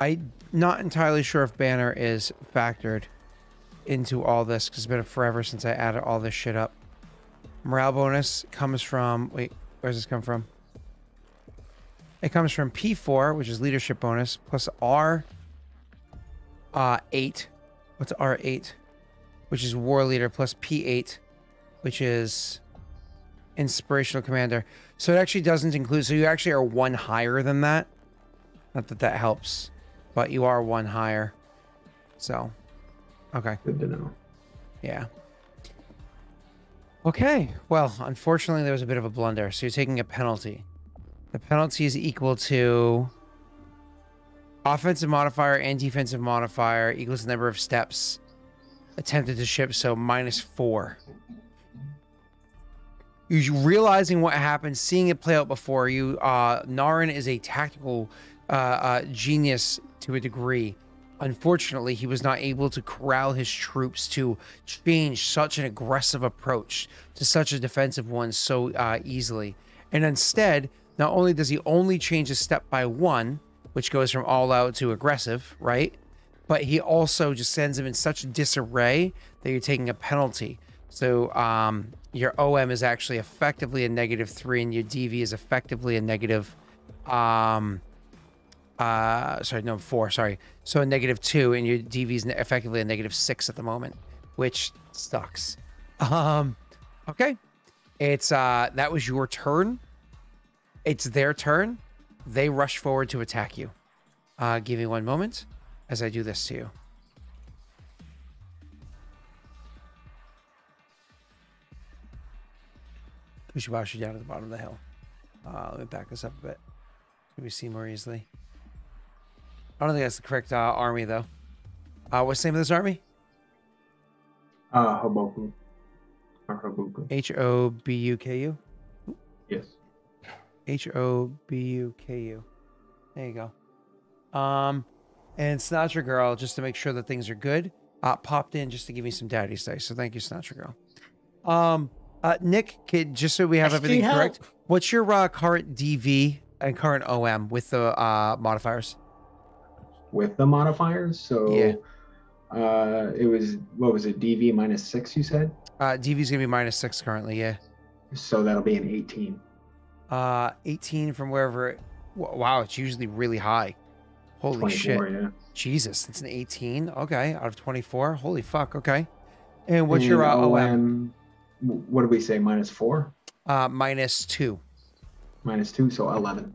Speaker 3: I'm not entirely sure if banner is factored into all this because it's been forever since I added all this shit up. Morale bonus comes from... Wait, where does this come from? It comes from P4, which is leadership bonus, plus R8. What's R8? Which is war leader, plus P8, which is inspirational commander. So it actually doesn't include... So you actually are 1 higher than that. Not that that helps, but you are one higher. So, okay.
Speaker 4: Good to know.
Speaker 3: Yeah. Okay. Well, unfortunately, there was a bit of a blunder. So you're taking a penalty. The penalty is equal to offensive modifier and defensive modifier equals the number of steps attempted to ship, so -4. You realizing what happened, seeing it play out before you, Naren is a tactical genius to a degree. Unfortunately, he was not able to corral his troops to change such an aggressive approach to such a defensive one so easily. And instead, not only does he only change his step by 1, which goes from all out to aggressive, right? But he also just sends him in such disarray that you're taking a penalty. So your OM is actually effectively a -3, and your DV is effectively a -4, sorry. So a -2, and your DV is effectively a -6 at the moment, which sucks. Okay. It's that was your turn. It's their turn. They rush forward to attack you. Give me one moment as I do this to you. Pushibashi down at the bottom of the hill. Let me back this up a bit. Let me see more easily. I don't think that's the correct army, though. What's the name of this army?
Speaker 4: Hoboku. Or Hoboku.
Speaker 3: Hobuku?
Speaker 4: Yes.
Speaker 3: Hobuku. There you go. And Snatcher Girl, just to make sure that things are good, popped in just to give me some daddy's dice. So thank you, Snatcher Girl. Nick, just so we have everything correct, what's your current DV and current OM with the modifiers?
Speaker 4: With the modifiers? So
Speaker 3: yeah.
Speaker 4: It was, what was it, DV -6, you said?
Speaker 3: DV is going to be -6 currently, yeah.
Speaker 4: So that'll be an 18.
Speaker 3: 18 from wherever it... Wow, it's usually really high. Holy
Speaker 4: 24,
Speaker 3: shit.
Speaker 4: yeah.
Speaker 3: Jesus, it's an 18. Okay, out of 24. Holy fuck, okay. And what's your OM?
Speaker 4: What did we say, -4?
Speaker 3: -2.
Speaker 4: -2, so 11.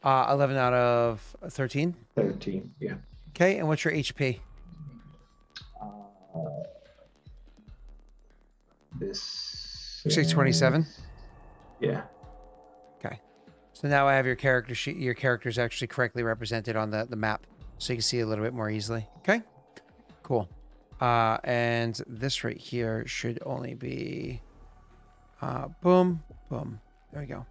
Speaker 3: 11 out of 13?
Speaker 4: 13, yeah.
Speaker 3: Okay, and what's your HP?
Speaker 4: This...
Speaker 3: 627?
Speaker 4: Yeah.
Speaker 3: Okay. So now I have your character sheet. Your character's actually correctly represented on the map, so you can see a little bit more easily. Okay, cool. And this right here should only be boom, boom. There we go.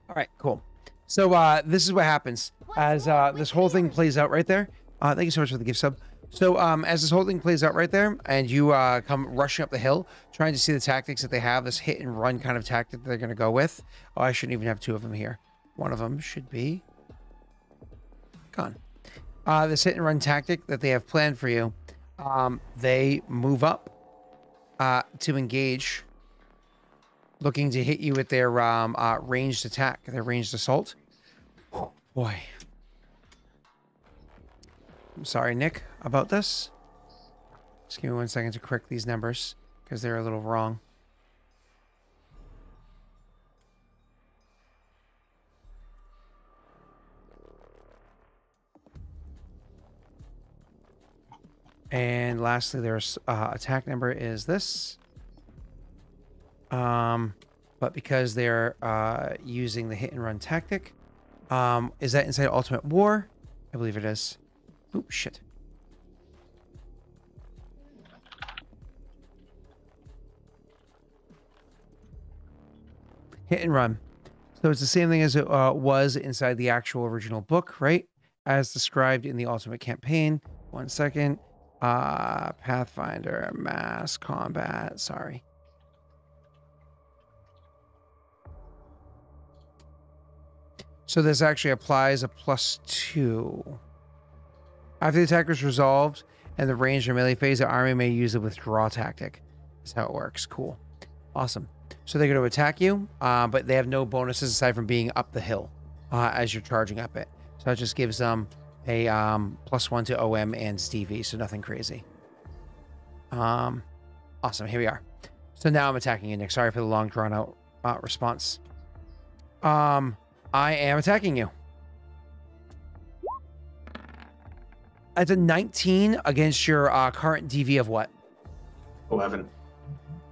Speaker 3: All right, cool. So this is what happens as this whole thing plays out right there. Thank you so much for the gift sub. So as this whole thing plays out right there, and you come rushing up the hill, trying to see the tactics that they have, this hit and run kind of tactic that they're going to go with. Oh, I shouldn't even have 2 of them here. One of them should be gone. This hit and run tactic that they have planned for you, they move up to engage, looking to hit you with their ranged attack, their ranged assault. Oh, boy. I'm sorry, Nick, about this. Just give me 1 second to correct these numbers because they're a little wrong. And lastly, their attack number is this. But because they're using the hit and run tactic, is that inside Ultimate War? I believe it is. Oop, shit. Hit and run. So it's the same thing as it was inside the actual original book, right? As described in the Ultimate Campaign. 1 second. Pathfinder, mass combat. Sorry. So this actually applies a +2. After the attacker is resolved and the ranged or melee phase, the army may use the withdraw tactic. That's how it works. Cool. Awesome. So they're going to attack you, but they have no bonuses aside from being up the hill as you're charging up it. So it just gives them a +1 to OM and DV, so nothing crazy. Awesome. Here we are. So now I'm attacking you, Nick. Sorry for the long drawn out response. I am attacking you. It's a 19 against your current DV of what?
Speaker 4: 11.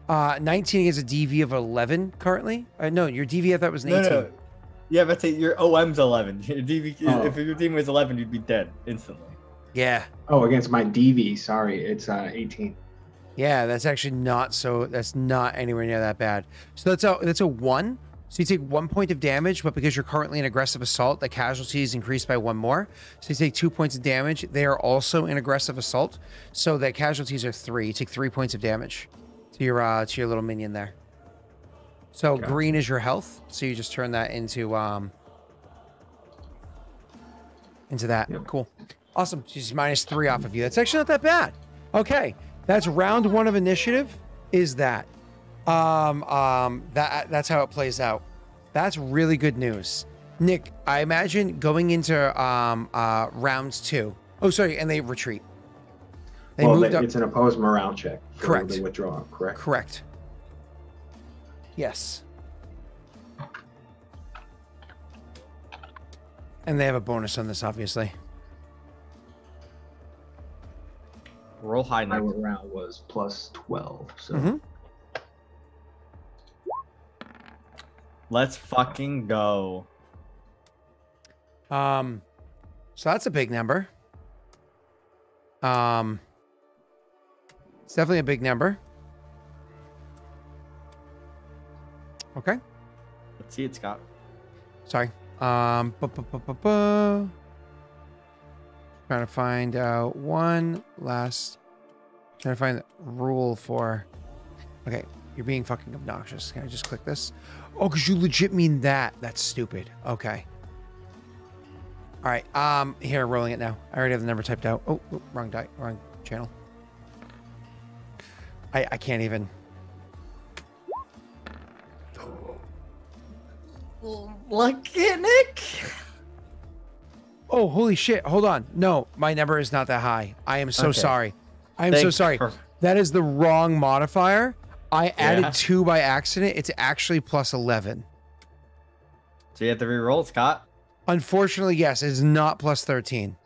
Speaker 3: 19 against a DV of 11 currently? No, your DV I thought was an 18.
Speaker 1: No. Yeah, but your OM's 11. Your DV,
Speaker 4: Oh.
Speaker 1: If your team was 11, you'd be dead instantly.
Speaker 3: Yeah.
Speaker 4: Oh, against my DV. Sorry, it's 18.
Speaker 3: Yeah, that's actually not so. That's not anywhere near that bad. So that's a 1. So you take 1 point of damage, but because you're currently in aggressive assault, the casualty is increased by 1 more. So you take 2 points of damage. They are also in aggressive assault, so the casualties are 3. You take 3 points of damage to your little minion there. So
Speaker 4: Gotcha.
Speaker 3: green is your health. So you just turn that into that.
Speaker 4: Yep.
Speaker 3: Cool. Awesome. She's -3 off of you. That's actually not that bad. Okay. That's round 1 of initiative. Is that. That's how it plays out. That's really good news. Nick, I imagine going into rounds 2. Oh, sorry, and they retreat. They moved up.
Speaker 4: It's an opposed morale check. For
Speaker 3: Correct.
Speaker 4: The withdrawal, correct?
Speaker 3: Correct. Yes. And they have a bonus on this, obviously.
Speaker 1: Roll high
Speaker 4: My
Speaker 1: next.
Speaker 4: morale was plus 12. So
Speaker 3: Mhm.
Speaker 1: Let's fucking go.
Speaker 3: So that's a big number. It's definitely a big number. Okay.
Speaker 1: Let's see it, Scott.
Speaker 3: Sorry. Trying to find out one last. Trying to find the rule for. Okay, you're being fucking obnoxious. Can I just click this? Oh, because you legit mean that. That's stupid. Okay. All right. Here, rolling it now. I already have the number typed out. Oh, wrong channel. I can't even.
Speaker 1: Lucky Nick.
Speaker 3: Oh, holy shit. Hold on. No, my number is not that high. I am so
Speaker 1: Okay.
Speaker 3: sorry. I am so
Speaker 1: Thank
Speaker 3: sorry.
Speaker 1: her.
Speaker 3: That is the wrong modifier. I added
Speaker 1: Yeah.
Speaker 3: 2 by accident. It's actually plus 11.
Speaker 1: So you have to re-roll, Scott.
Speaker 3: Unfortunately, yes, it's not plus 13.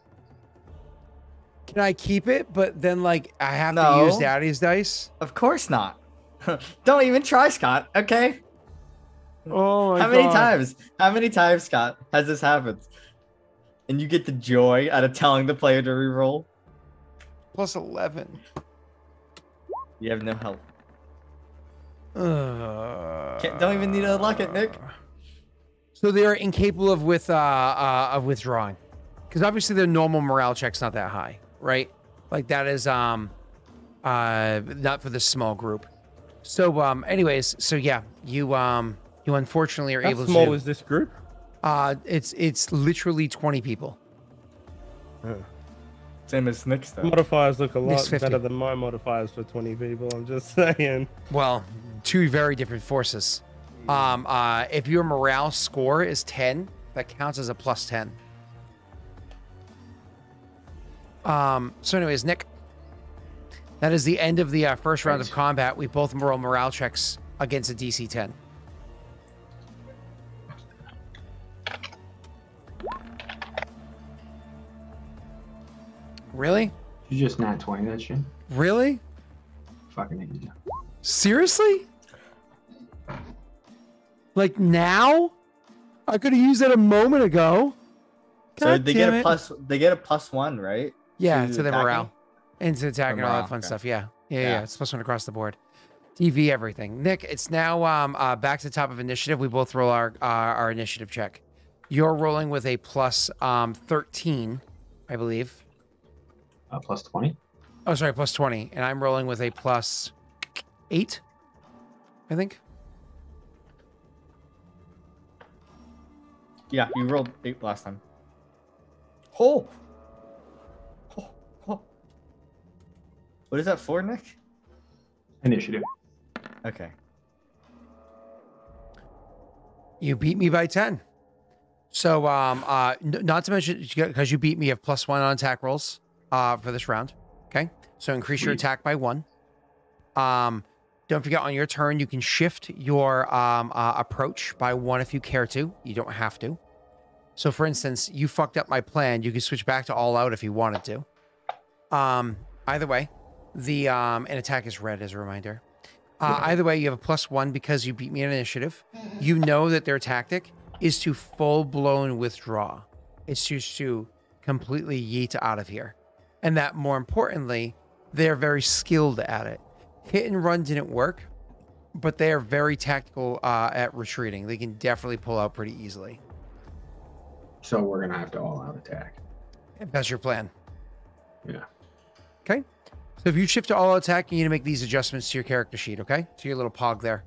Speaker 3: Can I keep it? But then, like, I have to
Speaker 1: No.
Speaker 3: use Daddy's dice?
Speaker 1: Of course not. Don't even try, Scott. Okay.
Speaker 3: Oh, my
Speaker 1: How many times? How many times, Scott, has this happened? And you get the joy out of telling the player to re-roll.
Speaker 3: Plus 11.
Speaker 1: You have no help.
Speaker 3: Don't
Speaker 1: Don't even need to luck it, Nick.
Speaker 3: So they are incapable of withdrawing, because obviously their normal morale check's not that high, right? Like that is not for this small group. So anyways, so yeah, you unfortunately are
Speaker 2: How
Speaker 3: able
Speaker 2: small
Speaker 3: to.
Speaker 2: is this group?
Speaker 3: It's literally 20 people.
Speaker 1: Same as Nick's though.
Speaker 2: Modifiers look a lot
Speaker 3: Next 50.
Speaker 2: better than my modifiers for 20 people. I'm just saying.
Speaker 3: Well, 2 very different forces. If your morale score is 10, that counts as a plus 10. So anyways, Nick, that is the end of the first round of combat. We both roll morale checks against a DC 10. Really?
Speaker 4: you just not 20 that shit.
Speaker 3: Really?
Speaker 4: Fucking idiot.
Speaker 3: Seriously? Like now? I could have used that a moment ago.
Speaker 1: So
Speaker 3: God
Speaker 1: they
Speaker 3: damn
Speaker 1: get a
Speaker 3: it.
Speaker 1: plus. They get a +1, right?
Speaker 3: Yeah,
Speaker 1: to
Speaker 3: to the
Speaker 1: attacking?
Speaker 3: morale. And to attack and all that
Speaker 1: morale,
Speaker 3: fun
Speaker 1: okay.
Speaker 3: stuff. Yeah. Yeah.
Speaker 1: Yeah.
Speaker 3: It's +1 across the board. DV everything. Nick, it's now back to the top of initiative. We both roll our initiative check. You're rolling with a plus 13, I believe.
Speaker 4: Plus 20.
Speaker 3: Oh, sorry, plus 20. And I'm rolling with a plus 8, I think.
Speaker 1: Yeah, you rolled 8 last time. Oh. What is that for, Nick?
Speaker 4: Initiative.
Speaker 1: Okay.
Speaker 3: You beat me by 10. So, not to mention, because you beat me, you have +1 on attack rolls for this round. Okay? So increase your
Speaker 4: Sweet.
Speaker 3: attack by 1. Don't forget, on your turn, you can shift your approach by 1 if you care to. You don't have to. So, for instance, you fucked up my plan. You can switch back to all out if you wanted to. Either way, the an attack is red as a reminder. Either way, you have a +1 because you beat me in initiative. You know that their tactic is to full-blown withdraw. It's just to completely yeet out of here. And that, more importantly, they're very skilled at it. Hit and run didn't work, but they are very tactical at retreating. They can definitely pull out pretty easily.
Speaker 4: So we're gonna have to all-out attack.
Speaker 3: If that's your plan.
Speaker 4: Yeah.
Speaker 3: Okay. So if you shift to all attack, you need to make these adjustments to your character sheet, okay? To your little pog there.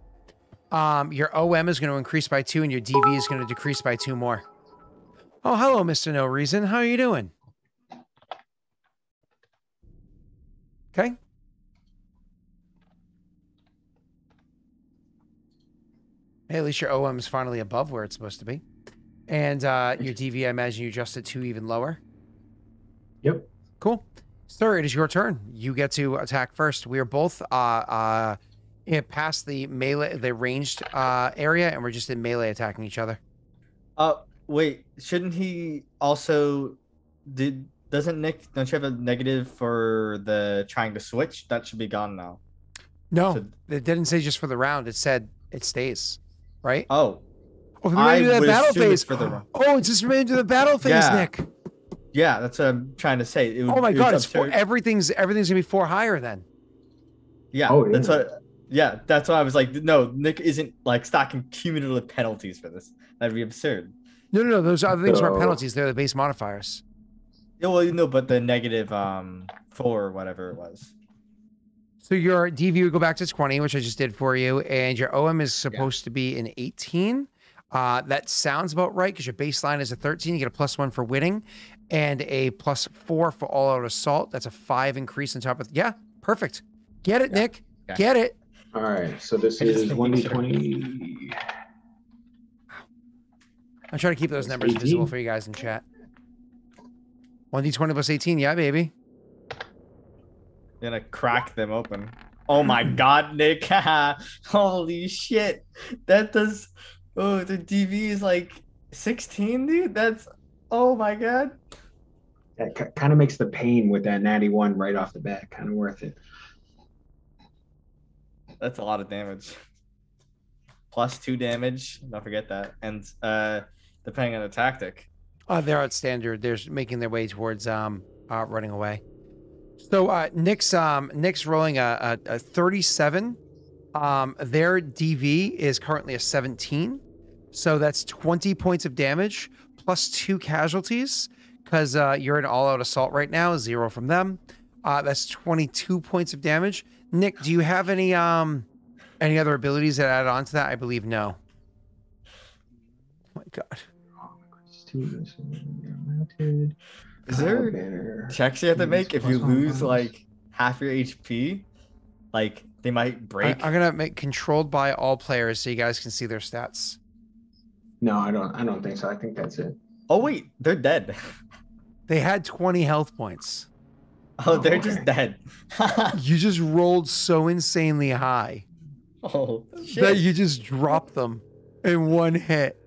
Speaker 3: Your OM is going to increase by 2, and your DV is going to decrease by 2 more. Oh, hello, Mr. No Reason. How are you doing? Okay. Hey, at least your OM is finally above where it's supposed to be. And your DV, I imagine you adjusted to even lower.
Speaker 4: Yep.
Speaker 3: Cool. Sir, it is your turn. You get to attack first. We are both past the melee, the ranged area, and we're just in melee attacking each other.
Speaker 1: Wait, shouldn't he also don't you have a negative for the trying to switch? That should be gone now.
Speaker 3: No,
Speaker 1: So-
Speaker 3: it didn't say just for the round. It said it stays, right?
Speaker 1: Oh,
Speaker 3: Oh, we made it to that
Speaker 1: would
Speaker 3: battle
Speaker 1: assume it's
Speaker 3: phase.
Speaker 1: for the round.
Speaker 3: Oh, it's just made it to the battle phase,
Speaker 1: Yeah.
Speaker 3: Nick.
Speaker 1: Yeah, that's what I'm trying to say.
Speaker 3: Oh my god, it's
Speaker 1: absurd.
Speaker 3: everything's gonna be 4 higher then.
Speaker 1: Yeah,
Speaker 4: Oh,
Speaker 1: that's
Speaker 4: yeah.
Speaker 1: what. Yeah, that's why I was like, no, Nick isn't like stacking cumulative penalties for this. That'd be absurd.
Speaker 3: No. Those other things aren't
Speaker 4: So-
Speaker 3: penalties. They're the base modifiers.
Speaker 1: Yeah, well, no, but the negative 4, whatever it was.
Speaker 3: So your DV would go back to 20, which I just did for you, and your OM is supposed to be an 18. That sounds about right because your baseline is a 13. You get a +1 for winning and a +4 for all-out assault. That's a 5 increase on top of. Yeah, perfect. Get it, Nick.
Speaker 1: Okay.
Speaker 3: Get it.
Speaker 4: All right. So this
Speaker 1: I just
Speaker 4: is
Speaker 1: think
Speaker 4: 1d20.
Speaker 3: I'm trying to keep those numbers
Speaker 4: 18.
Speaker 3: visible for you guys in chat. 1d20 plus 18. Yeah, baby.
Speaker 1: You're gonna crack them open. Oh my god, Nick. Holy shit. That does. Oh, the DV is like 16, dude. That's. Oh my god.
Speaker 4: That kind of makes the pain with that natty 1 right off the bat kind of worth it.
Speaker 1: That's a lot of damage. +2 damage. Don't forget that. And depending on the tactic.
Speaker 3: They're at standard. They're making their way towards running away. So Nick's rolling a 37. Their DV is currently a 17. So that's 20 points of damage plus 2 casualties because you're in all-out assault right now. 0 from them. That's 22 points of damage. Nick, do you have any other abilities that add on to that? I believe no. Oh my god.
Speaker 1: Is there checks you have to make if you lose like half your HP? Like they might break.
Speaker 3: I'm gonna make controlled by all players so you guys can see their stats.
Speaker 4: No, I don't think so. I think that's it.
Speaker 1: Oh wait, they're dead.
Speaker 3: They had 20 health points.
Speaker 1: Oh, they're
Speaker 4: okay.
Speaker 1: just dead.
Speaker 3: You just rolled so insanely high
Speaker 1: Oh
Speaker 3: that
Speaker 1: shit.
Speaker 3: you just dropped them in one hit.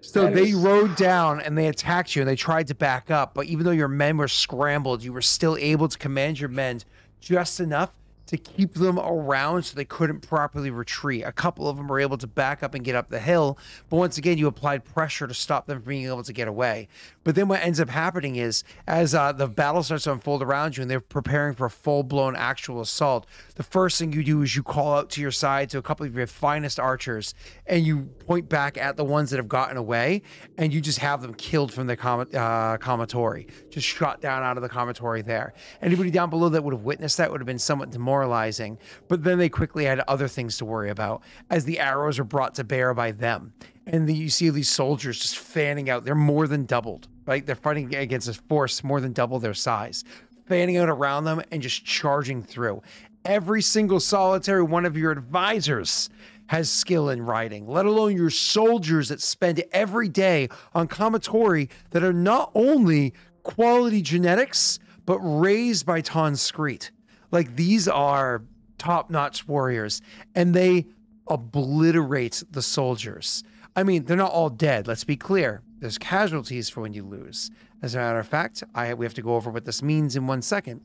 Speaker 3: So
Speaker 4: That
Speaker 3: they
Speaker 4: is-
Speaker 3: rode down and they attacked you and they tried to back up. But even though your men were scrambled, you were still able to command your men just enough to keep them around so they couldn't properly retreat. A couple of them were able to back up and get up the hill. But once again, you applied pressure to stop them from being able to get away. But then what ends up happening is as the battle starts to unfold around you and they're preparing for a full-blown actual assault, the first thing you do is you call out to your side to a couple of your finest archers and you point back at the ones that have gotten away and you just have them killed from the commatory, just shot down out of the commatory there. Anybody down below that would have witnessed that would have been somewhat demoralizing, but then they quickly had other things to worry about as the arrows are brought to bear by them. And you see these soldiers just fanning out. They're more than doubled, right? They're fighting against a force more than double their size, fanning out around them and just charging through. Every single solitary one of your advisors has skill in riding, let alone your soldiers that spend every day on commatory that are not only quality genetics, but raised by Tonscreet. Like these are top-notch warriors and they obliterate the soldiers. I mean, they're not all dead, let's be clear. there's casualties for when you lose. As a matter of fact, we have to go over what this means in 1 second.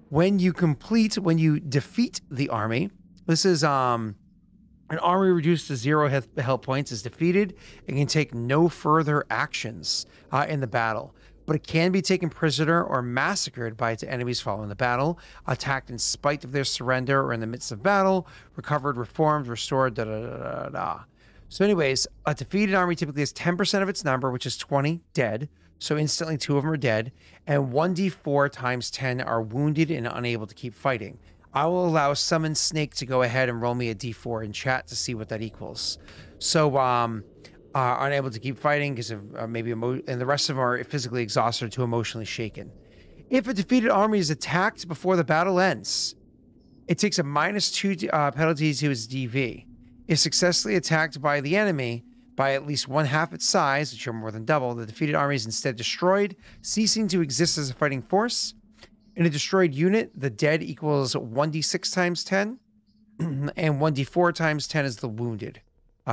Speaker 3: When you defeat the army, this is an army reduced to 0 health points is defeated and can take no further actions in the battle. But it can be taken prisoner or massacred by its enemies following the battle, attacked in spite of their surrender or in the midst of battle, recovered, reformed, restored, So anyways, a defeated army typically has 10% of its number, which is 20 dead. So instantly 2 of them are dead, and 1d4 times 10 are wounded and unable to keep fighting. I will allow Summon Snake to go ahead and roll me a d4 in chat to see what that equals. So, unable to keep fighting because of and the rest of them are physically exhausted or too emotionally shaken. If a defeated army is attacked before the battle ends, it takes a -2 penalty to its DV. If successfully attacked by the enemy by at least 1/2 its size, which are more than double, the defeated army is instead destroyed, ceasing to exist as a fighting force. In a destroyed unit, the dead equals 1d6 times 10, and 1d4 times 10 is the wounded.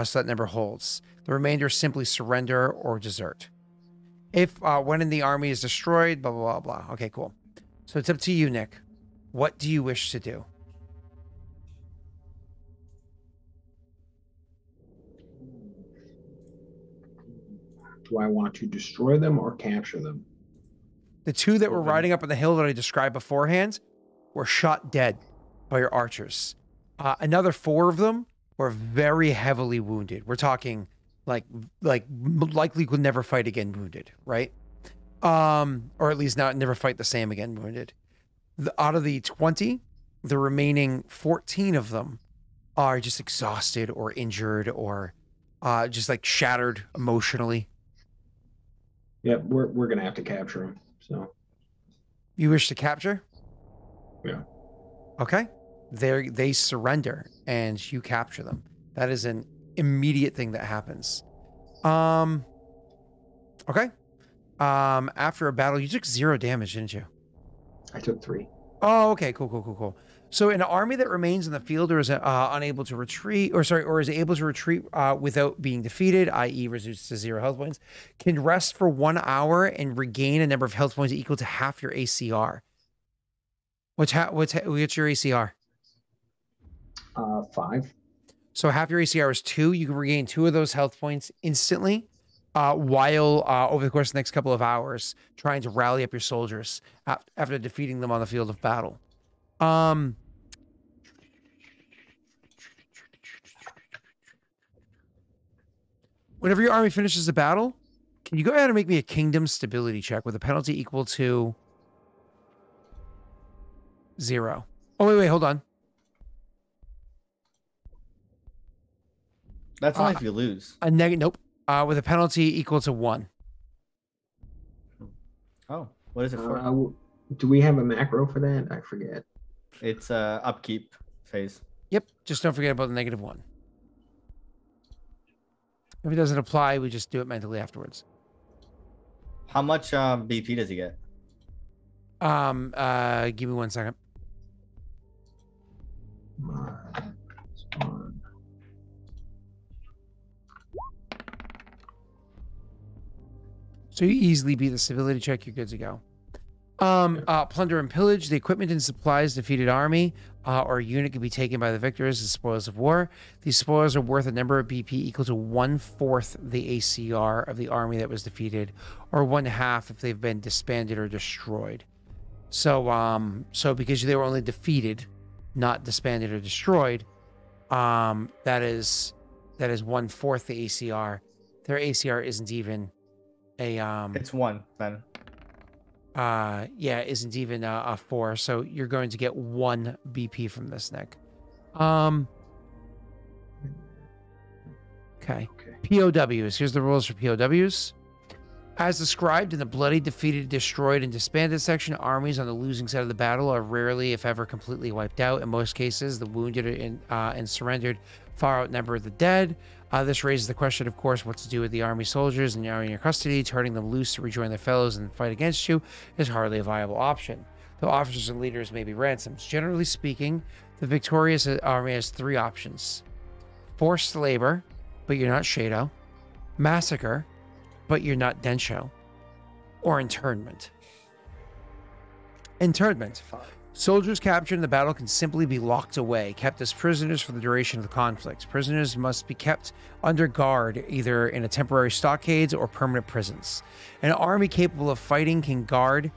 Speaker 3: So that number holds. The remainder simply surrender or desert. If when the army is destroyed, blah, blah, blah, blah. Okay, cool. So it's up to you, Nick. What do you wish to do?
Speaker 4: Do I want to destroy them or capture them?
Speaker 3: The 2 that were riding up on the hill that I described beforehand were shot dead by your archers. Another 4 of them were very heavily wounded. We're talking like likely could never fight again wounded, right? Or at least never fight the same again wounded. Out of the 20, the remaining 14 of them are just exhausted or injured or just like shattered emotionally.
Speaker 4: Yep, we're gonna have to capture them. So
Speaker 3: you wish to capture?
Speaker 4: Yeah.
Speaker 3: Okay. They surrender and you capture them. That is an immediate thing that happens. Okay. After a battle, you took 0 damage, didn't you?
Speaker 4: I took 3.
Speaker 3: Oh, okay. Cool. So an army that remains in the field or is unable to retreat, or is able to retreat without being defeated, i.e. reduced to 0 health points, can rest for 1 hour and regain a number of health points equal to half your ACR. What's your ACR?
Speaker 4: 5.
Speaker 3: So half your ACR is 2. You can regain 2 of those health points instantly, while over the course of the next couple of hours, trying to rally up your soldiers after defeating them on the field of battle. Whenever your army finishes a battle, can you go ahead and make me a kingdom stability check with a penalty equal to 0? Oh, wait, hold on.
Speaker 1: That's only if you lose.
Speaker 3: Nope. With a penalty equal to 1.
Speaker 1: Oh, what is it for?
Speaker 4: Do we have a macro for that? I forget.
Speaker 1: It's upkeep phase.
Speaker 3: Yep. Just don't forget about the -1. If it doesn't apply, we just do it mentally afterwards.
Speaker 1: How much BP does he get?
Speaker 3: Give me 1 second. So you easily beat the stability check, you're good to go. Plunder and pillage the equipment and supplies defeated army or unit can be taken by the victors as spoils of war. These spoils are worth a number of BP equal to 1/4 the ACR of the army that was defeated, or 1/2 if they've been disbanded or destroyed. So because they were only defeated, not disbanded or destroyed, that is 1/4 the ACR. Their ACR isn't even
Speaker 1: it's 1 then.
Speaker 3: Isn't even a 4. So you're going to get 1 BP from this, Nick. Okay. POWs. Here's the rules for POWs. As described in the bloody, defeated, destroyed, and disbanded section, armies on the losing side of the battle are rarely, if ever, completely wiped out. In most cases, the wounded and surrendered far outnumber the dead. This raises the question, of course, what to do with the army soldiers and in your custody. Turning them loose to rejoin their fellows and fight against you is hardly a viable option, though officers and leaders may be ransomed. Generally speaking, the victorious army has 3 options: forced labor, but you're not Shado; massacre, but you're not Densho. Or internment. Internment. Soldiers captured in the battle can simply be locked away, kept as prisoners for the duration of the conflict. Prisoners must be kept under guard, either in a temporary stockades or permanent prisons. An army capable of fighting can guard,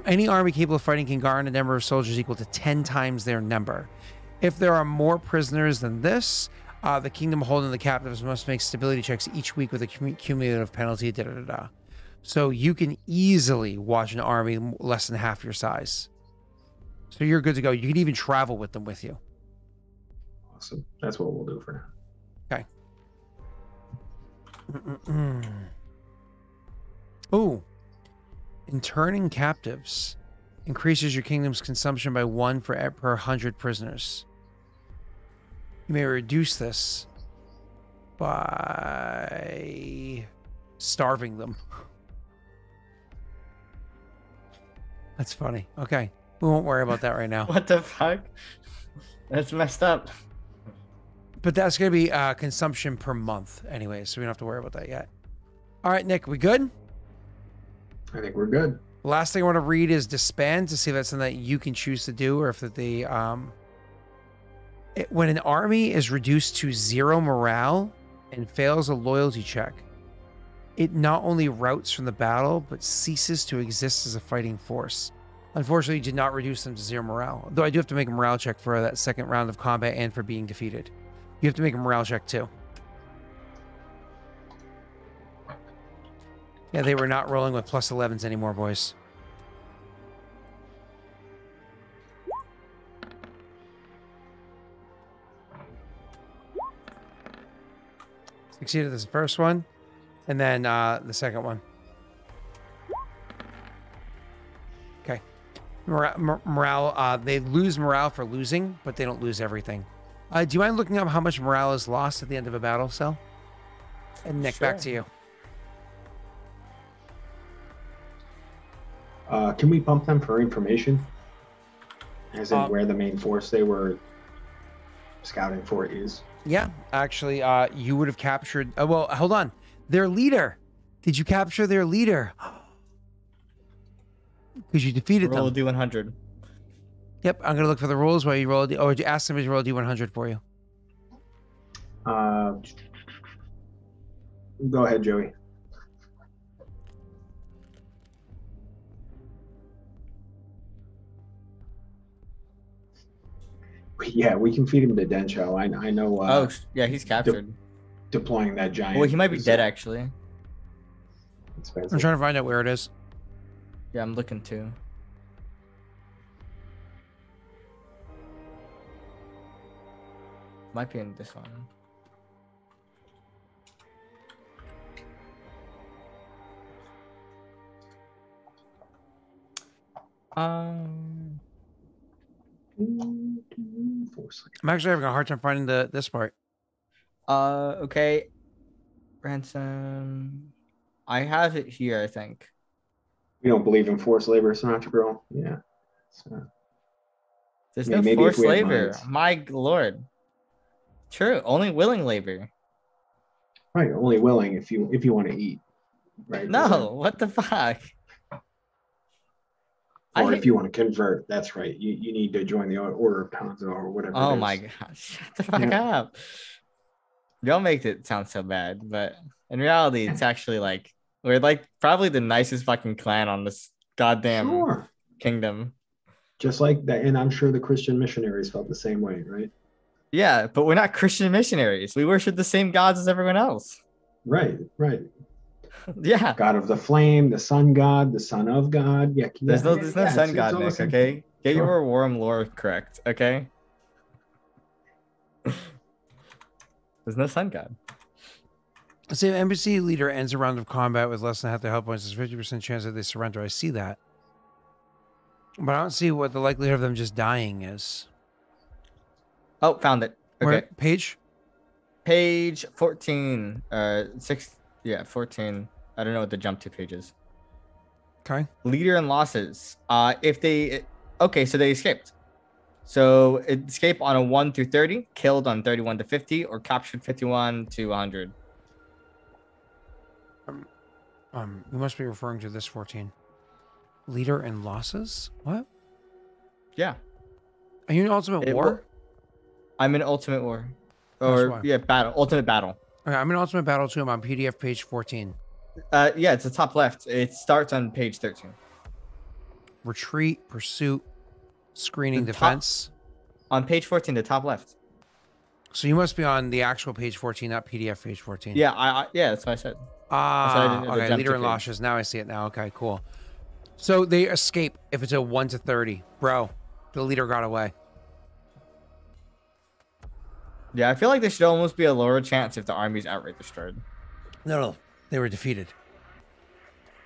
Speaker 3: any army capable of fighting can guard a number of soldiers equal to 10 times their number. If there are more prisoners than this, the kingdom holding the captives must make stability checks each week with a cumulative penalty. So you can easily watch an army less than half your size. So you're good to go. You can even travel with them with you.
Speaker 4: Awesome. That's what we'll do for now.
Speaker 3: Okay. Ooh. Interning captives increases your kingdom's consumption by 1 per 100 prisoners. You may reduce this by starving them. That's funny. Okay. We won't worry about that right now.
Speaker 1: What the fuck? That's messed up.
Speaker 3: But that's going to be consumption per month anyway, so we don't have to worry about that yet. All right, Nick, we good?
Speaker 4: I think we're good.
Speaker 3: Last thing I want to read is disband to see if that's something that you can choose to do, or if when an army is reduced to 0 morale and fails a loyalty check, it not only routs from the battle, but ceases to exist as a fighting force. Unfortunately, you did not reduce them to 0 morale. Though I do have to make a morale check for that second round of combat and for being defeated. You have to make a morale check too. Yeah, they were not rolling with plus 11s anymore, boys. Succeeded this first one, and then the second one. Okay. Morale, they lose morale for losing, but they don't lose everything. Do you mind looking up how much morale is lost at the end of a battle, Cell? And Nick,
Speaker 1: Sure.
Speaker 3: back to you.
Speaker 4: Can we pump them for information? As in where the main force they were scouting for is?
Speaker 3: Yeah, actually, you would have captured... well, hold on. Their leader. Did you capture their leader? Because you defeated
Speaker 1: Roll a
Speaker 3: them.
Speaker 1: D100.
Speaker 3: Yep, I'm going to look for the rules while you roll a D... Or ask somebody to roll a D100 for you.
Speaker 4: Go ahead, Joey. Yeah, we can feed him to Densho. I know.
Speaker 1: Oh, yeah, he's captured.
Speaker 4: Deploying that giant.
Speaker 1: Well, he might be
Speaker 4: is,
Speaker 1: dead, actually.
Speaker 4: expensive.
Speaker 3: I'm trying to find out where it is.
Speaker 1: Yeah, I'm looking too. Might be in this one.
Speaker 3: I'm actually having a hard time finding this part.
Speaker 1: Okay. Ransom. I have it here, I think.
Speaker 4: We don't believe in forced labor, Sinatra Girl. Yeah. So,
Speaker 1: There's
Speaker 4: yeah,
Speaker 1: no
Speaker 4: maybe if
Speaker 1: forced
Speaker 4: we had
Speaker 1: labor.
Speaker 4: mines.
Speaker 1: My lord. True. Only willing labor.
Speaker 4: right, only willing if you want to eat. Right.
Speaker 1: No, what the fuck?
Speaker 4: Or if you want to convert, that's right. You need to join the Order of Tanzo or whatever.
Speaker 1: Oh
Speaker 4: it is.
Speaker 1: my god. Shut the fuck up. Y'all make it sound so bad, but in reality, it's actually like we're like probably the nicest fucking clan on this goddamn
Speaker 4: Sure.
Speaker 1: kingdom.
Speaker 4: Just like that, and I'm sure the Christian missionaries felt the same way, right?
Speaker 1: Yeah, but we're not Christian missionaries. We worship the same gods as everyone else.
Speaker 4: Right.
Speaker 1: Yeah.
Speaker 4: God of the flame, the sun god, the son of God. Yeah.
Speaker 1: There's no
Speaker 4: yeah,
Speaker 1: sun
Speaker 4: it's
Speaker 1: god,
Speaker 4: all the
Speaker 1: Nick,
Speaker 4: same.
Speaker 1: okay? Get
Speaker 4: Sure.
Speaker 1: your Aurorum lore correct, okay? There's no sun god.
Speaker 3: Say, an embassy leader ends a round of combat with less than half their health points. There's 50% chance that they surrender. I see that. But I don't see what the likelihood of them just dying is.
Speaker 1: Oh, found it. Okay.
Speaker 3: Where, page?
Speaker 1: Page 14. 14. I don't know what the jump to page is.
Speaker 3: Okay.
Speaker 1: Leader and losses. If they okay, so they escaped. So escape on a 1 through 30, killed on 31 to 50, or captured 51 to 100.
Speaker 3: You must be referring to this 14. Leader and losses? What?
Speaker 1: Yeah.
Speaker 3: Are you in Ultimate War?
Speaker 1: I'm in Ultimate War.
Speaker 3: That's
Speaker 1: Or
Speaker 3: why.
Speaker 1: yeah, battle. Ultimate battle.
Speaker 3: Okay, I'm in Ultimate Battle too. I'm on PDF page 14.
Speaker 1: Yeah, it's the top left. It starts on page 13.
Speaker 3: Retreat, pursuit, screening,
Speaker 1: The top-
Speaker 3: defense.
Speaker 1: On page 14, the top left.
Speaker 3: So you must be on the actual page 14, not PDF page 14.
Speaker 1: Yeah, yeah, that's what I said. I said I didn't know the
Speaker 3: Okay.
Speaker 1: jump
Speaker 3: Leader
Speaker 1: to
Speaker 3: and
Speaker 1: page.
Speaker 3: losses. Now I see it now. Okay, cool. So they escape if it's a 1 to 30. Bro, the leader got away.
Speaker 1: Yeah, I feel like there should almost be a lower chance if the army's outright destroyed.
Speaker 3: No. They were defeated.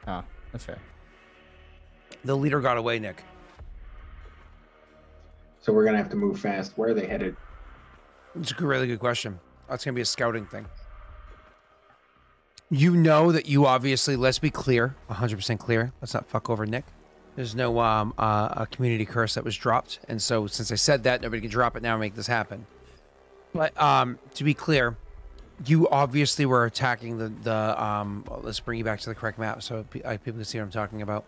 Speaker 1: Oh, that's fair.
Speaker 3: The leader got away, Nick.
Speaker 4: So we're gonna have to move fast. Where are they headed?
Speaker 3: It's a really good question. That's going to be a scouting thing. You know that you obviously, let's be clear, 100% clear. Let's not fuck over Nick. There's no a community curse that was dropped. And so since I said that, nobody can drop it now and make this happen. But to be clear, you obviously were attacking well, let's bring you back to the correct map so people can see what I'm talking about.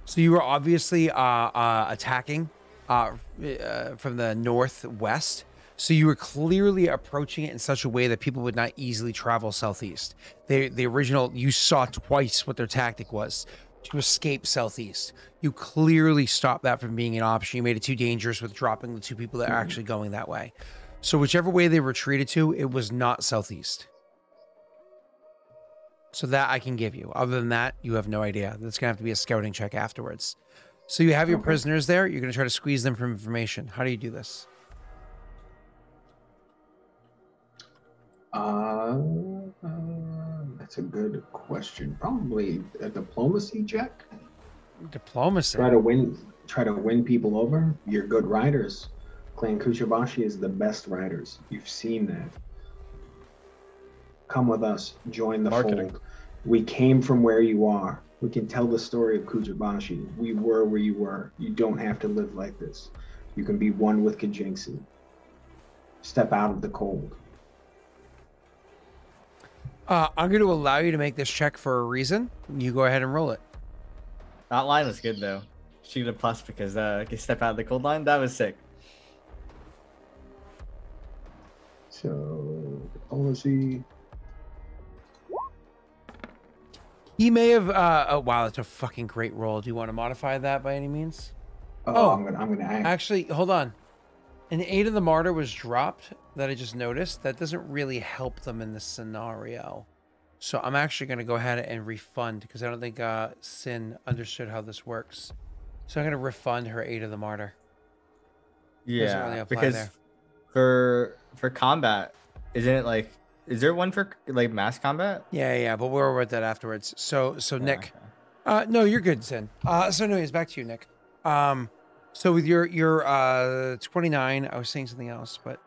Speaker 3: So you were obviously attacking from the northwest. So you were clearly approaching it in such a way that people would not easily travel southeast. The original, you saw twice what their tactic was to escape southeast. You clearly stopped that from being an option. You made it too dangerous with dropping the two people that are actually going that way. So whichever way they retreated to, it was not southeast. So that I can give you. Other than that, you have no idea. That's going to have to be a scouting check afterwards. So you have your prisoners there. You're going to try to squeeze them from information. How do you do this?
Speaker 4: That's a good question. Probably a diplomacy check.
Speaker 3: Diplomacy.
Speaker 4: Try to win people over. You're good riders. Clan Kushibashi is the best riders. You've seen that. Come with us. Join the
Speaker 1: Marketing.
Speaker 4: fold. We came from where you are. We can tell the story of Kujibashi. We were where you were. You don't have to live like this. You can be one with Kajinksi. Step out of the cold.
Speaker 3: I'm going to allow you to make this check for a reason. You go ahead and roll it.
Speaker 1: That line was good though. She got a plus because can step out of the cold line. That was sick.
Speaker 4: So, diplomacy.
Speaker 3: He may have. Oh wow, that's a fucking great roll. Do you want to modify that by any means?
Speaker 4: Oh, I'm gonna act.
Speaker 3: Actually, hold on. An 8 of the martyr was dropped that I just noticed. That doesn't really help them in this scenario. So I'm actually going to go ahead and refund because I don't think Sin understood how this works. So I'm going to refund her 8 of the martyr.
Speaker 1: Yeah,
Speaker 3: really apply
Speaker 1: because
Speaker 3: there.
Speaker 1: for combat, isn't it like? Is there one for like mass combat?
Speaker 3: Yeah, but we'll worry about that afterwards. So Nick,
Speaker 1: okay.
Speaker 3: no, you're good, Sin. So anyways, back to you, Nick. So with your 29, I was saying something else, but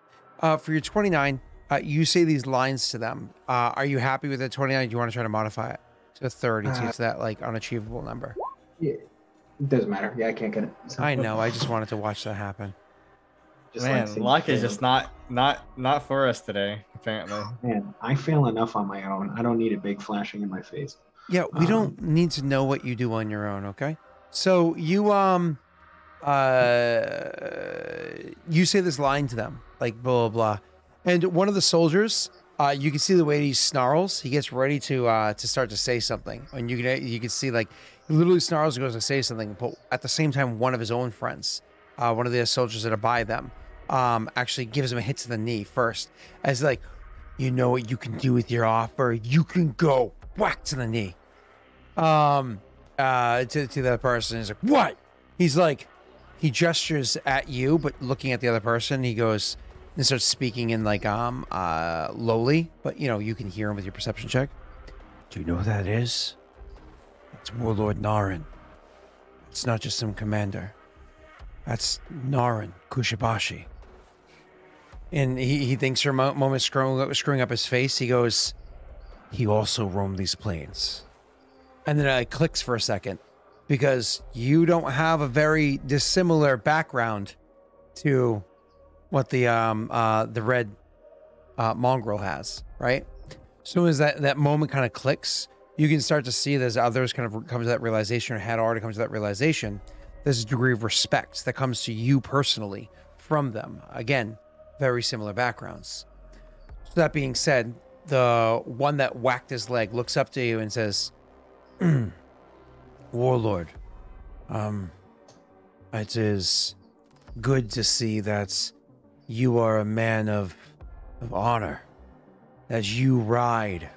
Speaker 3: for your 29, you say these lines to them. Are you happy with the 29? Do you want to try to modify it to 30 to get to that like unachievable number?
Speaker 4: Yeah, it doesn't matter. Yeah, I can't get it. So,
Speaker 3: I know. I just wanted to watch that happen.
Speaker 4: just
Speaker 1: Man,
Speaker 4: saying,
Speaker 1: luck is
Speaker 4: fail.
Speaker 1: just not for us today. Apparently.
Speaker 4: Man, I fail enough on my own. I don't need a big flashing in my face.
Speaker 3: Yeah, we don't need to know what you do on your own, okay? So you you say this line to them, like blah blah blah, and one of the soldiers, you can see the way he snarls. He gets ready to start to say something, and you can see like he literally snarls and goes to say something, but at the same time, one of his own friends, one of the soldiers that are by them, actually gives him a hit to the knee first, as like, you know what you can do with your offer. You can go whack to the knee. To the person. He's like, what? He's like, he gestures at you, but looking at the other person, he goes and starts speaking in like lowly, but you know, you can hear him with your perception check. Do you know who that is? It's Warlord Narin. It's not just some commander. That's Narin Kushibashi. And he thinks for a moment, screwing up his face, he goes, he also roamed these plains. And then it clicks for a second because you don't have a very dissimilar background to what the red mongrel has, right? As soon as that moment kind of clicks, you can start to see that as others kind of come to that realization or had already come to that realization, there's a degree of respect that comes to you personally from them. Again, very similar backgrounds. So that being said, the one that whacked his leg looks up to you and says, Warlord, it is good to see that you are a man of honor, that you ride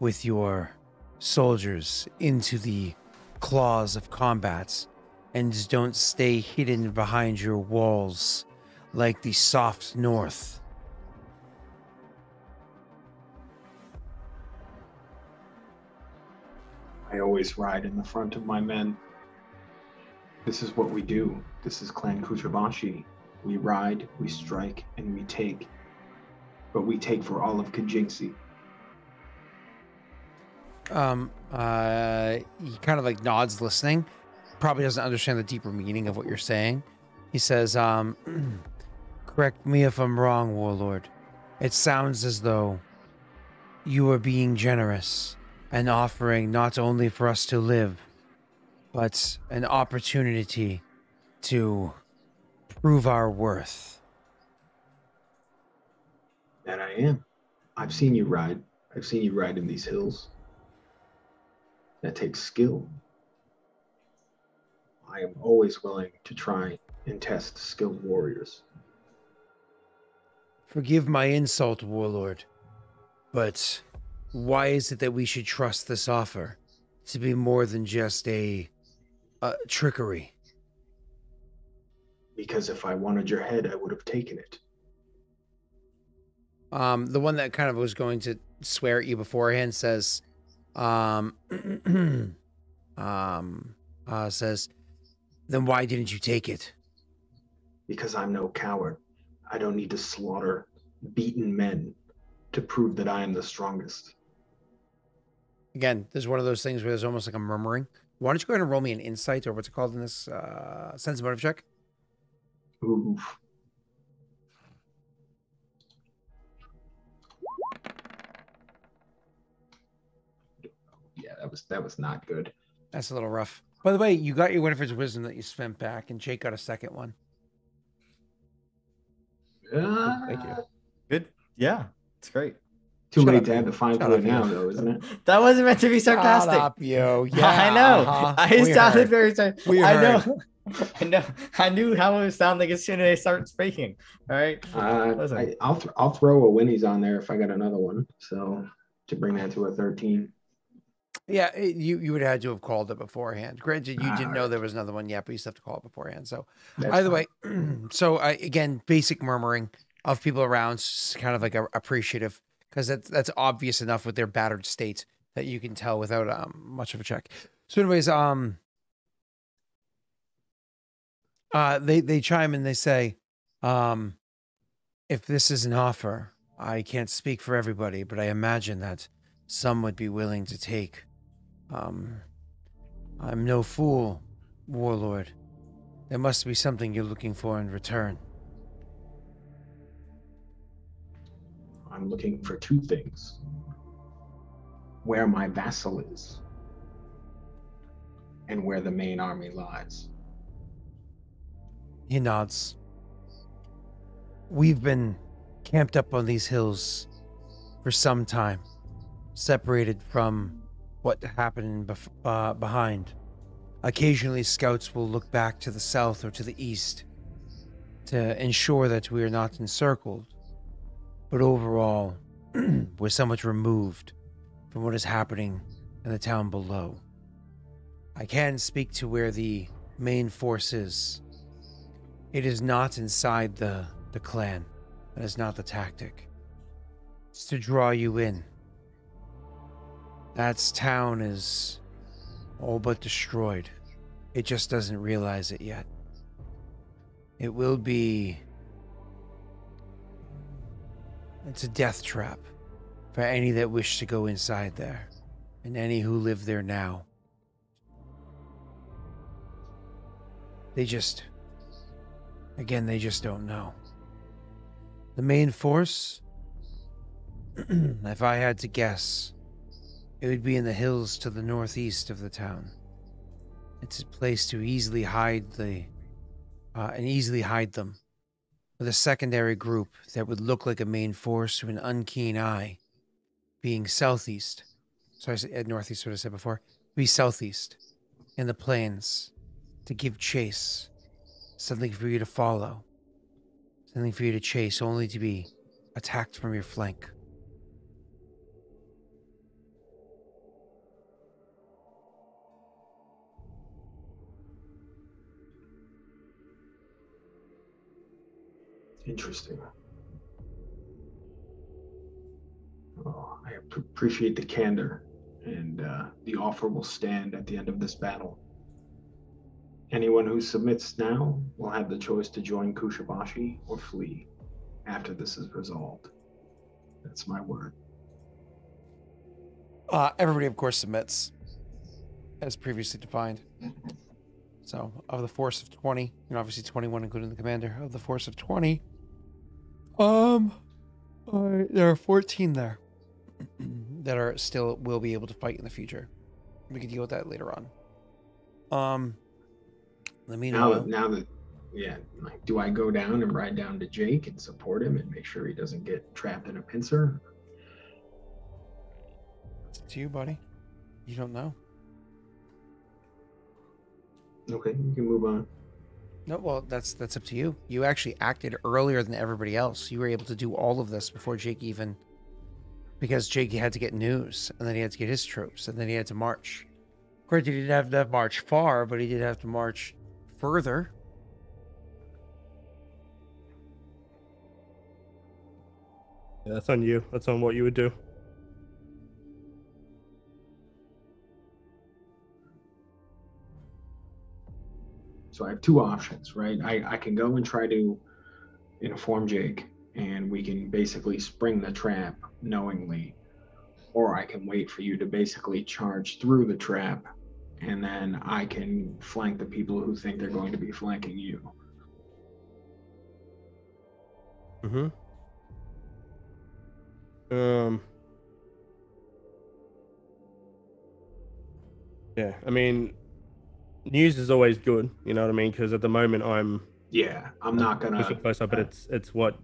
Speaker 3: with your soldiers into the claws of combat and don't stay hidden behind your walls like the soft north.
Speaker 4: I always ride in the front of my men. This is what we do. This is Clan Kuchabashi. We ride, we strike, and we take. But we take for all of Kajinksi.
Speaker 3: He kind of like nods, listening. Probably doesn't understand the deeper meaning of what you're saying. He says, correct me if I'm wrong, Warlord. It sounds as though you are being generous and offering not only for us to live, but an opportunity to prove our worth.
Speaker 4: And I am. I've seen you ride. I've seen you ride in these hills. That takes skill. I am always willing to try and test skilled warriors.
Speaker 3: Forgive my insult, Warlord, but why is it that we should trust this offer to be more than just a trickery?
Speaker 4: Because if I wanted your head, I would have taken it.
Speaker 3: The one that kind of was going to swear at you beforehand says, says, then why didn't you take it?
Speaker 4: Because I'm no coward. I don't need to slaughter beaten men to prove that I am the strongest.
Speaker 3: Again, there's one of those things where there's almost like a murmuring. Why don't you go ahead and roll me an insight, or what's it called in this sense motive check?
Speaker 4: Oof. Yeah, that was not good.
Speaker 3: That's a little rough. By the way, you got your Winifred's wisdom that you spent back, and Jake got a second one.
Speaker 2: Thank you.
Speaker 1: Good. Yeah, it's great.
Speaker 4: Too
Speaker 3: Shut
Speaker 4: late
Speaker 3: up,
Speaker 4: to have
Speaker 3: you.
Speaker 4: the fine
Speaker 3: Shut
Speaker 4: for
Speaker 3: up,
Speaker 4: it now,
Speaker 3: you.
Speaker 4: though, isn't it?
Speaker 1: That wasn't meant to be sarcastic.
Speaker 3: Shut up, you. Yeah,
Speaker 1: I know.
Speaker 3: We
Speaker 1: I sounded
Speaker 3: heard.
Speaker 1: very sarcastic.
Speaker 3: We
Speaker 1: I
Speaker 3: heard.
Speaker 1: know. I know. I knew how it would sound like as soon as they start speaking. All right. Listen.
Speaker 4: I'll throw a Winnie's on there if I got another one. So to bring that to a 13.
Speaker 3: Yeah, you would have had to have called it beforehand. Granted, you didn't know
Speaker 4: Alright.
Speaker 3: there was another one yet, but you still have to call it beforehand. So
Speaker 4: That's
Speaker 3: either
Speaker 4: fine.
Speaker 3: way, so again, basic murmuring of people around, kind of like appreciative, because that's obvious enough with their battered state that you can tell without much of a check. So anyways, they chime in, they say, if this is an offer, I can't speak for everybody, but I imagine that some would be willing to take. I'm no fool, Warlord. There must be something you're looking for in return.
Speaker 4: I'm looking for two things. Where my vassal is, and where the main army lies.
Speaker 3: He nods. We've been camped up on these hills for some time, separated from what happened behind. Occasionally, scouts will look back to the south or to the east to ensure that we are not encircled. But overall, we're somewhat removed from what is happening in the town below. I can speak to where the main force is. It is not inside the clan. That is not the tactic. It's to draw you in. That town is all but destroyed. It just doesn't realize it yet. It will be... It's a death trap for any that wish to go inside there, and any who live there now. They just don't know. The main force, If I had to guess, it would be in the hills to the northeast of the town. It's a place to easily hide them, with a secondary group that would look like a main force to an unkeen eye, being southeast. Sorry, I said northeast, what I said before. Be southeast, in the plains, to give chase. Something for you to follow. Something for you to chase, only to be attacked from your flank.
Speaker 4: Interesting. Well, I appreciate the candor, and the offer will stand at the end of this battle. Anyone who submits now will have the choice to join Kushabashi or flee after this is resolved. That's my word.
Speaker 3: Everybody, of course, submits, as previously defined. So, of the force of 20, obviously 21 including the commander, of the force of 20, there are 14 there that are still will be able to fight in the future. We can deal with that later on. Let me know.
Speaker 4: Now that, yeah, like, do I go down and ride down to Jake and support him and make sure he doesn't get trapped in a pincer?
Speaker 3: It's up to you, buddy. You don't know.
Speaker 4: Okay, you can move on.
Speaker 3: No, well, that's up to you. You actually acted earlier than everybody else. You were able to do all of this before Jake even, because Jake had to get news, and then he had to get his troops, and then he had to march. Of course, he didn't have to march far, but he did have to march further.
Speaker 2: Yeah, that's on you. That's on what you would do.
Speaker 4: So I have two options, right? I can go and try to inform Jake, and we can basically spring the trap knowingly, or I can wait for you to basically charge through the trap, and then I can flank the people who think they're going to be flanking you.
Speaker 2: Mm-hmm. Yeah, I mean, news is always good, you know what I mean? Because at the moment I'm
Speaker 4: not gonna
Speaker 2: pushing closer, but it's what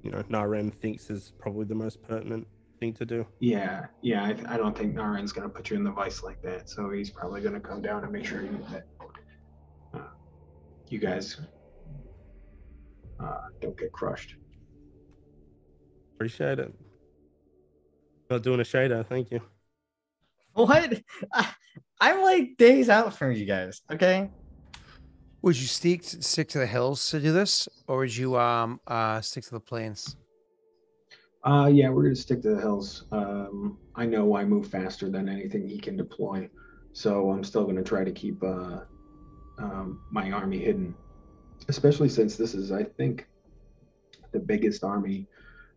Speaker 2: Naren thinks is probably the most pertinent thing to do.
Speaker 4: I don't think Naren's gonna put you in the vice like that, so he's probably gonna come down and make sure that you guys don't get crushed.
Speaker 2: Appreciate it. Not doing a shader, thank you.
Speaker 1: What? I'm like days out from you guys. Okay.
Speaker 3: Would you stick to the hills to do this, or would you stick to the plains?
Speaker 4: Yeah, we're gonna stick to the hills. I know I move faster than anything he can deploy, so I'm still gonna try to keep my army hidden, especially since this is, I think, the biggest army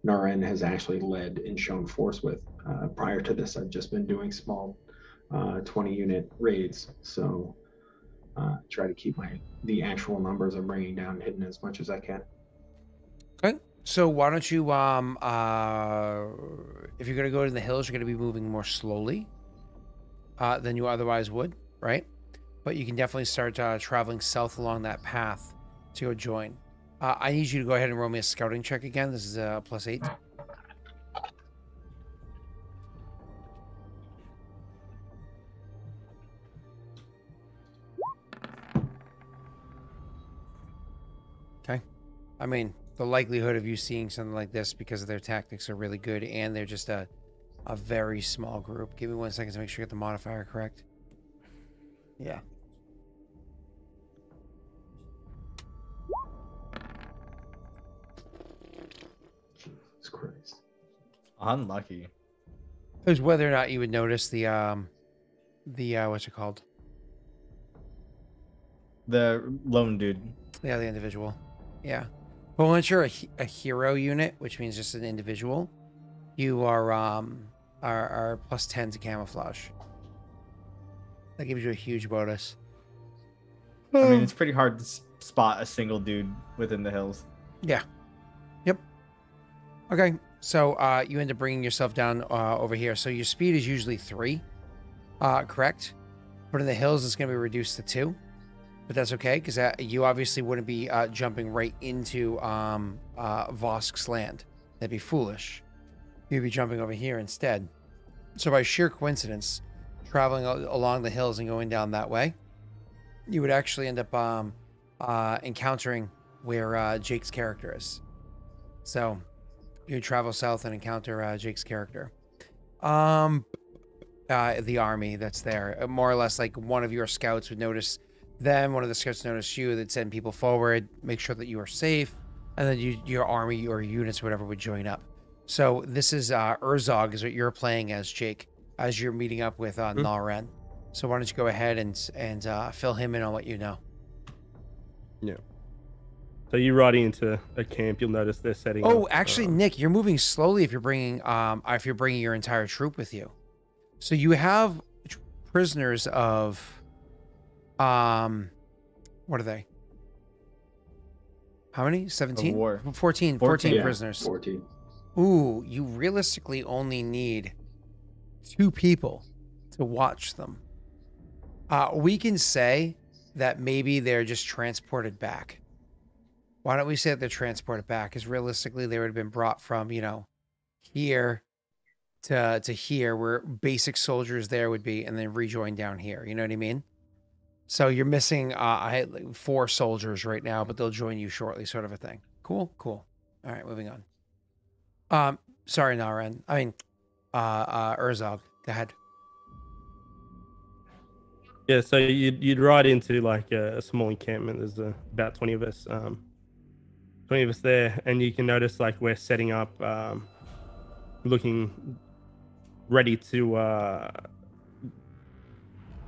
Speaker 4: Naren has actually led and shown force with. Prior to this, I've just been doing small 20-unit raids, so try to keep the actual numbers I'm bringing down hidden as much as I can.
Speaker 3: Okay, so why don't you if you're gonna go to the hills, you're gonna be moving more slowly than you otherwise would, right? But you can definitely start traveling south along that path to go join. I need you to go ahead and roll me a scouting check again. This is a +8. Okay. I mean, the likelihood of you seeing something like this because of their tactics are really good, and they're just a very small group. Give me 1 second to make sure you get the modifier correct. Yeah.
Speaker 4: Jesus Christ.
Speaker 1: Unlucky.
Speaker 3: It was whether or not you would notice the what's it called?
Speaker 1: The lone dude.
Speaker 3: Yeah, the individual. Yeah. But once you're a hero unit, which means just an individual, you are +10 to camouflage. That gives you a huge bonus.
Speaker 1: I mean, it's pretty hard to spot a single dude within the hills.
Speaker 3: Yeah. Yep. Okay. So you end up bringing yourself down over here. So your speed is usually 3, correct? But in the hills, it's going to be reduced to 2. But that's okay, because you obviously wouldn't be jumping right into Vosk's land. That'd be foolish. You'd be jumping over here instead. So by sheer coincidence, traveling along the hills and going down that way, you would actually end up encountering where Jake's character is. So you travel south and encounter Jake's character. The army that's there. More or less like one of your scouts would notice them, one of the scouts noticed you, they'd send people forward, make sure that you are safe, and then your army or units or whatever would join up. So this is Urzog is what you're playing as, Jake, as you're meeting up with Nalren. So why don't you go ahead and fill him in on what you know.
Speaker 2: Yeah. So you ride into a camp, you'll notice they're setting up.
Speaker 3: Oh, actually, Nick, you're moving slowly if you're bringing your entire troop with you. So you have prisoners of what are they? How many? 17? 14
Speaker 1: yeah,
Speaker 3: prisoners.
Speaker 4: 14.
Speaker 3: Ooh, you realistically only need 2 people to watch them. We can say that maybe they're just transported back. Why don't we say that they're transported back? Because realistically, they would have been brought from, here to here, where basic soldiers there would be, and then rejoined down here. You know what I mean? So you're missing 4 soldiers right now, but they'll join you shortly, sort of a thing. Cool. All right, moving on. Sorry, Naren. I mean, Urzog. Go ahead.
Speaker 2: Yeah, so you'd ride into like a small encampment. There's about 20 of us. 20 of us there, and you can notice like we're setting up, looking ready to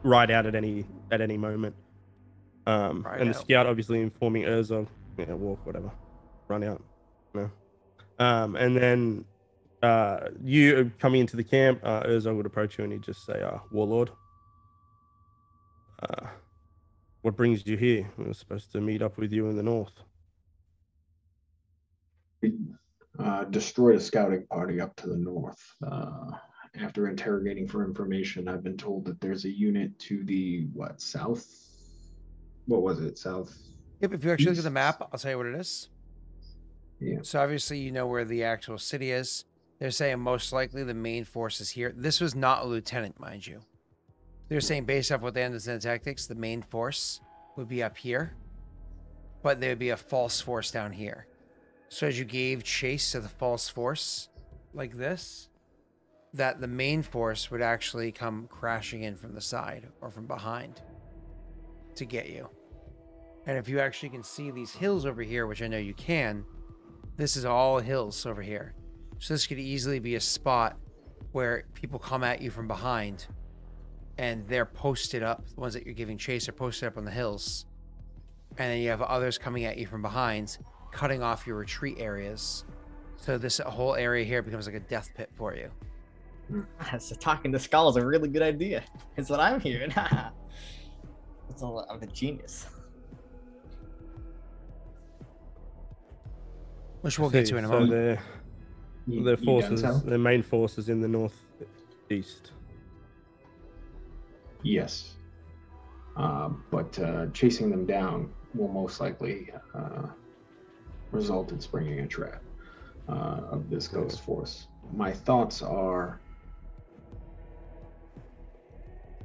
Speaker 2: ride out at any moment. And the scout obviously informing Urzog, walk, whatever, run out. And then you coming into the camp, Urzog would approach you and he'd just say, Warlord, what brings you here? We were supposed to meet up with you in the north.
Speaker 4: We destroyed a scouting party up to the north. After interrogating for information, I've been told that there's a unit to the, south? What was it, south?
Speaker 3: Yep, if you actually look at the map, I'll tell you what it is.
Speaker 4: Yeah.
Speaker 3: So obviously you know where the actual city is. They're saying most likely the main force is here. This was not a lieutenant, mind you. They're saying based off what they understand tactics, the main force would be up here, but there would be a false force down here. So as you gave chase to the false force, like this, that the main force would actually come crashing in from the side or from behind to get you. And if you actually can see these hills over here, which I know you can, this is all hills over here. So this could easily be a spot where people come at you from behind and they're posted up. The ones that you're giving chase are posted up on the hills. And then you have others coming at you from behind, cutting off your retreat areas. So this whole area here becomes like a death pit for you.
Speaker 1: So talking to Skull is a really good idea. It's what I'm hearing. It's all I'm a genius.
Speaker 3: Which we'll get to in a moment.
Speaker 2: Their forces, their main forces in the northeast.
Speaker 4: Yes. But chasing them down will most likely result in springing a trap of this ghost force. My thoughts are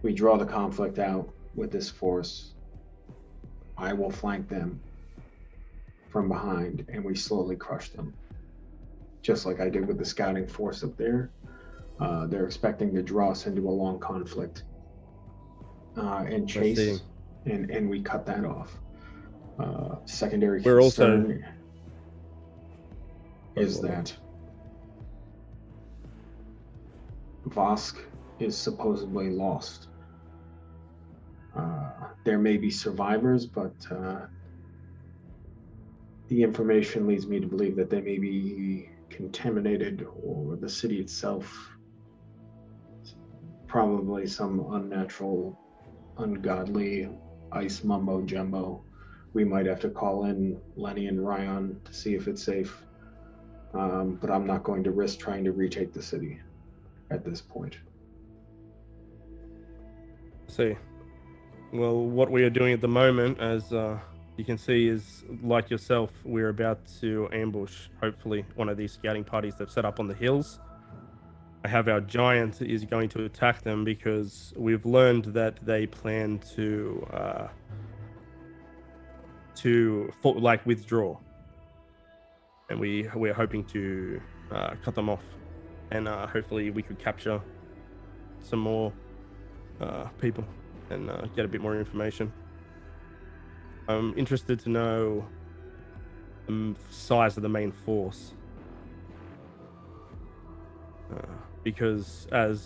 Speaker 4: we draw the conflict out with this force. I will flank them from behind and we slowly crush them. Just like I did with the scouting force up there. They're expecting to draw us into a long conflict and chase, and we cut that off. Secondary concern is that Vosk is supposedly lost. There may be survivors, but the information leads me to believe that they may be contaminated, or the city itself, probably some unnatural, ungodly ice mumbo jumbo. We might have to call in Lenny and Ryan to see if it's safe. but I'm not going to risk trying to retake the city at this point.
Speaker 2: See. Well, what we are doing at the moment, as you can see, is like yourself, we're about to ambush, hopefully, one of these scouting parties they've set up on the hills. I have our giant is going to attack them because we've learned that they plan to withdraw, and we're hoping to cut them off, and hopefully we could capture some more people and get a bit more information. I'm interested to know the size of the main force. Because as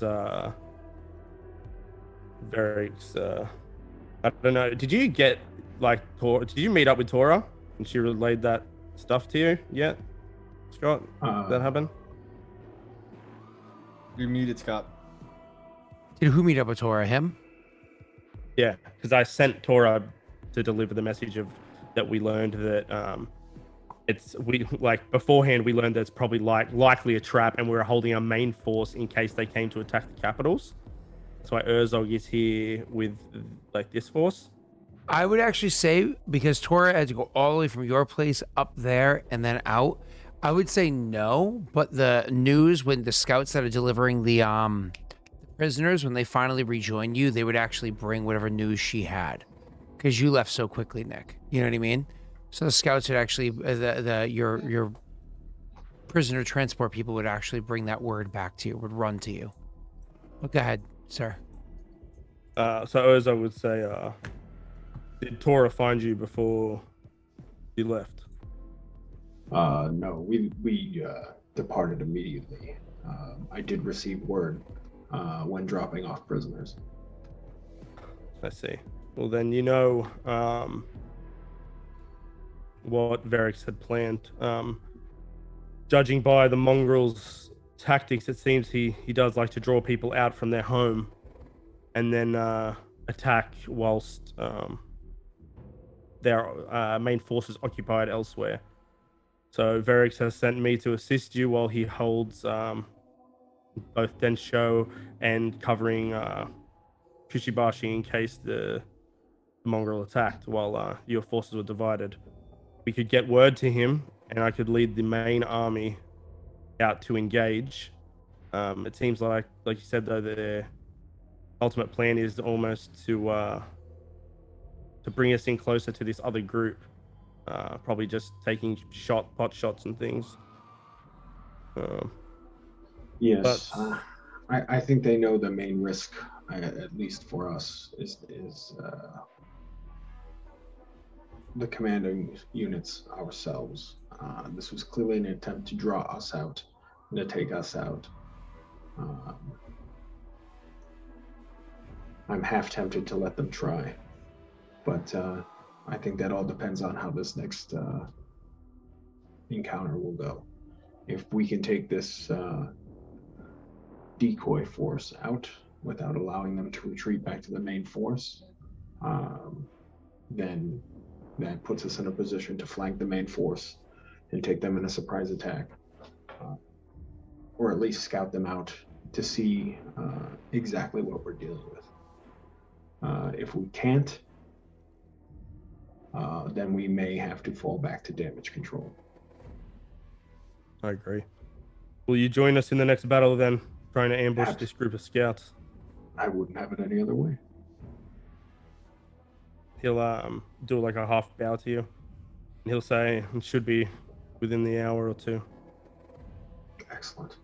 Speaker 2: Varric's, I don't know, did you get did you meet up with Tora and she relayed that stuff to you yet, Scott? Did that happen?
Speaker 1: You're muted, Scott.
Speaker 3: Did who meet up with Tora? Him?
Speaker 2: Yeah, because I sent Tora to deliver the message of that we learned that beforehand we learned that it's probably likely a trap, and we were holding our main force in case they came to attack the capitals. That's why Urzog is here with this force.
Speaker 3: I would actually say, because Tora had to go all the way from your place up there and then out, I would say no. But the news, when the scouts that are delivering the prisoners, when they finally rejoin you, they would actually bring whatever news she had, because you left so quickly, Nick. You know what I mean? So the scouts would actually, your prisoner transport people would actually bring that word back to you, would run to you. But go ahead, sir.
Speaker 2: So as I would say, did Tora find you before you left?
Speaker 4: No, we departed immediately. I did receive word when dropping off prisoners.
Speaker 2: I see. Well, then you know what Varric's had planned. Judging by the mongrel's tactics, it seems he does like to draw people out from their home and then attack whilst their main force is occupied elsewhere. So Varrix has sent me to assist you while he holds both Densho and covering Kushibashi in case the mongrel attacked while your forces were divided. We could get word to him, and I could lead the main army out to engage. It seems like you said, though, their ultimate plan is almost to bring us in closer to this other group. Probably just taking pot shots and things.
Speaker 4: Yes, I think they know the main risk, at least for us, is the commanding units ourselves. This was clearly an attempt to draw us out and to take us out. I'm half tempted to let them try, but I think that all depends on how this next encounter will go. If we can take this decoy force out without allowing them to retreat back to the main force, then that puts us in a position to flank the main force and take them in a surprise attack, or at least scout them out to see exactly what we're dealing with. If we can't, then we may have to fall back to damage control.
Speaker 2: I agree. Will you join us in the next battle then, trying to ambush this group of scouts?
Speaker 4: I wouldn't have it any other way.
Speaker 2: He'll do like a half bow to you, and he'll say it should be within the hour or two.
Speaker 4: Excellent.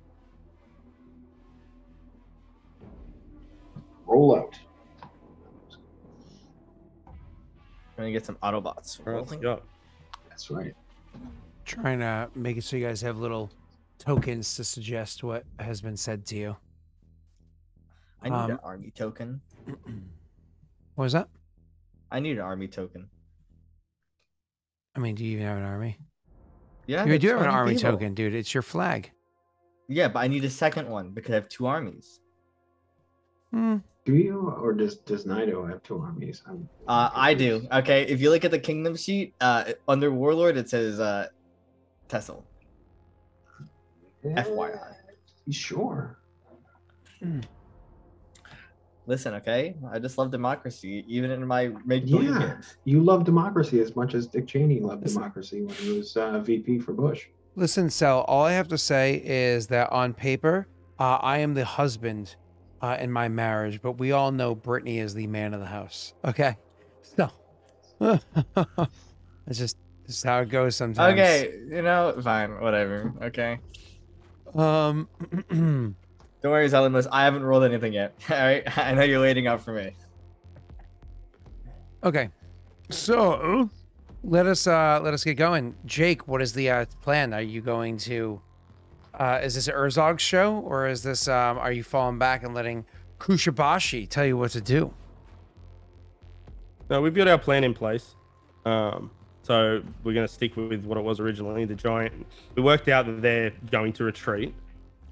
Speaker 4: Roll out.
Speaker 1: We're gonna get some Autobots.
Speaker 2: All right, Scott.
Speaker 4: That's right.
Speaker 3: Trying to make it so you guys have little tokens to suggest what has been said to you.
Speaker 1: I need an army token.
Speaker 3: What was that?
Speaker 1: I need an army token.
Speaker 3: I mean, do you even have an army?
Speaker 1: Yeah,
Speaker 3: You do have an
Speaker 1: 20
Speaker 3: army
Speaker 1: people.
Speaker 3: token, dude. It's your flag.
Speaker 1: Yeah, but I need a second one because I have 2 armies.
Speaker 3: Hmm.
Speaker 4: Do you, or does Nido have 2 armies?
Speaker 1: I do. Okay, if you look at the kingdom sheet, under Warlord, it says Tessel. FYI.
Speaker 4: Sure.
Speaker 1: Listen, okay? I just love democracy, even in my make-believe
Speaker 4: Yeah,
Speaker 1: games.
Speaker 4: you love democracy as much as Dick Cheney loved
Speaker 3: Listen.
Speaker 4: democracy when he was VP for Bush.
Speaker 3: Listen, Sal, all I have to say is that on paper, I am the husband in my marriage, but we all know Brittany is the man of the house. Okay? So, it's just how it goes sometimes.
Speaker 1: Okay, fine, whatever. Okay.
Speaker 3: Um,
Speaker 1: Don't worry, Zelimus. I haven't rolled anything yet. All right, I know you're waiting up for me.
Speaker 3: okay. So, let us get going. Jake, what is the plan? Are you going to is this Urzog's show, or is this are you falling back and letting Kushabashi tell you what to do?
Speaker 2: No, we've got our plan in place. So we're going to stick with what it was originally. The giant. We worked out that they're going to retreat.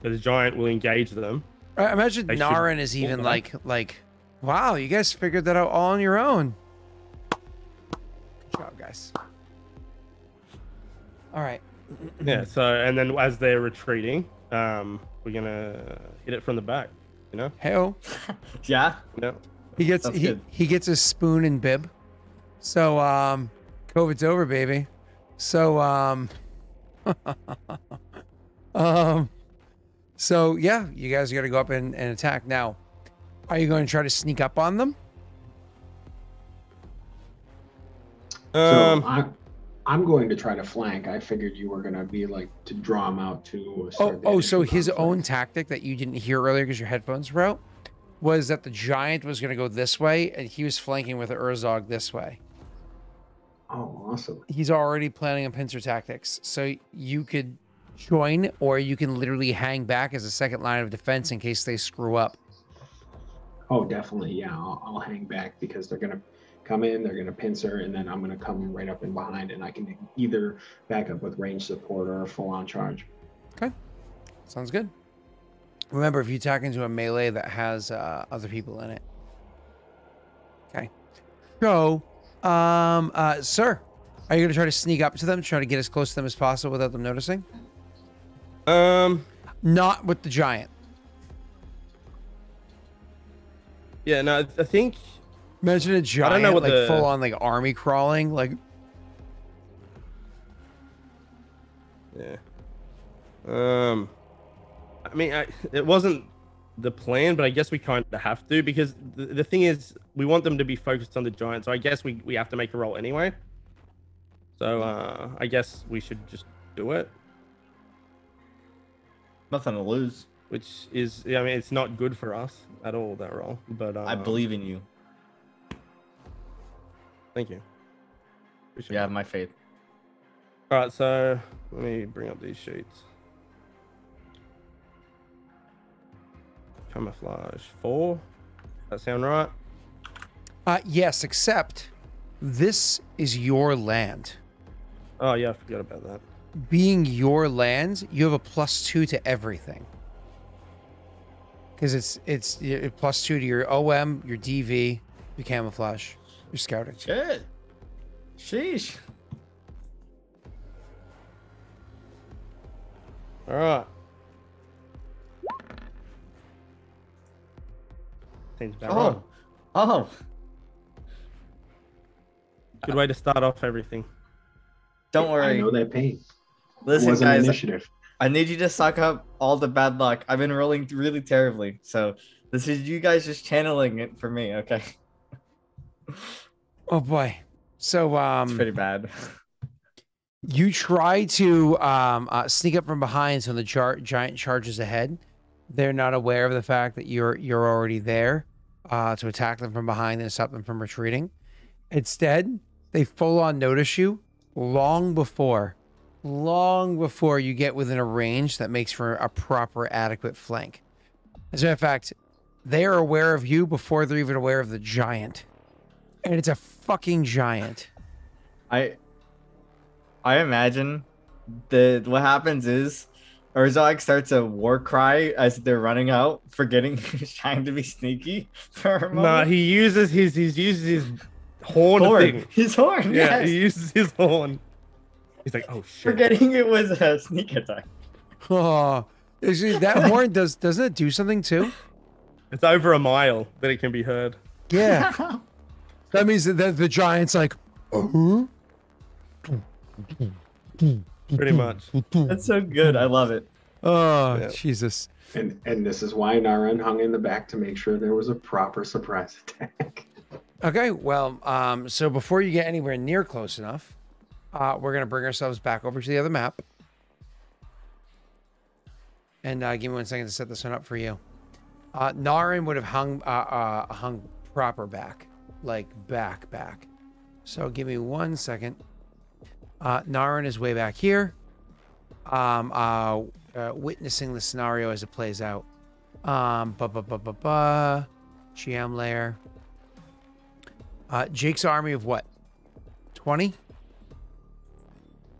Speaker 2: So the giant will engage them.
Speaker 3: I imagine
Speaker 2: They should
Speaker 3: Naren is
Speaker 2: pull
Speaker 3: even
Speaker 2: back.
Speaker 3: like, wow, you guys figured that out all on your own. Good job, guys. All right.
Speaker 2: Yeah. So and then as they're retreating, we're gonna hit it from the back.
Speaker 3: Hey-oh.
Speaker 1: Yeah.
Speaker 2: No.
Speaker 3: He gets
Speaker 1: Sounds good.
Speaker 3: he gets a spoon and bib. So COVID's over, baby. So so yeah, you guys got to go up and attack. Now, are you going to try to sneak up on them?
Speaker 4: So I'm going to try to flank. I figured you were going to be like to draw him out to start the
Speaker 3: So
Speaker 4: initial
Speaker 3: his
Speaker 4: conflict.
Speaker 3: own tactic that you didn't hear earlier because your headphones were out was that the giant was going to go this way and he was flanking with the Urzog this way.
Speaker 4: Oh, awesome.
Speaker 3: He's already planning on pincer tactics. So you could join, or you can literally hang back as a second line of defense in case they screw up.
Speaker 4: Oh, definitely. Yeah, I'll hang back because they're going to come in, they're going to pincer, and then I'm going to come right up in behind, and I can either back up with range support or a full-on charge.
Speaker 3: Okay. Sounds good. Remember, if you attack into a melee that has other people in it. Okay. So, sir, are you going to try to sneak up to them, try to get as close to them as possible without them noticing? Not with the giant.
Speaker 2: Yeah. No. I think.
Speaker 3: Imagine a giant,
Speaker 2: know what
Speaker 3: like
Speaker 2: the-
Speaker 3: full on, like army crawling, like.
Speaker 2: Yeah. I mean, it wasn't the plan, but I guess we kind of have to because the thing is, we want them to be focused on the giant. So I guess we have to make a roll anyway. So I guess we should just do it.
Speaker 1: Nothing to lose.
Speaker 2: Which is, I mean, it's not good for us at all, that roll. But
Speaker 1: I believe in you.
Speaker 2: Thank you. Appreciate
Speaker 1: You
Speaker 2: it.
Speaker 1: have my faith.
Speaker 2: All right, so let me bring up these sheets. Camouflage 4. That sound right?
Speaker 3: Yes, except this is your land.
Speaker 2: Oh yeah, I forgot about that.
Speaker 3: Being your land, you have a +2 to everything. Because it's +2 to your OM, your DV, your camouflage, your scouting.
Speaker 1: Shit. Sheesh.
Speaker 2: All right. Seems about right.
Speaker 1: Oh.
Speaker 2: Good way to start off everything.
Speaker 1: Don't
Speaker 4: I
Speaker 1: worry.
Speaker 4: know that pain. It
Speaker 1: Listen,
Speaker 4: wasn't
Speaker 1: guys.
Speaker 4: initiative.
Speaker 1: I need you to suck up all the bad luck. I've been rolling really terribly. So this is you guys just channeling it for me, okay?
Speaker 3: Oh boy. So
Speaker 1: It's pretty bad.
Speaker 3: you try to sneak up from behind so the giant charges ahead. They're not aware of the fact that you're already there to attack them from behind and stop them from retreating. Instead, they full on notice you long before you get within a range that makes for a proper adequate flank. As a matter of fact, they are aware of you before they're even aware of the giant. And it's a fucking giant.
Speaker 1: I imagine what happens is Urzog starts a war cry as they're running out, forgetting he's trying to be sneaky for a moment.
Speaker 2: Nah, he uses his horn thing.
Speaker 1: His horn,
Speaker 2: Yeah,
Speaker 1: yes.
Speaker 2: he uses his horn. He's like, oh shit.
Speaker 1: Forgetting it was a sneak attack.
Speaker 3: Oh, actually, that horn doesn't it do something too?
Speaker 2: It's over a mile that it can be heard.
Speaker 3: Yeah. That means that the giant's like, oh.
Speaker 2: Pretty much.
Speaker 1: That's so good. I love it.
Speaker 3: Oh,
Speaker 2: Yeah.
Speaker 3: Jesus.
Speaker 4: And this is why Naren hung in the back to make sure there was a proper surprise attack.
Speaker 3: Okay, well, so before you get anywhere near close enough, we're gonna bring ourselves back over to the other map. And give me 1 second to set this one up for you. Naren would have hung proper back, like back. So give me 1 second. Naren is way back here, witnessing the scenario as it plays out. GM layer. Jake's army of what? 20?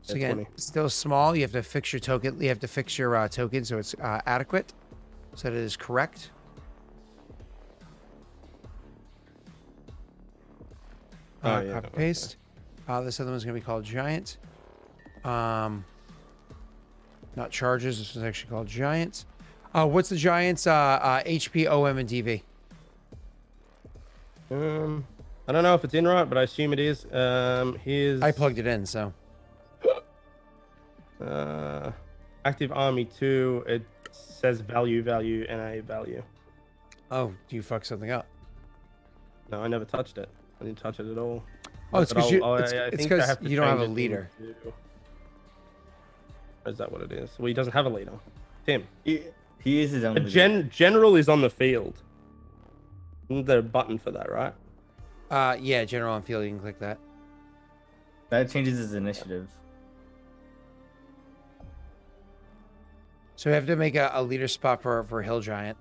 Speaker 3: So
Speaker 2: Yeah,
Speaker 3: again,
Speaker 2: 20.
Speaker 3: still small. You have to fix your token. You have to fix your token so it's adequate, so that it is correct.
Speaker 2: Yeah,
Speaker 3: Copy paste. This other one's gonna be called giant. Not charges. This one's actually called giant. What's the giant's HP, OM, and DV?
Speaker 2: I don't know if it's in right, but I assume it is. His
Speaker 3: I plugged it in, so.
Speaker 2: active army 2. It says value, NA value.
Speaker 3: Oh, do you fuck something up?
Speaker 2: No, I never touched it. I didn't touch it at all.
Speaker 3: Oh, it's
Speaker 2: But
Speaker 3: because
Speaker 2: I
Speaker 3: it's
Speaker 2: think I
Speaker 3: because
Speaker 2: have to
Speaker 3: you don't have a
Speaker 2: change it
Speaker 3: leader.
Speaker 2: into- Is that what it is? Well, he doesn't have a leader. Tim.
Speaker 1: He is his own.
Speaker 2: A
Speaker 1: leader.
Speaker 2: general is on the field. Isn't there a button for that, right?
Speaker 3: Yeah, general on field. You can click that.
Speaker 1: That changes his initiative.
Speaker 3: So we have to make a leader spot for Hill Giant.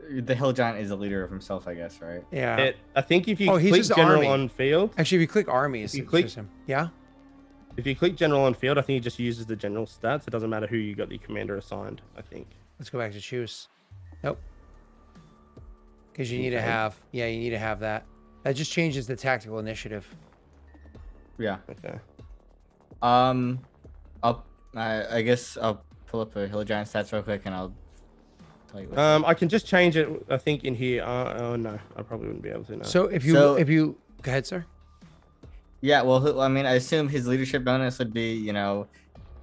Speaker 1: The hill giant is a leader of himself, I guess, right?
Speaker 3: Yeah.
Speaker 2: I think if you
Speaker 3: Oh, he's
Speaker 2: click
Speaker 3: just
Speaker 2: general
Speaker 3: army.
Speaker 2: on field,
Speaker 3: Actually, if you click armies,
Speaker 2: You
Speaker 3: it's
Speaker 2: click-
Speaker 3: just him. Yeah.
Speaker 2: if you click general on field, I think it just uses the general stats. It doesn't matter who you got the commander assigned, I think.
Speaker 3: Let's go back to choose. Nope. Because you need to
Speaker 2: Okay.
Speaker 3: have, you need to have that. That just changes the tactical initiative.
Speaker 1: Yeah.
Speaker 2: Okay.
Speaker 1: I guess I'll pull up a hill giant stats real quick and I'll tell you. What
Speaker 2: I can just change it, I think, in here. Oh, no. I probably wouldn't be able to, no.
Speaker 3: So if you
Speaker 1: So-
Speaker 3: go ahead, sir.
Speaker 1: Yeah, well, I mean, I assume his leadership bonus would be,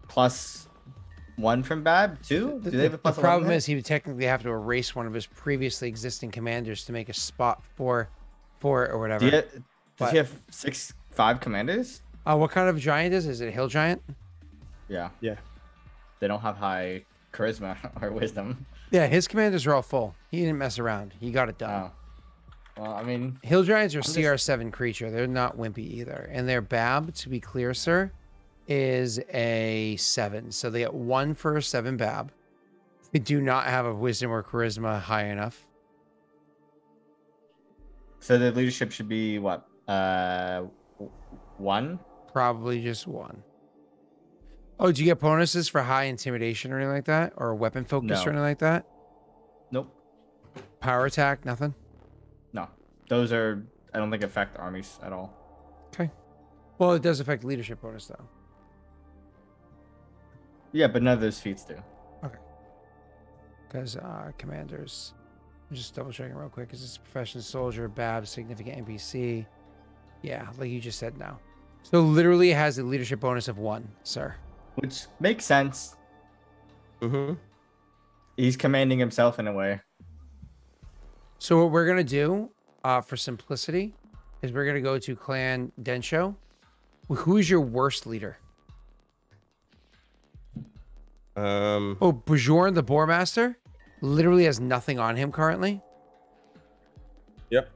Speaker 1: +1 from Bab, too? Do they have a
Speaker 3: The
Speaker 1: plus
Speaker 3: problem
Speaker 1: 11?
Speaker 3: is he would technically have to erase one of his previously existing commanders to make a spot for it or whatever.
Speaker 1: Does
Speaker 3: But-
Speaker 1: he have 5 commanders?
Speaker 3: What kind of giant is it? Is it a hill giant?
Speaker 1: Yeah.
Speaker 2: Yeah.
Speaker 1: They don't have high charisma or wisdom.
Speaker 3: Yeah, his commanders are all full. He didn't mess around. He got it done.
Speaker 1: Oh. Well, I mean,
Speaker 3: Hill giants are
Speaker 1: just-
Speaker 3: CR7 creature. They're not wimpy either. And their BAB, to be clear, sir, is a 7. So they get 1 for a 7 BAB. They do not have a wisdom or charisma high enough.
Speaker 1: so the leadership should be what? 1?
Speaker 3: Probably just 1. Oh, do you get bonuses for high intimidation or anything like that? Or weapon focus
Speaker 1: No.
Speaker 3: or anything like that?
Speaker 1: Nope.
Speaker 3: Power attack, nothing?
Speaker 1: No. Those I don't think affect armies at all.
Speaker 3: Okay. Well, it does affect leadership bonus, though.
Speaker 1: Yeah, but none of those feats do.
Speaker 3: Because commanders, I'm just double checking real quick. Is this professional soldier, BAB, significant NPC? Yeah, like you just said now. So literally it has a leadership bonus of 1, sir.
Speaker 1: Which makes sense.
Speaker 2: Mm-hmm.
Speaker 1: He's commanding himself in a way.
Speaker 3: So what we're gonna do, for simplicity, is we're gonna go to Clan Densho. Who is your worst leader? Oh, Bajorn the Boarmaster literally has nothing on him currently.
Speaker 2: Yep.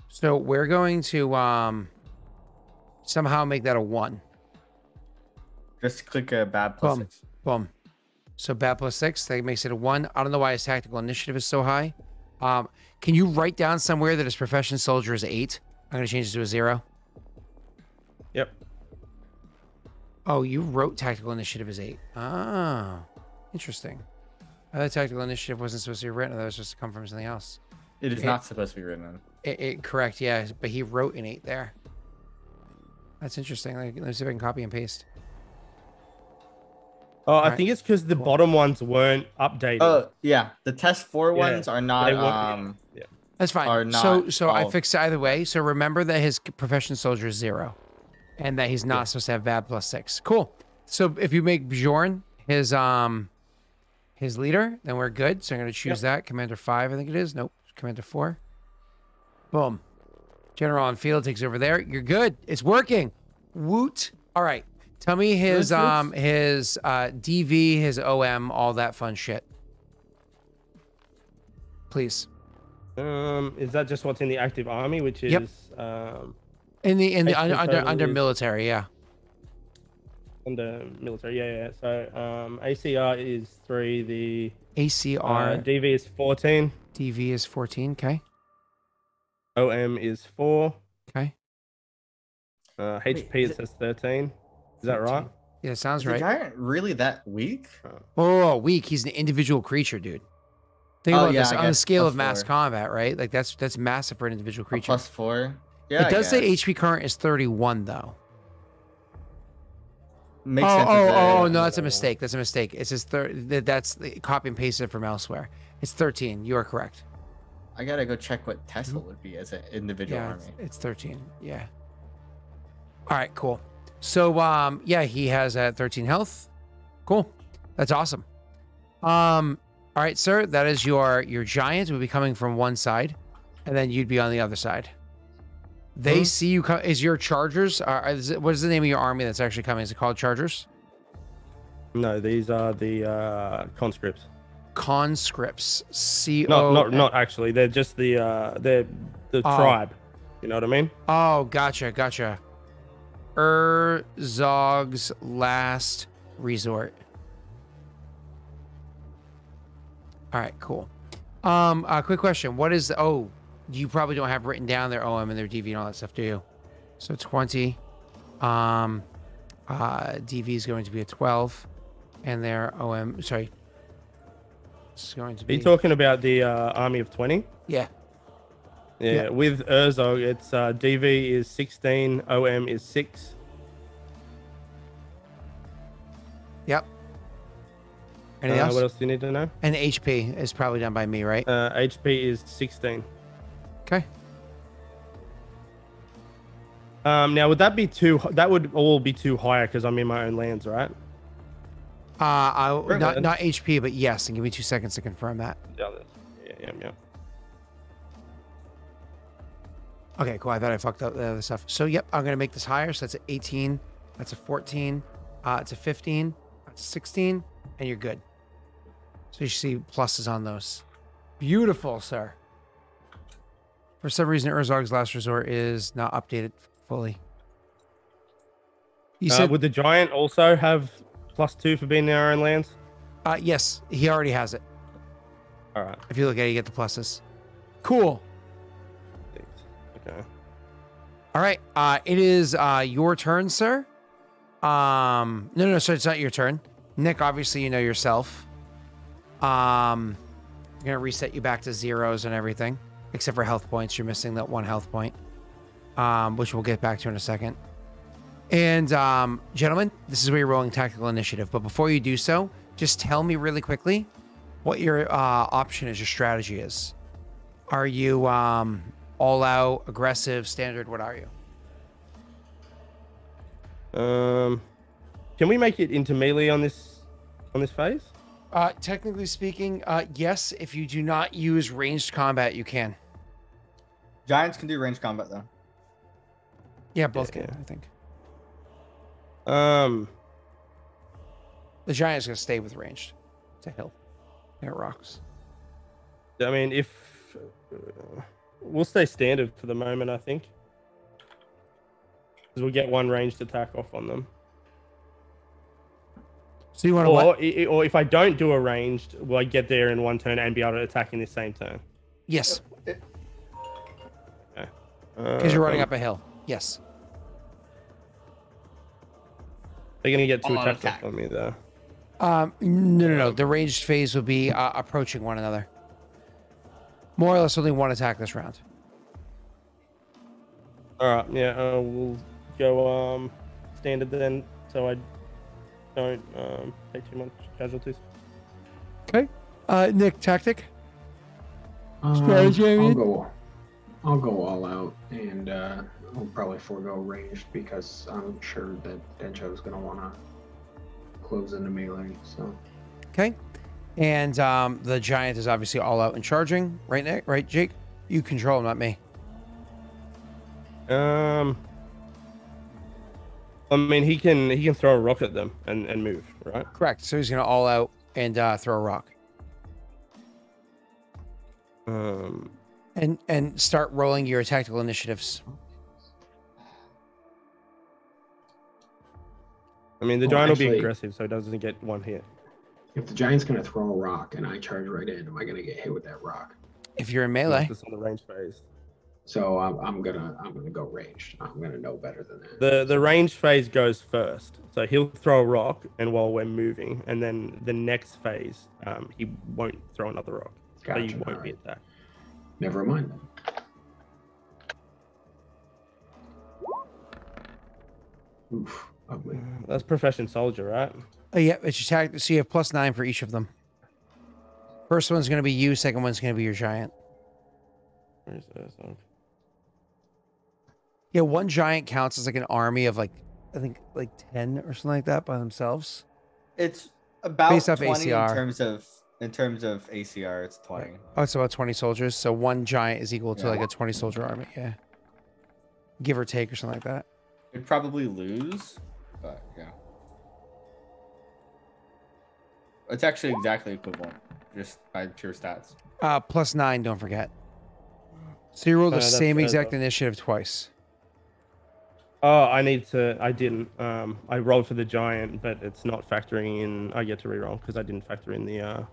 Speaker 3: So we're going to somehow make that a 1.
Speaker 1: Just click a Bab plus
Speaker 3: Boom.
Speaker 1: 6.
Speaker 3: Boom. So BAB plus 6, that makes it a 1. I don't know why his tactical initiative is so high. Can you write down somewhere that his profession soldier is 8? I'm gonna change it to a 0.
Speaker 2: Yep.
Speaker 3: Oh, you wrote tactical initiative as 8. Ah, interesting. I thought tactical initiative wasn't supposed to be written. I thought it was supposed to come from something else.
Speaker 1: It is not supposed to be written in.
Speaker 3: Correct, yeah, but he wrote an 8 there. That's interesting. Let me see if I can copy and paste.
Speaker 2: Oh, I
Speaker 3: Alright,
Speaker 2: think it's because the
Speaker 3: cool.
Speaker 2: bottom ones weren't updated.
Speaker 1: Oh yeah, the test 4
Speaker 2: Yeah,
Speaker 1: ones are not
Speaker 2: they weren't- yeah.
Speaker 3: That's fine.
Speaker 1: are
Speaker 3: So
Speaker 1: not
Speaker 3: I
Speaker 1: all-
Speaker 3: fixed it either way. So remember that his profession soldier is 0, and that he's not supposed to have bad +6. Cool. So if you make Bjorn his leader, then we're good. So I'm gonna choose that. Commander 5, I think it is. Nope. Commander 4. Boom. General on field takes over there. You're good. It's working. Woot. All right. Tell me his DV, his OM, all that fun shit. Please.
Speaker 2: Is that just what's in the active army, which is
Speaker 3: Yep. In the
Speaker 2: HP
Speaker 3: under
Speaker 2: total is-
Speaker 3: military, yeah.
Speaker 2: under military? Yeah. So ACR is 3. The
Speaker 3: ACR
Speaker 2: DV is 14.
Speaker 3: DV is 14. Okay.
Speaker 2: OM is 4.
Speaker 3: Okay.
Speaker 2: HP
Speaker 1: is
Speaker 2: it says 13. Is that right?
Speaker 3: Yeah, sounds
Speaker 1: Is the
Speaker 3: right.
Speaker 1: giant really that weak?
Speaker 3: Oh, weak. He's an individual creature, dude. Think
Speaker 1: Oh,
Speaker 3: about
Speaker 1: yeah,
Speaker 3: this
Speaker 1: I
Speaker 3: on the
Speaker 1: guess
Speaker 3: scale of
Speaker 1: +4.
Speaker 3: mass combat, right? Like that's massive for an individual
Speaker 1: A
Speaker 3: creature.
Speaker 1: +4. Yeah,
Speaker 3: It does say
Speaker 1: guess.
Speaker 3: HP current is 31 though.
Speaker 1: Makes sense. as
Speaker 3: Oh,
Speaker 1: a-
Speaker 3: no, that's a mistake. That's a mistake. It says that's the copy and pasted from elsewhere. It's 13. You are correct.
Speaker 1: I gotta go check what Tesla would be as an individual
Speaker 3: Yeah,
Speaker 1: army.
Speaker 3: it's 13. Yeah. All right, cool. So yeah, he has 13 health. Cool. That's awesome. All right, sir, that is your giant will be coming from one side, and then you'd be on the other side. They see you come. Is your chargers? What is the name of your army that's actually coming? Is it called chargers?
Speaker 2: No, these are the conscripts.
Speaker 3: Conscripts. C
Speaker 2: Not
Speaker 3: O.
Speaker 2: not actually. They're just they're the tribe. You know what I mean?
Speaker 3: Oh, gotcha. Zog's last resort. All right, cool. Quick question. What is you probably don't have written down their OM and their DV and all that stuff, do you? So 20. DV is going to be a 12, and their OM. Sorry. It's going to
Speaker 2: Are
Speaker 3: be.
Speaker 2: you talking about the army of 20?
Speaker 3: Yeah.
Speaker 2: Yeah. With Urzog, it's DV is 16, OM is 6.
Speaker 3: Yep. Anything else?
Speaker 2: What else do you need to know?
Speaker 3: And HP is probably done by me, right?
Speaker 2: HP is 16.
Speaker 3: Okay.
Speaker 2: Now would that be too? That would all be too higher because I'm in my own lands, right?
Speaker 3: Not
Speaker 2: then.
Speaker 3: not HP, but yes. And give me 2 seconds to confirm that.
Speaker 2: Yeah.
Speaker 3: Okay, cool. I thought I fucked up the other stuff. So, yep, I'm going to make this higher. So that's an 18. That's a 14. It's a 15. That's a 16. And you're good. So you see pluses on those. Beautiful, sir. For some reason, Urzog's last resort is not updated fully. You said,
Speaker 2: Would the giant also have +2 for being in our own lands?
Speaker 3: yes, he already has it.
Speaker 2: All right.
Speaker 3: If you look at it, you get the pluses. Cool.
Speaker 2: Okay.
Speaker 3: All right. It is your turn, sir. No, so it's not your turn. Nick, obviously you know yourself. I'm gonna reset you back to zeros and everything, except for health points. You're missing that 1 health point, which we'll get back to in a second. And gentlemen, this is where you're rolling tactical initiative. But before you do so, just tell me really quickly what your option is, your strategy is. Are you all out, aggressive, standard? What are you?
Speaker 2: Can we make it into melee on this phase?
Speaker 3: Technically speaking, yes. If you do not use ranged combat, you can.
Speaker 1: Giants can do range combat though.
Speaker 3: Yeah, both
Speaker 2: Yeah.
Speaker 3: can, I think. The giant's gonna stay with ranged. It's a hill. It rocks.
Speaker 2: I mean, if we'll stay standard for the moment, I think, because we'll get 1 ranged attack off on them.
Speaker 3: So you want to what?
Speaker 2: Or if I don't do a ranged, will I get there in 1 turn and be able to attack in the same turn?
Speaker 3: Yes,
Speaker 2: Okay.
Speaker 3: because you're running up a hill. Yes.
Speaker 2: They're gonna get 2
Speaker 1: All-out
Speaker 2: attacks
Speaker 1: attack.
Speaker 2: off on me though.
Speaker 3: No. The ranged phase will be approaching one another. More or less, only 1 attack this round.
Speaker 2: All right. Yeah. We'll go standard then. So I don't take too much casualties.
Speaker 3: Okay. Nick, tactic.
Speaker 4: Strategy,
Speaker 3: I mean?
Speaker 4: I'll go all out, and I'll probably forego ranged because I'm sure that Dencho's gonna want to close into melee. So
Speaker 3: Okay. And the giant is obviously all out and charging, right, Nick? Right, Jake? You control him, not me.
Speaker 2: I mean, he can throw a rock at them and move, right?
Speaker 3: Correct. So he's gonna all out and throw a rock. And start rolling your tactical initiatives.
Speaker 2: I mean, the giant will be aggressive, so he doesn't get one hit.
Speaker 4: if the giant's gonna throw a rock and I charge right in, am I gonna get hit with that rock?
Speaker 3: If you're in melee,
Speaker 2: It's on the range phase.
Speaker 4: So I'm gonna go ranged. I'm gonna know better than that.
Speaker 2: The range phase goes first, so he'll throw a rock, and while we're moving, and then the next phase, he won't throw another rock, so you
Speaker 4: Gotcha,
Speaker 2: won't be
Speaker 4: alright.
Speaker 2: attacked.
Speaker 4: Never mind then. Oof, ugly.
Speaker 2: That's profession soldier, right?
Speaker 3: yeah, it's your tactic. So you have +9 for each of them. First one's gonna be you. Second one's gonna be your giant.
Speaker 2: Where's this? Okay.
Speaker 3: Yeah, one giant counts as like an army of like, I think like 10 or something like that by themselves.
Speaker 1: It's about
Speaker 3: Based off
Speaker 1: 20
Speaker 3: ACR.
Speaker 1: in terms of ACR. It's 20.
Speaker 3: Oh, it's about 20 soldiers. So one giant is equal to
Speaker 1: Yeah.
Speaker 3: like a 20 soldier army. Yeah. Give or take or something like that.
Speaker 1: We'd probably lose, but yeah. It's actually exactly equivalent, just by pure stats.
Speaker 3: +9, don't forget. So you roll the
Speaker 2: That's
Speaker 3: same
Speaker 2: fair,
Speaker 3: exact
Speaker 2: though.
Speaker 3: initiative twice.
Speaker 2: Oh, I didn't. I rolled for the giant, but it's not factoring in. I get to reroll because I didn't factor in the.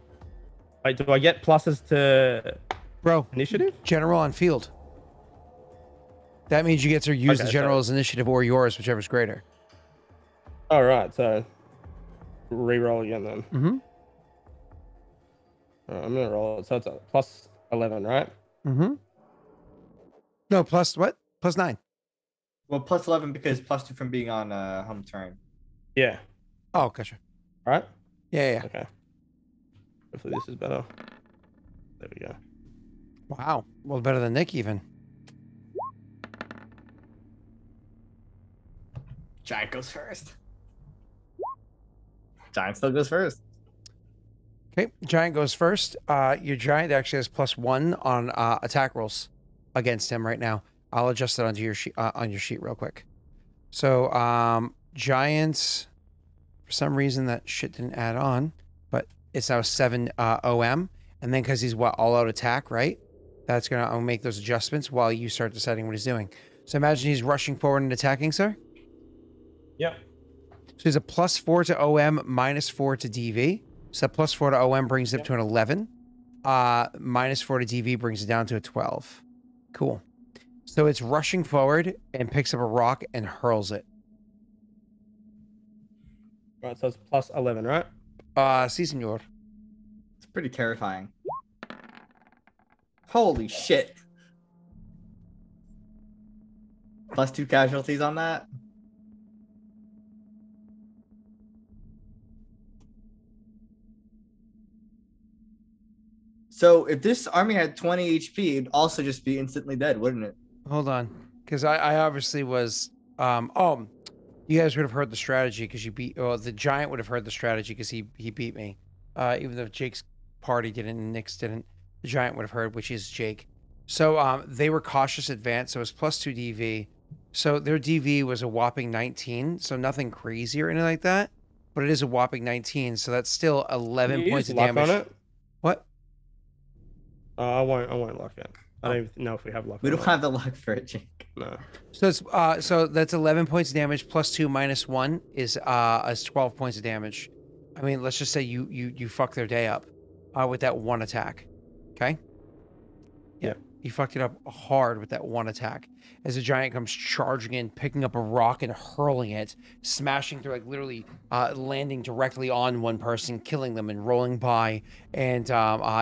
Speaker 2: Wait, do I get pluses to
Speaker 3: Bro,
Speaker 2: initiative?
Speaker 3: general on field. That means you get to use
Speaker 2: Okay,
Speaker 3: the
Speaker 2: so-
Speaker 3: general's initiative or yours, whichever's greater.
Speaker 2: All right, so reroll again then.
Speaker 3: Mm-hmm.
Speaker 2: I'm gonna roll it. So it's a +11, right?
Speaker 3: Mm-hmm. No, plus what? +9.
Speaker 1: Well, +11 because +2 from being on home terrain.
Speaker 2: Yeah.
Speaker 3: Oh, gotcha.
Speaker 2: All right.
Speaker 3: Yeah.
Speaker 2: Okay. Hopefully this is better. There we go.
Speaker 3: Wow. Well, better than Nick even.
Speaker 1: Giant goes first. Giant still goes first.
Speaker 3: Okay, giant goes first. Your giant actually has +1 on attack rolls against him right now. I'll adjust it onto your sheet on your sheet real quick. So giants, for some reason that shit didn't add on, but it's now 7 OM, and then because he's all out attack, right? That's gonna make those adjustments while you start deciding what he's doing. So imagine he's rushing forward and attacking, sir.
Speaker 2: Yep.
Speaker 3: So he's a +4 to OM, -4 to DV. So that +4 to OM brings it up to an 11. -4 to DV brings it down to a 12. Cool. So it's rushing forward and picks up a rock and hurls it.
Speaker 2: Right, so it's +11, right?
Speaker 3: Si, senor.
Speaker 1: It's pretty terrifying. Holy shit. +2 casualties on that. So if this army had 20 HP, it'd also just be instantly dead, wouldn't it?
Speaker 3: Hold on. Because I obviously was... you guys would have heard the strategy because you beat... Well, the giant would have heard the strategy because he beat me. Even though Jake's party didn't and Nick's didn't. The giant would have heard, which is Jake. So they were cautious advance, so it was +2 DV. So their DV was a whopping 19, so nothing crazy or anything like that. But it is a whopping 19, so that's still 11
Speaker 2: You
Speaker 3: points
Speaker 2: use
Speaker 3: of
Speaker 2: luck
Speaker 3: damage.
Speaker 2: on it?
Speaker 3: What?
Speaker 2: I won't luck it. I don't even know if we have luck.
Speaker 1: We
Speaker 2: or
Speaker 1: don't
Speaker 2: not.
Speaker 1: have the luck for it, Jake.
Speaker 2: No.
Speaker 3: So it's so that's 11 points of damage plus 2 minus 1 is 12 points of damage. I mean, let's just say you fuck their day up with that one attack. Okay?
Speaker 2: Yeah.
Speaker 3: You fucked it up hard with that one attack. As a giant comes charging in, picking up a rock and hurling it, smashing through, like literally landing directly on one person, killing them and rolling by and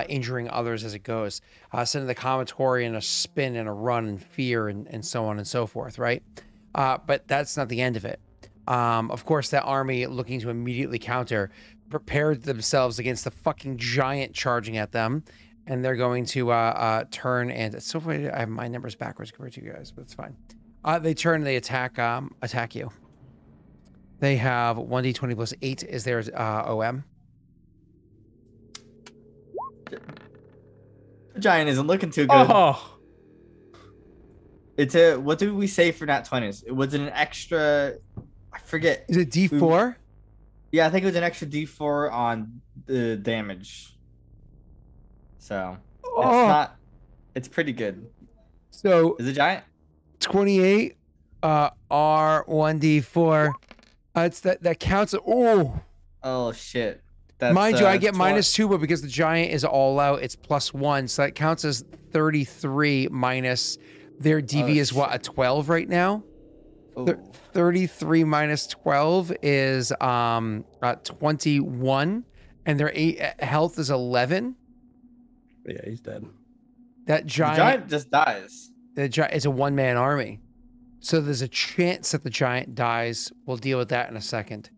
Speaker 3: injuring others as it goes. Sending the Commatory in a spin and a run and fear and so on and so forth, right? But that's not the end of it. Of course, that army, looking to immediately counter, prepared themselves against the fucking giant charging at them, and they're going to turn and so funny. I have my numbers backwards compared to you guys, but it's fine. They turn and they attack you. They have 1d20 plus 8 is their OM.
Speaker 1: The giant isn't looking too good.
Speaker 2: Oh,
Speaker 1: It's a, what did we say for nat 20s? Was it an extra? I forget.
Speaker 3: Is it D4?
Speaker 1: Yeah, I think it was an extra D4 on the damage. So it's not. It's pretty good.
Speaker 3: So
Speaker 1: Is it giant?
Speaker 3: 28 R1d4. It's that counts.
Speaker 1: Oh shit. That's,
Speaker 3: mind you, I get -2, but because the giant is all out, it's +1, so that counts as 33 minus their DV is what, a 12 right now? 33 minus 12 is 21, and their health is 11.
Speaker 2: yeah, he's dead.
Speaker 3: That
Speaker 1: the giant just dies.
Speaker 3: It's a one-man army. So there's a chance that the giant dies. We'll deal with that in a second.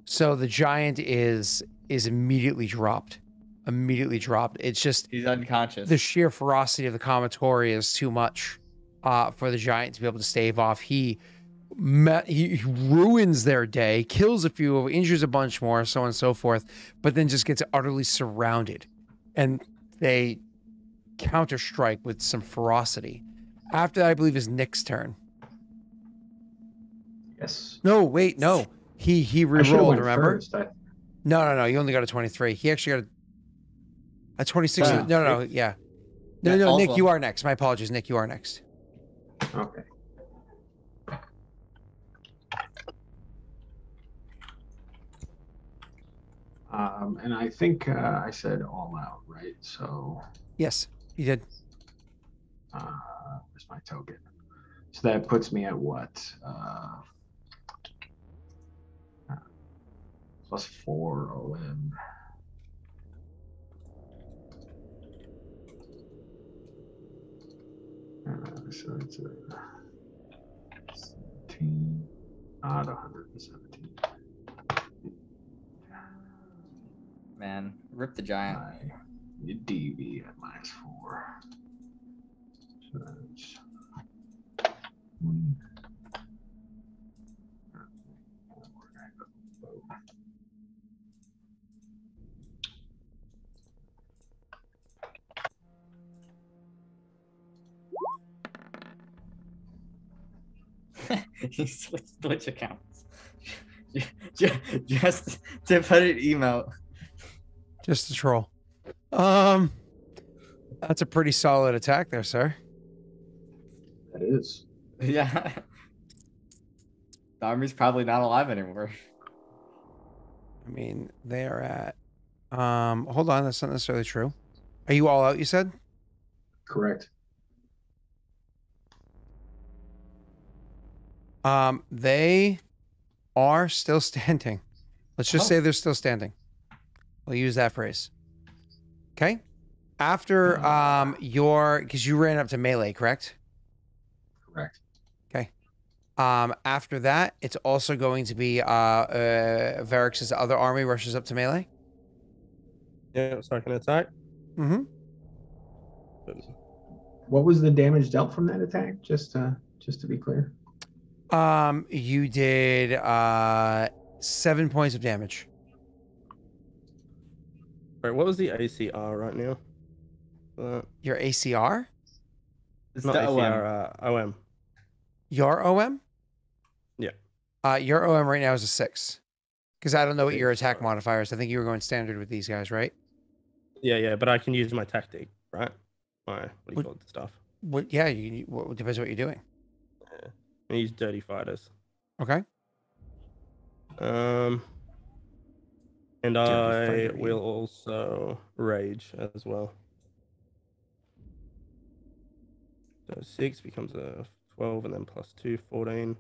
Speaker 3: So the giant is immediately dropped. Immediately dropped. It's just
Speaker 1: He's unconscious.
Speaker 3: the sheer ferocity of the Commatory is too much for the giant to be able to stave off. He ruins their day, kills a few, injures a bunch more, so on and so forth, but then just gets utterly surrounded. And they counter-strike with some ferocity. After that, I believe, is Nick's turn.
Speaker 4: Yes.
Speaker 3: No, wait, no. He
Speaker 4: I should have
Speaker 3: re-rolled,
Speaker 4: went
Speaker 3: remember?
Speaker 4: first.
Speaker 3: No. You only got a 23. He actually got a 26.
Speaker 1: Yeah.
Speaker 3: No, yeah. No,
Speaker 1: Yeah,
Speaker 3: Nick,
Speaker 1: also-
Speaker 3: you are next. My apologies, Nick, you are next.
Speaker 4: Okay. And I think I said all out, right? So
Speaker 3: Yes, you did.
Speaker 4: where's my token? So that puts me at what? +4 OM. So it's a 17, not 117.
Speaker 1: Man, rip the giant.
Speaker 4: My DV at -4. So that's 20.
Speaker 1: He switched Twitch accounts. Just to put an email.
Speaker 3: Just a troll. That's a pretty solid attack there, sir.
Speaker 4: That is.
Speaker 1: Yeah. The army's probably not alive anymore.
Speaker 3: I mean, they are at... hold on, that's not necessarily true. Are you all out, you said?
Speaker 4: Correct.
Speaker 3: They are still standing. Let's just say they're still standing. We'll use that phrase. Okay? After because you ran up to melee, correct?
Speaker 4: Correct.
Speaker 3: Okay. After that, it's also going to be Varrix's other army rushes up to melee.
Speaker 2: Yeah, so I can attack.
Speaker 3: Mm-hmm.
Speaker 4: What was the damage dealt from that attack? Just to be clear.
Speaker 3: You did 7 points of damage.
Speaker 2: Right, what was the ACR right now?
Speaker 3: Your ACR?
Speaker 1: It's
Speaker 2: Not
Speaker 1: the
Speaker 2: ACR,
Speaker 1: OM.
Speaker 2: OM.
Speaker 3: Your OM?
Speaker 2: Yeah.
Speaker 3: Your OM right now is a 6. Because I don't know what your
Speaker 2: Six,
Speaker 3: attack modifier is. I think you were going standard with these guys, right?
Speaker 2: Yeah, but I can use my tactic, right? My, what do you call it, stuff?
Speaker 3: What? Yeah, what depends on what you're doing.
Speaker 2: Yeah. I use dirty fighters.
Speaker 3: Okay.
Speaker 2: And
Speaker 3: Dirty
Speaker 2: I
Speaker 3: fighter,
Speaker 2: will also rage as well. So 6 becomes a 12 and then +2, 14.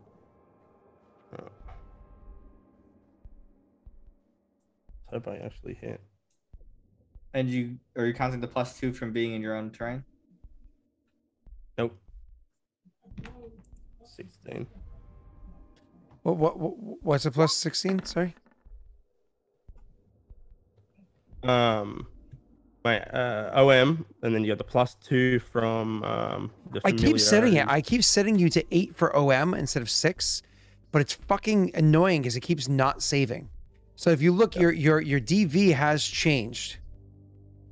Speaker 2: Hope I actually hit.
Speaker 1: And are you counting the +2 from being in your own terrain?
Speaker 2: Nope. 16.
Speaker 3: What's a plus 16? Sorry.
Speaker 2: My OM, and then you got the +2 from the
Speaker 3: I keep setting it.
Speaker 2: familiarity.
Speaker 3: I keep setting you to 8 for OM instead of 6, but it's fucking annoying because it keeps not saving. So if you look, your DV has changed,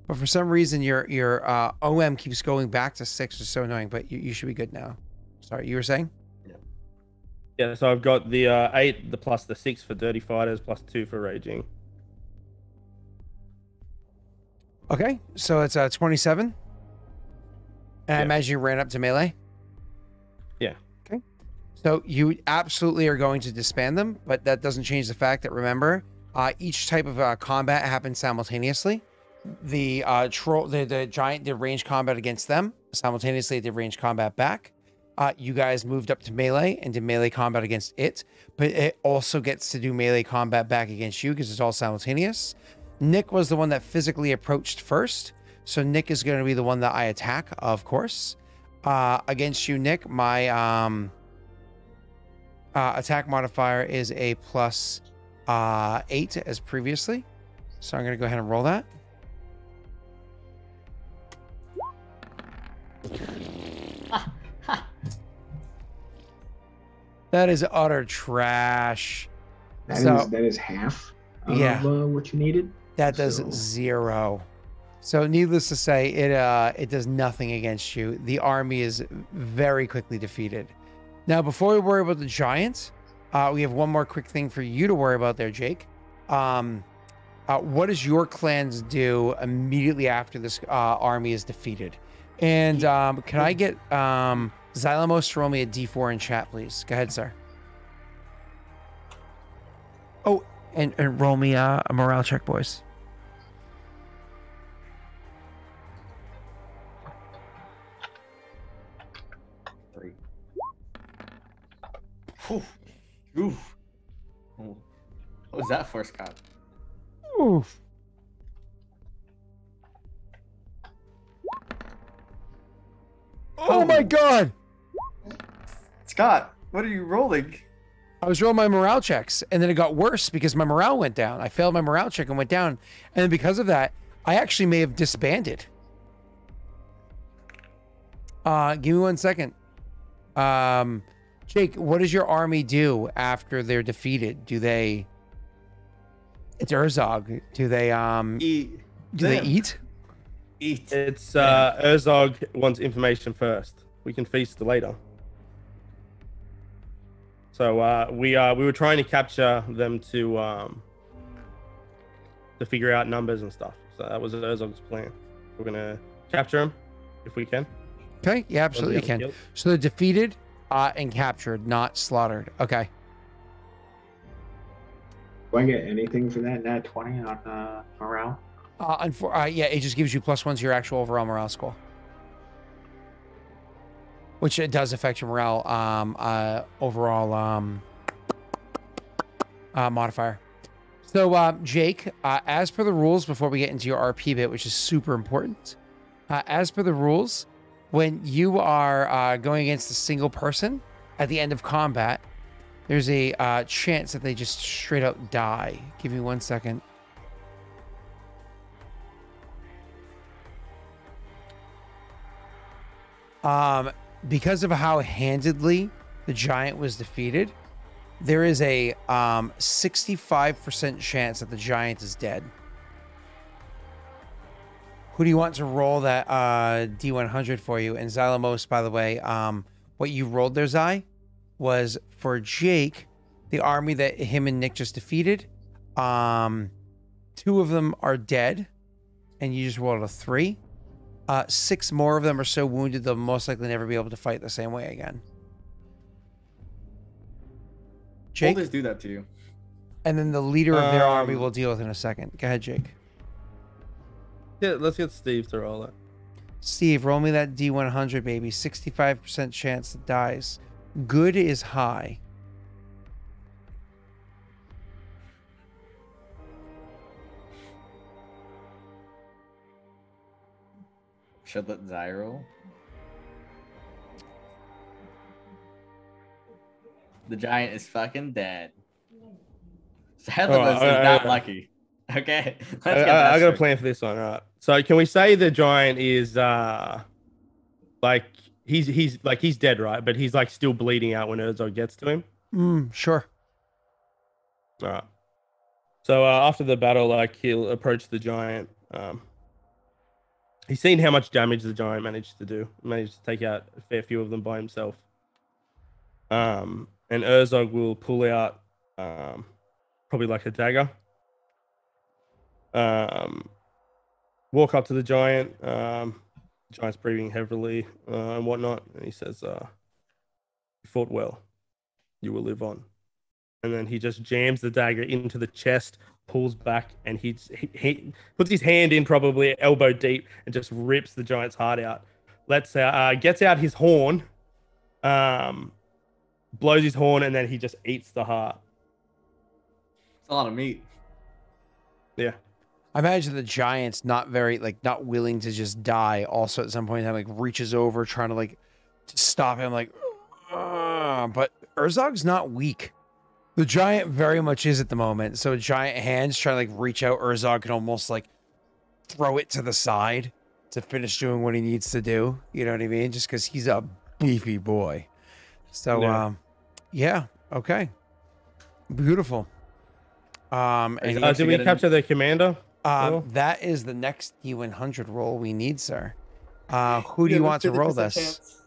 Speaker 3: but for some reason your OM keeps going back to 6. It's so annoying. But you should be good now. Sorry, you were saying?
Speaker 2: Yeah, so I've got the 8, the plus the 6 for Dirty Fighters, +2 for Raging.
Speaker 3: Okay, so it's 27. And I
Speaker 2: Yeah.
Speaker 3: imagine you ran up to melee.
Speaker 2: Yeah.
Speaker 3: Okay. So you absolutely are going to disband them, but that doesn't change the fact that, remember, each type of combat happens simultaneously. The the giant did range combat against them. Simultaneously, it did range combat back. You guys moved up to melee and did melee combat against it, but it also gets to do melee combat back against you because it's all simultaneous. Nick was the one that physically approached first, so Nick is going to be the one that I attack, of course. Against you, Nick, my attack modifier is a +8 as previously. So I'm going to go ahead and roll that. That is utter trash.
Speaker 4: That is half of what you needed.
Speaker 3: That does 0. So needless to say, it does nothing against you. The army is very quickly defeated. Now, before we worry about the giants, we have one more quick thing for you to worry about there, Jake. What does your clans do immediately after this army is defeated? And can I get Xylamos to roll me a D4 in chat, please? Go ahead, sir. Oh, and roll me a morale check, boys.
Speaker 1: Oof. What was that for, Scott?
Speaker 3: Oof. Oh my god!
Speaker 1: Scott, what are you rolling?
Speaker 3: I was rolling my morale checks, and then it got worse because my morale went down. I failed my morale check and went down. And then because of that, I actually may have disbanded. Give me 1 second. Jake, what does your army do after they're defeated? Do they... It's Urzog. Do they,
Speaker 1: Eat.
Speaker 3: Do they eat?
Speaker 1: Eat.
Speaker 2: It's Urzog wants information first. We can feast later. So we were trying to capture them to figure out numbers and stuff. So that was Urzog's plan. We're gonna capture them if we can.
Speaker 3: Okay, yeah, absolutely you can.
Speaker 2: Killed.
Speaker 3: So they're defeated and captured, not slaughtered. Okay.
Speaker 4: Do I get anything for that nat 20 on morale?
Speaker 3: Yeah, it just gives you +1 to your actual overall morale score, which it does affect your morale overall modifier. So Jake, as per the rules, before we get into your RP bit, which is super important, as per the rules, when you are going against a single person at the end of combat, there's a chance that they just straight up die. Give me 1 second. Because of how handedly the giant was defeated, there is a 65% chance that the giant is dead. Who do you want to roll that D100 for you? And Xylamos, by the way, what you rolled there, Xy, was for Jake, the army that him and Nick just defeated. 2 of them are dead, and you just rolled a 3. 6 more of them are so wounded they'll most likely never be able to fight the same way again. Jake?
Speaker 1: We'll just do that to you.
Speaker 3: And then the leader of their army will deal with in a second. Go ahead, Jake.
Speaker 2: Yeah, let's get Steve to roll it.
Speaker 3: Steve, roll me that D100, baby. 65% chance it dies. Good is high.
Speaker 1: Should let Xy roll. The giant is fucking dead. Sadly,
Speaker 2: All right,
Speaker 1: is not lucky. Okay, let's get that
Speaker 2: I got a
Speaker 1: straight.
Speaker 2: plan for this one. All right. So can we say the giant is like he's dead, right? But he's like still bleeding out when Herzog gets to him.
Speaker 3: Sure.
Speaker 2: All right. So after the battle, like he'll approach the giant. He's seen how much damage the giant managed to do. Managed to take out a fair few of them by himself. And Herzog will pull out probably like a dagger. Walk up to the giant. Giant's breathing heavily and whatnot. And he says, "You fought well. You will live on." And then he just jams the dagger into the chest, pulls back, and he puts his hand in probably elbow deep and just rips the giant's heart out. Gets out his horn, blows his horn, and then he just eats the heart.
Speaker 1: It's a lot of meat.
Speaker 2: Yeah.
Speaker 3: I imagine the giant's not willing to just die. Also, at some point in time, like reaches over, trying to to stop him, but Herzog's not weak. The giant very much is at the moment. So giant hands trying to reach out. Herzog can almost throw it to the side to finish doing what he needs to do. You know what I mean? Just because he's a beefy boy. So, yeah. Okay. Beautiful. And
Speaker 2: Did we capture the commander?
Speaker 3: that is the next D100 roll we need, sir. Who do you want to roll this?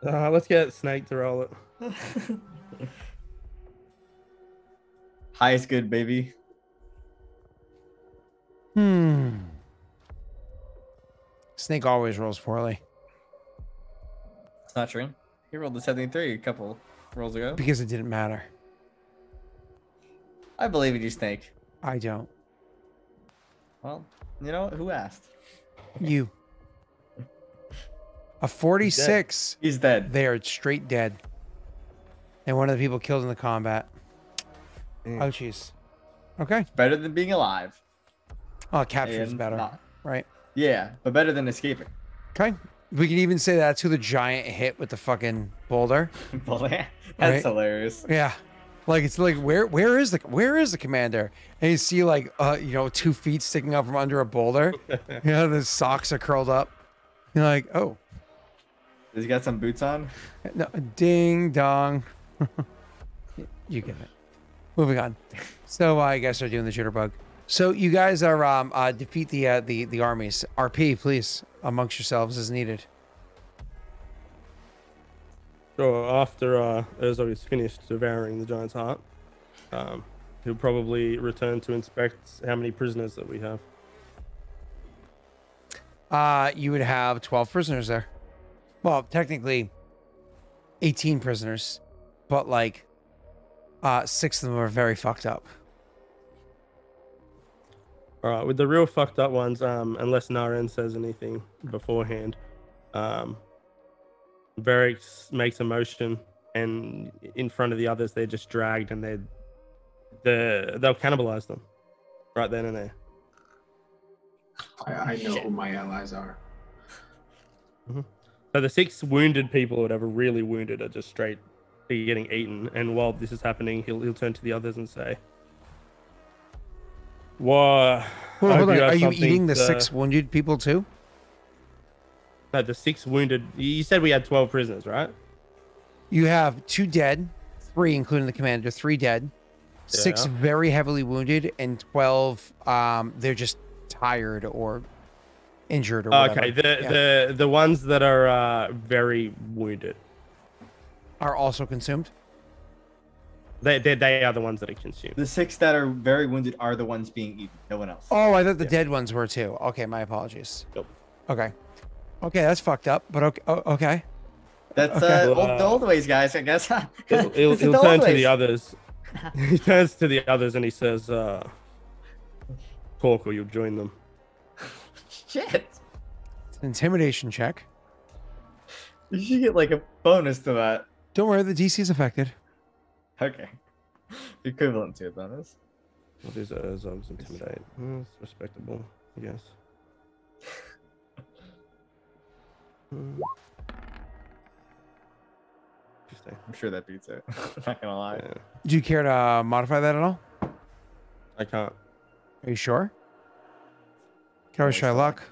Speaker 2: Let's get Snake to roll it.
Speaker 1: Highest good, baby.
Speaker 3: Snake always rolls poorly.
Speaker 1: It's not true. He rolled the 73 a couple rolls ago.
Speaker 3: Because it didn't matter.
Speaker 1: I believe in you, Snake.
Speaker 3: I don't.
Speaker 1: Well, you know what? Who asked?
Speaker 3: You. A 46.
Speaker 1: He's dead.
Speaker 3: They are straight dead. And one of the people killed in the combat. Oh, jeez. Okay.
Speaker 1: Better than being alive.
Speaker 3: Oh, capture is
Speaker 1: And
Speaker 3: better.
Speaker 1: not.
Speaker 3: Right.
Speaker 1: Yeah, but better than escaping.
Speaker 3: Okay. We can even say that's who the giant hit with the fucking boulder.
Speaker 1: That's
Speaker 3: Right.
Speaker 1: hilarious.
Speaker 3: Yeah. It's where is the commander? And you see 2 feet sticking up from under a boulder. The socks are curled up. You're like, oh.
Speaker 1: Has he got some boots on?
Speaker 3: No, ding dong. You get it. Moving on. So I guess they're doing the jitterbug. So you guys are defeat the armies. RP, please, amongst yourselves as needed.
Speaker 2: So after Herzog is finished devouring the giant's heart, he'll probably return to inspect how many prisoners that we have.
Speaker 3: You would have 12 prisoners there. Well, technically 18 prisoners, but 6 of them are very fucked up.
Speaker 2: All right, with the real fucked up ones, unless Naren says anything beforehand, Varric makes a motion, and in front of the others, they're just dragged, and they'll cannibalize them right then and there.
Speaker 4: I know who my allies are.
Speaker 2: So the 6 wounded people, or whatever, really wounded, are just straight getting eaten. And while this is happening, he'll turn to the others and say, "Well,
Speaker 3: hold on. Are you eating the 6 wounded people too?"
Speaker 2: No, the 6 wounded. You said we had 12 prisoners, right?
Speaker 3: You have 2 dead, 3 including the commander, 3 dead, 6 very heavily wounded, and 12 they're just tired or injured or whatever.
Speaker 2: Okay, the ones that are very wounded
Speaker 3: are also consumed.
Speaker 2: They are the ones that are consumed.
Speaker 1: The 6 that are very wounded are the ones being eaten. No one else.
Speaker 3: Oh, I thought the dead ones were too. Okay, my apologies.
Speaker 2: Nope.
Speaker 3: Okay, that's fucked up. But okay.
Speaker 1: That's the old ways, guys. I guess.
Speaker 2: He'll turn to the others. He turns to the others and he says, "Talk, or you'll join them."
Speaker 1: Shit.
Speaker 3: It's an intimidation check.
Speaker 1: You should get a bonus to that.
Speaker 3: Don't worry, the DC is affected.
Speaker 1: Okay. Equivalent to a bonus.
Speaker 2: What is Herzog's intimidate? It's respectable, I guess. interesting.
Speaker 1: I'm sure that beats it. Not gonna lie.
Speaker 2: Yeah,
Speaker 3: Do you care to modify that at all?
Speaker 2: I can't.
Speaker 3: Are you sure? Can always try luck.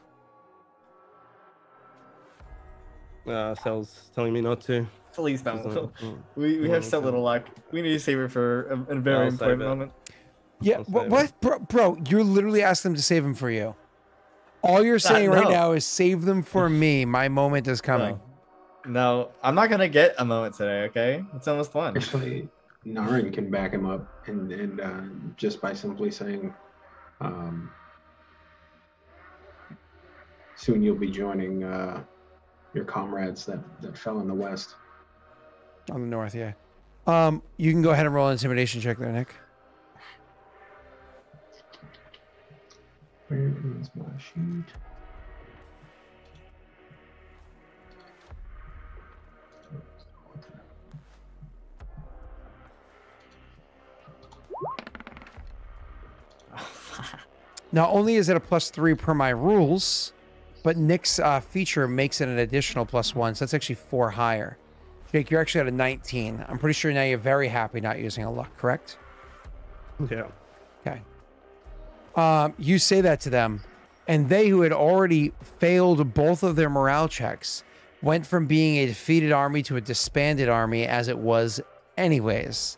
Speaker 2: Cell's telling me not to.
Speaker 1: Please don't.
Speaker 2: Mm.
Speaker 1: We have so little luck. We need to save it for a very
Speaker 2: I'll save
Speaker 1: important
Speaker 2: it.
Speaker 1: moment.
Speaker 3: Yeah,
Speaker 2: I'll save
Speaker 3: what? Bro, you're literally asking them to save him for you. All you're saying right
Speaker 1: no.
Speaker 3: now is save them for me. My moment is coming.
Speaker 1: No, I'm not gonna get a moment today. Okay, it's almost one.
Speaker 4: Actually, Naren can back him up, and just by simply saying, soon you'll be joining your comrades that fell in the west.
Speaker 3: On the north, yeah. You can go ahead and roll an intimidation check there, Nick.
Speaker 4: Where is my sheet?
Speaker 3: Not only is it a +3 per my rules, but Nick's feature makes it an additional +1, so that's actually 4 higher. Jake, you're actually at a 19. I'm pretty sure now you're very happy not using a luck, correct?
Speaker 2: Yeah.
Speaker 3: Okay. You say that to them, and they, who had already failed both of their morale checks, went from being a defeated army to a disbanded army as it was anyways.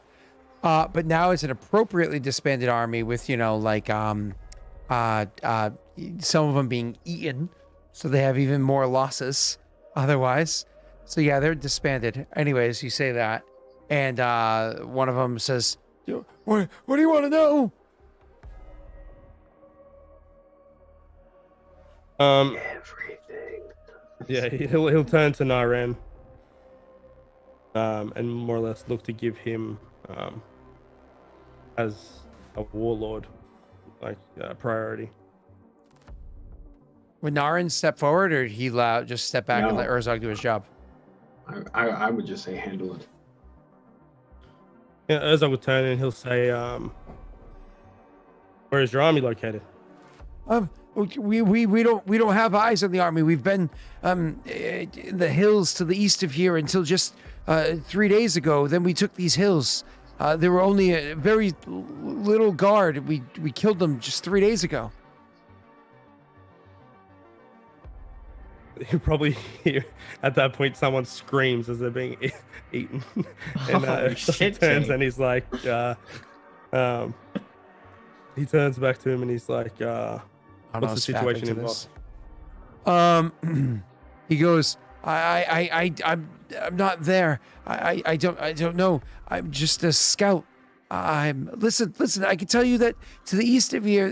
Speaker 3: But now it's an appropriately disbanded army with, you know, like some of them being eaten, so they have even more losses otherwise. So yeah, they're disbanded. Anyways, you say that, and one of them says, what do you want to know?
Speaker 4: Everything.
Speaker 2: Yeah, he'll turn to Naren, and more or less look to give him, as a warlord, like priority.
Speaker 3: Would Naren step forward, or he just step back and
Speaker 4: No.
Speaker 3: let Urzog do his job?
Speaker 4: I would just say handle it.
Speaker 2: Yeah, Urzog will turn and he'll say, "Where is your army located?"
Speaker 3: We don't have eyes on the army. We've been in the hills to the east of here until just 3 days ago. Then we took these hills. There were only a very little guard. We killed them just 3 days ago.
Speaker 2: You probably hear at that point someone screams as they're being eaten, and
Speaker 1: Holy shit,
Speaker 2: turns
Speaker 1: Jake.
Speaker 2: and he's like, he turns back to him and he's like,
Speaker 3: I'm
Speaker 2: "What's the situation involved?"
Speaker 3: He goes, I'm not there. I don't know. I'm just a scout. Listen. I can tell you that to the east of here,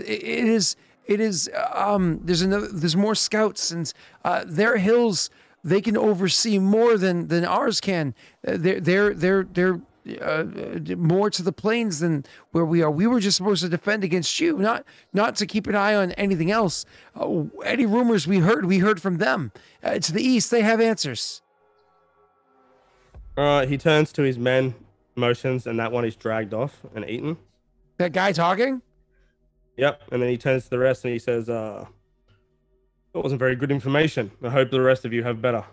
Speaker 3: there's more scouts, and their hills, they can oversee more than ours can. They're more to the plains than where we are. We were just supposed to defend against you, not to keep an eye on anything else. Any rumors we heard from them. To the east, they have answers.
Speaker 2: He turns to his men, motions, and that one is dragged off and eaten.
Speaker 3: That guy talking?
Speaker 2: Yep. And then he turns to the rest and he says, "That wasn't very good information. I hope the rest of you have better."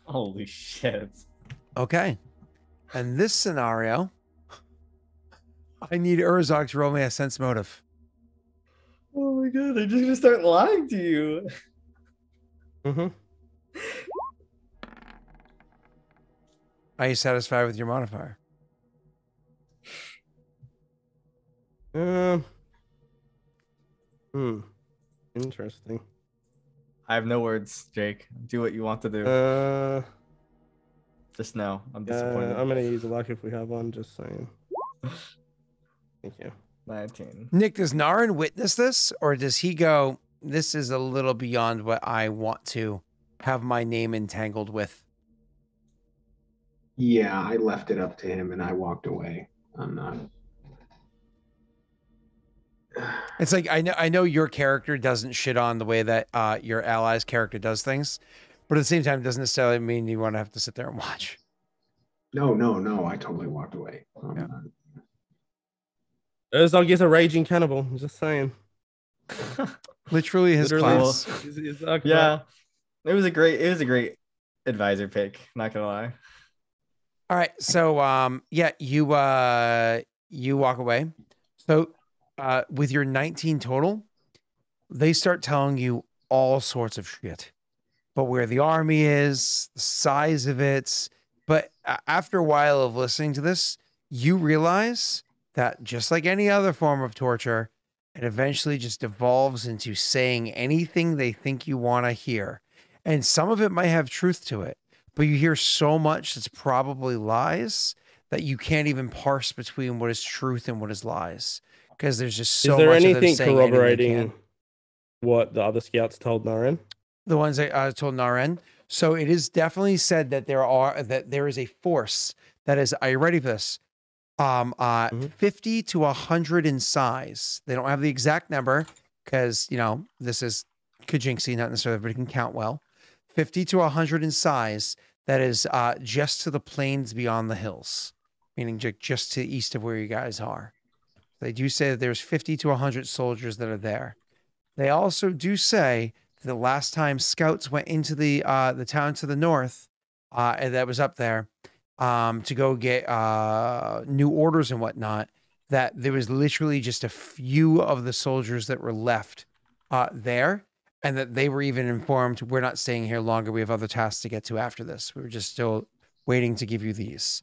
Speaker 1: Holy shit.
Speaker 3: Okay. And this scenario, I need Urzog to roll me a sense motive.
Speaker 1: Oh my god, they're just gonna start lying to you.
Speaker 2: Mm-hmm.
Speaker 3: Are you satisfied with your modifier?
Speaker 2: Interesting.
Speaker 1: I have no words, Jake. Do what you want to do. Just know I'm disappointed.
Speaker 2: I'm gonna use a luck if we have one. Just saying. Thank you.
Speaker 1: 19.
Speaker 3: Nick, does Naren witness this, or does he go, this is a little beyond what I want to have my name entangled with?
Speaker 4: Yeah, I left it up to him and I walked away. I'm not.
Speaker 3: It's like, I know your character doesn't shit on the way that your ally's character does things, but at the same time, it doesn't necessarily mean you want to have to sit there and watch.
Speaker 4: No. I totally walked away.
Speaker 3: Yeah.
Speaker 2: Urzog is a raging cannibal. I'm just saying.
Speaker 3: Literally his class.
Speaker 1: Yeah. It was a great advisor pick, not gonna lie.
Speaker 3: All right. So, yeah, you walk away. So, with your 19 total, they start telling you all sorts of shit, but where the army is, the size of it. But after a while of listening to this, you realize that just like any other form of torture, it eventually just devolves into saying anything they think you want to hear. And some of it might have truth to it, but you hear so much that's probably lies that you can't even parse between what is truth and what is lies. Because there's just so
Speaker 2: Is there
Speaker 3: much of them
Speaker 2: anything
Speaker 3: saying anything they
Speaker 2: corroborating
Speaker 3: can.
Speaker 2: what the other scouts told Naren?
Speaker 3: The ones that told Naren. So it is definitely said that there is a force that is. Are you ready for this? 50 to 100 in size. They don't have the exact number because this is Kajinksi, not necessarily everybody can count well. 50 to 100 in size. That is just to the plains beyond the hills, meaning just to the east of where you guys are. They do say that there's 50 to 100 soldiers that are there. They also do say that the last time scouts went into the town to the north, and that was up there, to go get new orders and whatnot, that there was literally just a few of the soldiers that were left there, and that they were even informed, we're not staying here longer. We have other tasks to get to after this. We were just still waiting to give you these,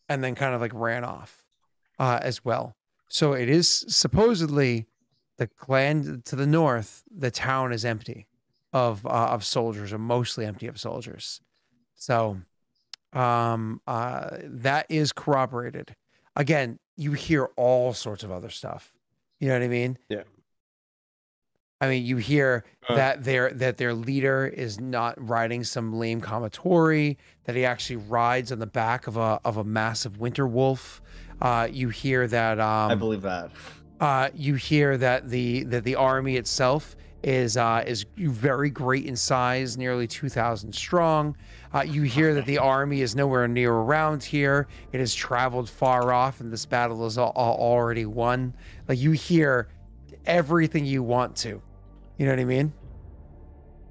Speaker 3: and then kind of like ran off as well. So it is supposedly the clan to the north, the town is empty of soldiers, or mostly empty of soldiers. So that is corroborated. Again, you hear all sorts of other stuff. You know what I mean?
Speaker 2: Yeah.
Speaker 3: I mean, you hear that their leader is not riding some lame Kamatori, that he actually rides on the back of a massive winter wolf. You hear that
Speaker 1: I believe that.
Speaker 3: You hear that the army itself is very great in size, nearly 2,000 strong. You hear that the army is nowhere near around here. It has traveled far off, and this battle is already won. Like, you hear everything you want to. You know what I mean?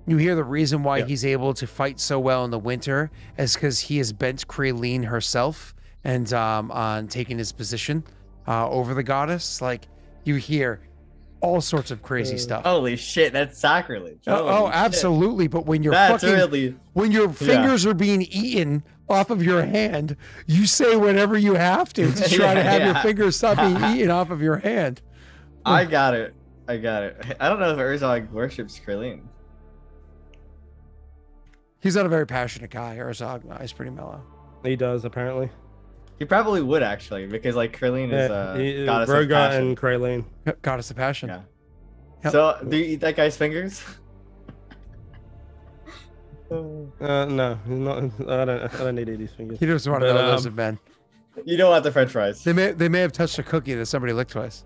Speaker 3: You hear the reason why he's able to fight so well in the winter is because he has bent Kraleen herself and on taking his position over the goddess. Like, you hear all sorts of crazy stuff.
Speaker 1: Holy shit, that's sacrilege.
Speaker 3: Oh, absolutely. But when you're when your fingers are being eaten off of your hand, you say whatever you have to try to have your fingers stop being eaten off of your hand.
Speaker 1: I got it. I don't know if Urzog worships Kraleen.
Speaker 3: He's not a very passionate guy. Urzog is pretty mellow.
Speaker 2: He does, apparently.
Speaker 1: He probably would, actually, because like Kraleen is goddess of
Speaker 2: Rogar
Speaker 1: passion.
Speaker 2: and Kraleen.
Speaker 3: Goddess of passion.
Speaker 1: Yeah.
Speaker 3: Yep.
Speaker 1: So, do you eat that guy's fingers?
Speaker 2: No, he's not. I don't need to eat his fingers.
Speaker 3: He doesn't want to know those have been.
Speaker 1: You don't want the French fries.
Speaker 3: They may have touched a cookie that somebody licked twice.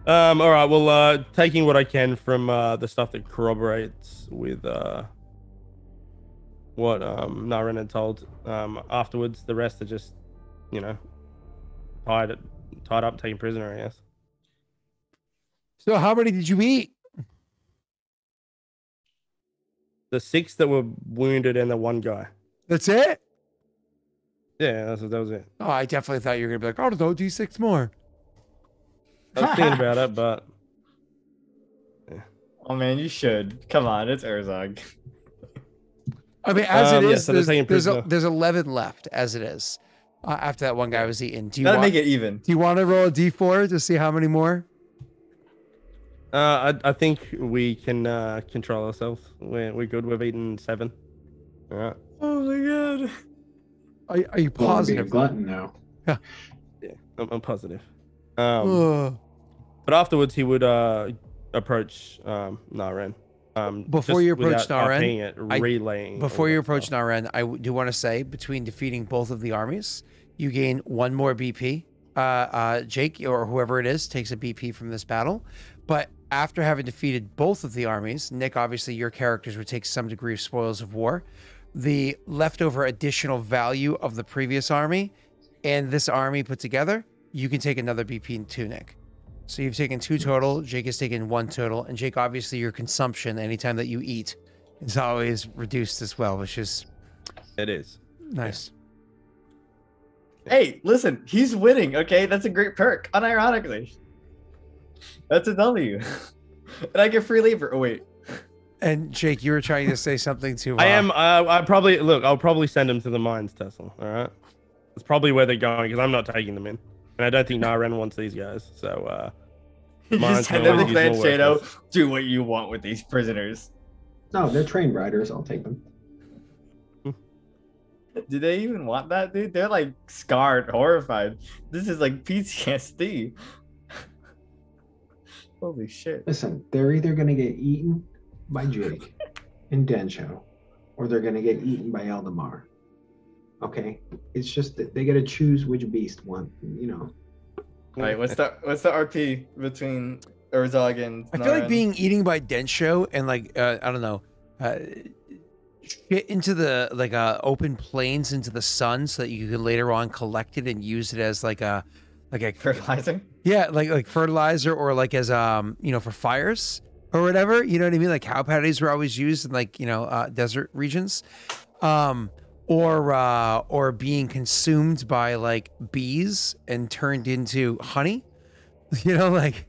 Speaker 2: All right. Well, taking what I can from the stuff that corroborates with what Naren had told. Afterwards, the rest are just, tied up, taken prisoner, I guess.
Speaker 3: So how many did you eat?
Speaker 2: The 6 that were wounded and the 1 guy.
Speaker 3: That's it?
Speaker 2: Yeah, that was it.
Speaker 3: Oh, I definitely thought you were gonna be like, oh, no, D6 more.
Speaker 2: I was thinking about it, but yeah.
Speaker 1: Oh man, you should. Come on, it's Urzog.
Speaker 3: I mean, as it is,
Speaker 2: so
Speaker 3: there's 11 left as it is. After that one guy was eaten.
Speaker 1: Gotta make it even.
Speaker 3: Do you want to roll a D4 to see how many more?
Speaker 2: I think we can control ourselves. We're good. We've eaten 7. All right.
Speaker 1: Oh my god.
Speaker 3: Are you positive?
Speaker 4: Be a glutton now.
Speaker 2: Yeah, I'm positive. But afterwards, he would approach Naren.
Speaker 3: Before you approach Naren,
Speaker 2: relaying.
Speaker 3: Before you approach Naren, I do want to say, between defeating both of the armies, you gain 1 more BP. Jake, or whoever it is, takes a BP from this battle. But after having defeated both of the armies, Nick, obviously your characters would take some degree of spoils of war. The leftover additional value of the previous army and this army put together, you can take another BP too, Nick. So you've taken 2 total. Jake has taken 1 total. And Jake, obviously your consumption anytime that you eat is always reduced as well, which is
Speaker 2: It is.
Speaker 3: Nice.
Speaker 1: Hey, listen, he's winning. Okay, that's a great perk. Unironically, that's a W, and I get free labor. Oh wait,
Speaker 3: And Jake, you were trying to say something to.
Speaker 2: I am. I probably look. I'll probably send them to the mines, Tesla. All right. That's probably where they're going because I'm not taking them in, and I don't think Naren wants these guys. So
Speaker 1: you
Speaker 2: Mine's
Speaker 1: just hand them
Speaker 2: gonna
Speaker 1: the
Speaker 2: use
Speaker 1: clan
Speaker 2: more
Speaker 1: Shadow.
Speaker 2: workers.
Speaker 1: Do what you want with these prisoners.
Speaker 4: No, they're trained riders. I'll take them.
Speaker 1: Do they even want that, dude? They're like scarred, horrified. This is like PTSD. Holy shit.
Speaker 4: Listen, they're either going to get eaten by Jake and Densho, or they're going to get eaten by Eldamar. Okay? It's just that they got to choose which beast one, you know.
Speaker 1: All right, what's the RP between Urzog and
Speaker 3: I feel like
Speaker 1: Naren?
Speaker 3: being eaten by Densho and like I don't know, shit into the like open plains into the sun so that you can later on collect it and use it as like a
Speaker 1: fertilizer.
Speaker 3: yeah like fertilizer or like as you know, for fires or whatever, you know what I mean? Like cow patties were always used in like, you know, desert regions, or being consumed by like bees and turned into honey, you know, like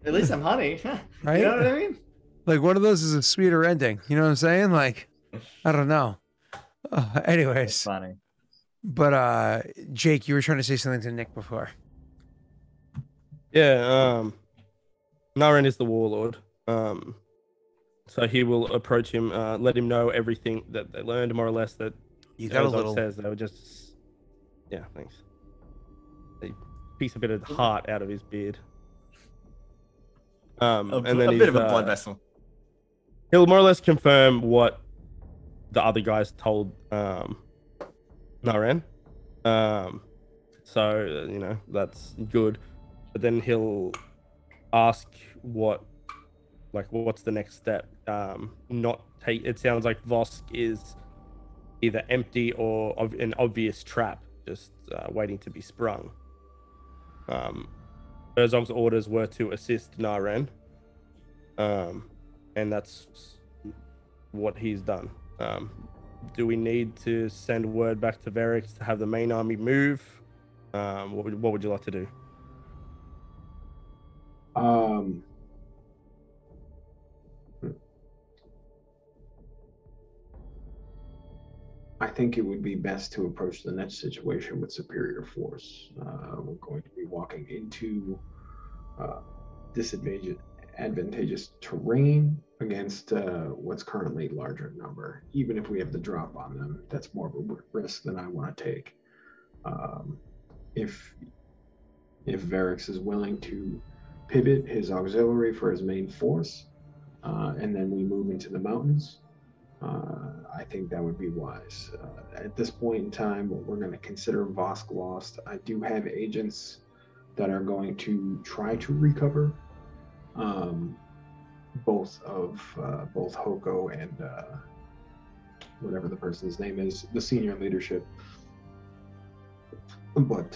Speaker 1: At least I'm honey.
Speaker 3: Right?
Speaker 1: You know what I mean?
Speaker 3: like one of those is a sweeter ending, you know what I'm saying? Like I don't know. Anyways,
Speaker 1: Funny.
Speaker 3: but Jake, you were trying to say something to Nick before.
Speaker 2: Yeah. Naren is the warlord. So he will approach him, let him know everything that they learned, more or less. That
Speaker 3: You got a
Speaker 2: Ozog
Speaker 3: little.
Speaker 2: says they were just. Yeah, thanks. They piece a bit of the heart out of his beard. And then
Speaker 1: a
Speaker 2: he's,
Speaker 1: bit of a blood vessel.
Speaker 2: He'll more or less confirm what the other guys told Naren. So you know that's good, but then he'll ask what's the next step. Not take. It sounds like Vosk is either empty or an obvious trap, just waiting to be sprung. Herzog's orders were to assist Naren, and that's what he's done. Do we need to send word back to Varix to have the main army move? What would you like to do?
Speaker 4: I think it would be best to approach the next situation with superior force. We're going to be walking into advantageous terrain against what's currently larger number. Even if we have the drop on them, that's more of a risk than I want to take. If Varix is willing to pivot his auxiliary for his main force, and then we move into the mountains, I think that would be wise. At this point in time, we're going to consider Vosk lost. I do have agents that are going to try to recover both Hoko and whatever the person's name is, the senior leadership. But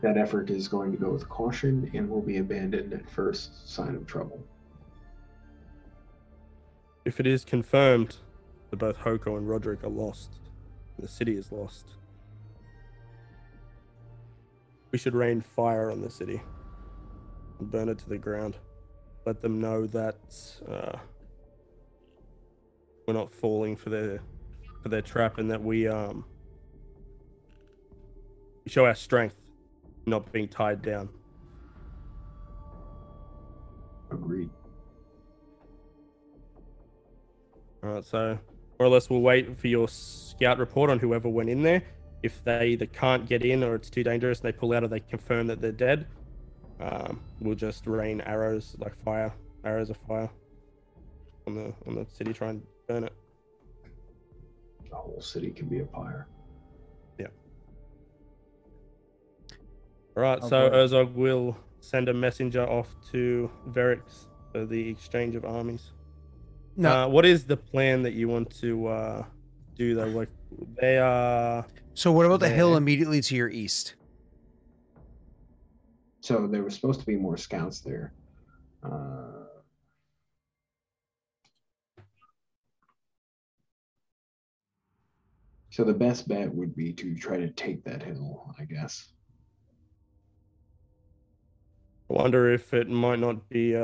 Speaker 4: that effort is going to go with caution and will be abandoned at first sign of trouble.
Speaker 2: If it is confirmed that both Hoko and Roderick are lost, the city is lost, we should rain fire on the city and burn it to the ground. Let them know that we're not falling for their trap, and that we show our strength, not being tied down.
Speaker 4: Agreed.
Speaker 2: All right, so more or less we'll wait for your scout report on whoever went in there. If they either can't get in or it's too dangerous and they pull out or they confirm that they're dead, we'll just rain arrows of fire on the city, try and burn it.
Speaker 4: The whole city can be a fire.
Speaker 2: Yeah. All right, so Herzog will send a messenger off to Varix for the exchange of armies.
Speaker 3: No.
Speaker 2: What is the plan that you want to do though? Like they are.
Speaker 3: So what about the hill immediately to your east?
Speaker 4: So there was supposed to be more scouts there. So the best bet would be to try to take that hill, I guess.
Speaker 2: I wonder if it might not be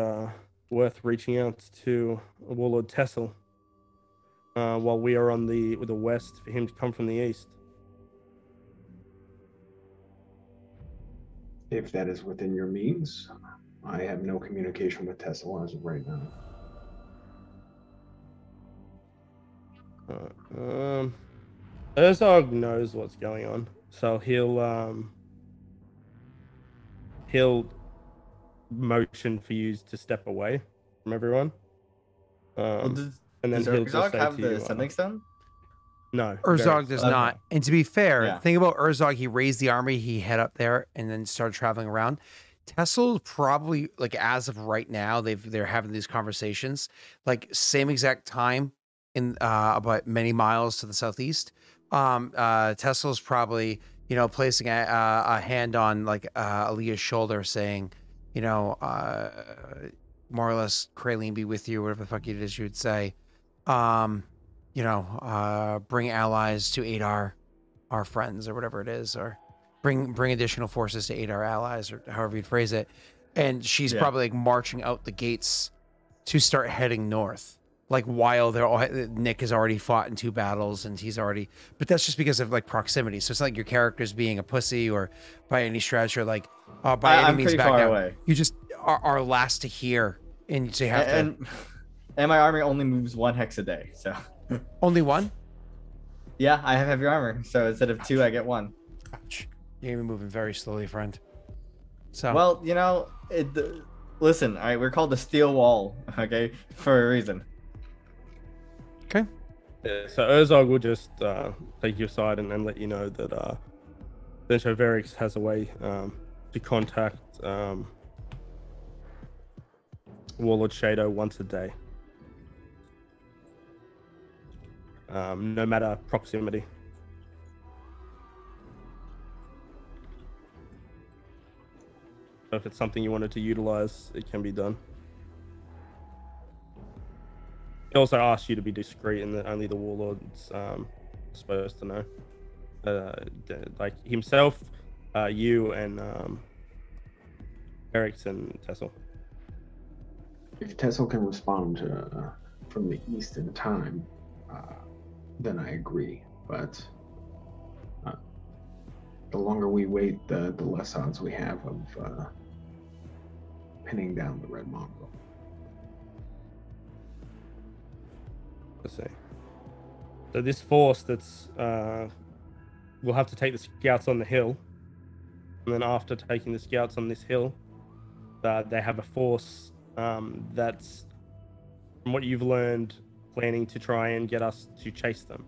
Speaker 2: worth reaching out to Warlord Tessel while we are on the west for him to come from the east.
Speaker 4: If that is within your means, I have no communication with Tesla as of right now.
Speaker 2: Herzog knows what's going on, so he'll motion for you to step away from everyone. And then
Speaker 1: does
Speaker 2: he'll just
Speaker 1: Urzog
Speaker 2: say
Speaker 1: have
Speaker 2: to
Speaker 1: the
Speaker 2: you,
Speaker 1: sending stone?
Speaker 2: no,
Speaker 3: Urzog does
Speaker 1: okay.
Speaker 3: not. And to be fair,
Speaker 1: Yeah.
Speaker 3: think about Urzog. He raised the army. He head up there and then started traveling around. Tessel's probably like as of right now, they're having these conversations like same exact time in about many miles to the southeast. Tessel's probably placing a hand on like Aaliyah's shoulder, saying, more or less, Kraleen be with you, whatever the fuck it is you would say. Bring allies to aid our friends or whatever it is, or bring additional forces to aid our allies, or however you'd phrase it. And she's probably like marching out the gates to start heading north. Like while Nick has already fought in 2 battles and he's already, but that's just because of like proximity. So it's not like your character's being a pussy or by any stretch or like by any means back down. Away. You just are last to hear, and so you have
Speaker 1: to. And my army only moves 1 hex a day, so.
Speaker 3: Only 1?
Speaker 1: Yeah, I have heavy armor, so instead of 2, I get 1.
Speaker 3: Ouch. You're even moving very slowly, friend. So.
Speaker 1: Well, listen, all right, we're called the Steel Wall, okay, for a reason.
Speaker 3: Okay.
Speaker 2: Yeah, so Urzog will just take you aside and let you know that Densho Verix has a way to contact Warlord Shadow once a day. No matter proximity. So if it's something you wanted to utilize, it can be done. He also asked you to be discreet and that only the Warlord's supposed to know. Like himself, you, and Erickson Tessel.
Speaker 4: If Tessel can respond from the east in time, then I agree. But the longer we wait, the less odds we have of pinning down the Red Mongrel.
Speaker 2: Let's see. So this force that's we'll have to take the scouts on the hill, and then after taking the scouts on this hill, they have a force that's, from what you've learned, planning to try and get us to chase them.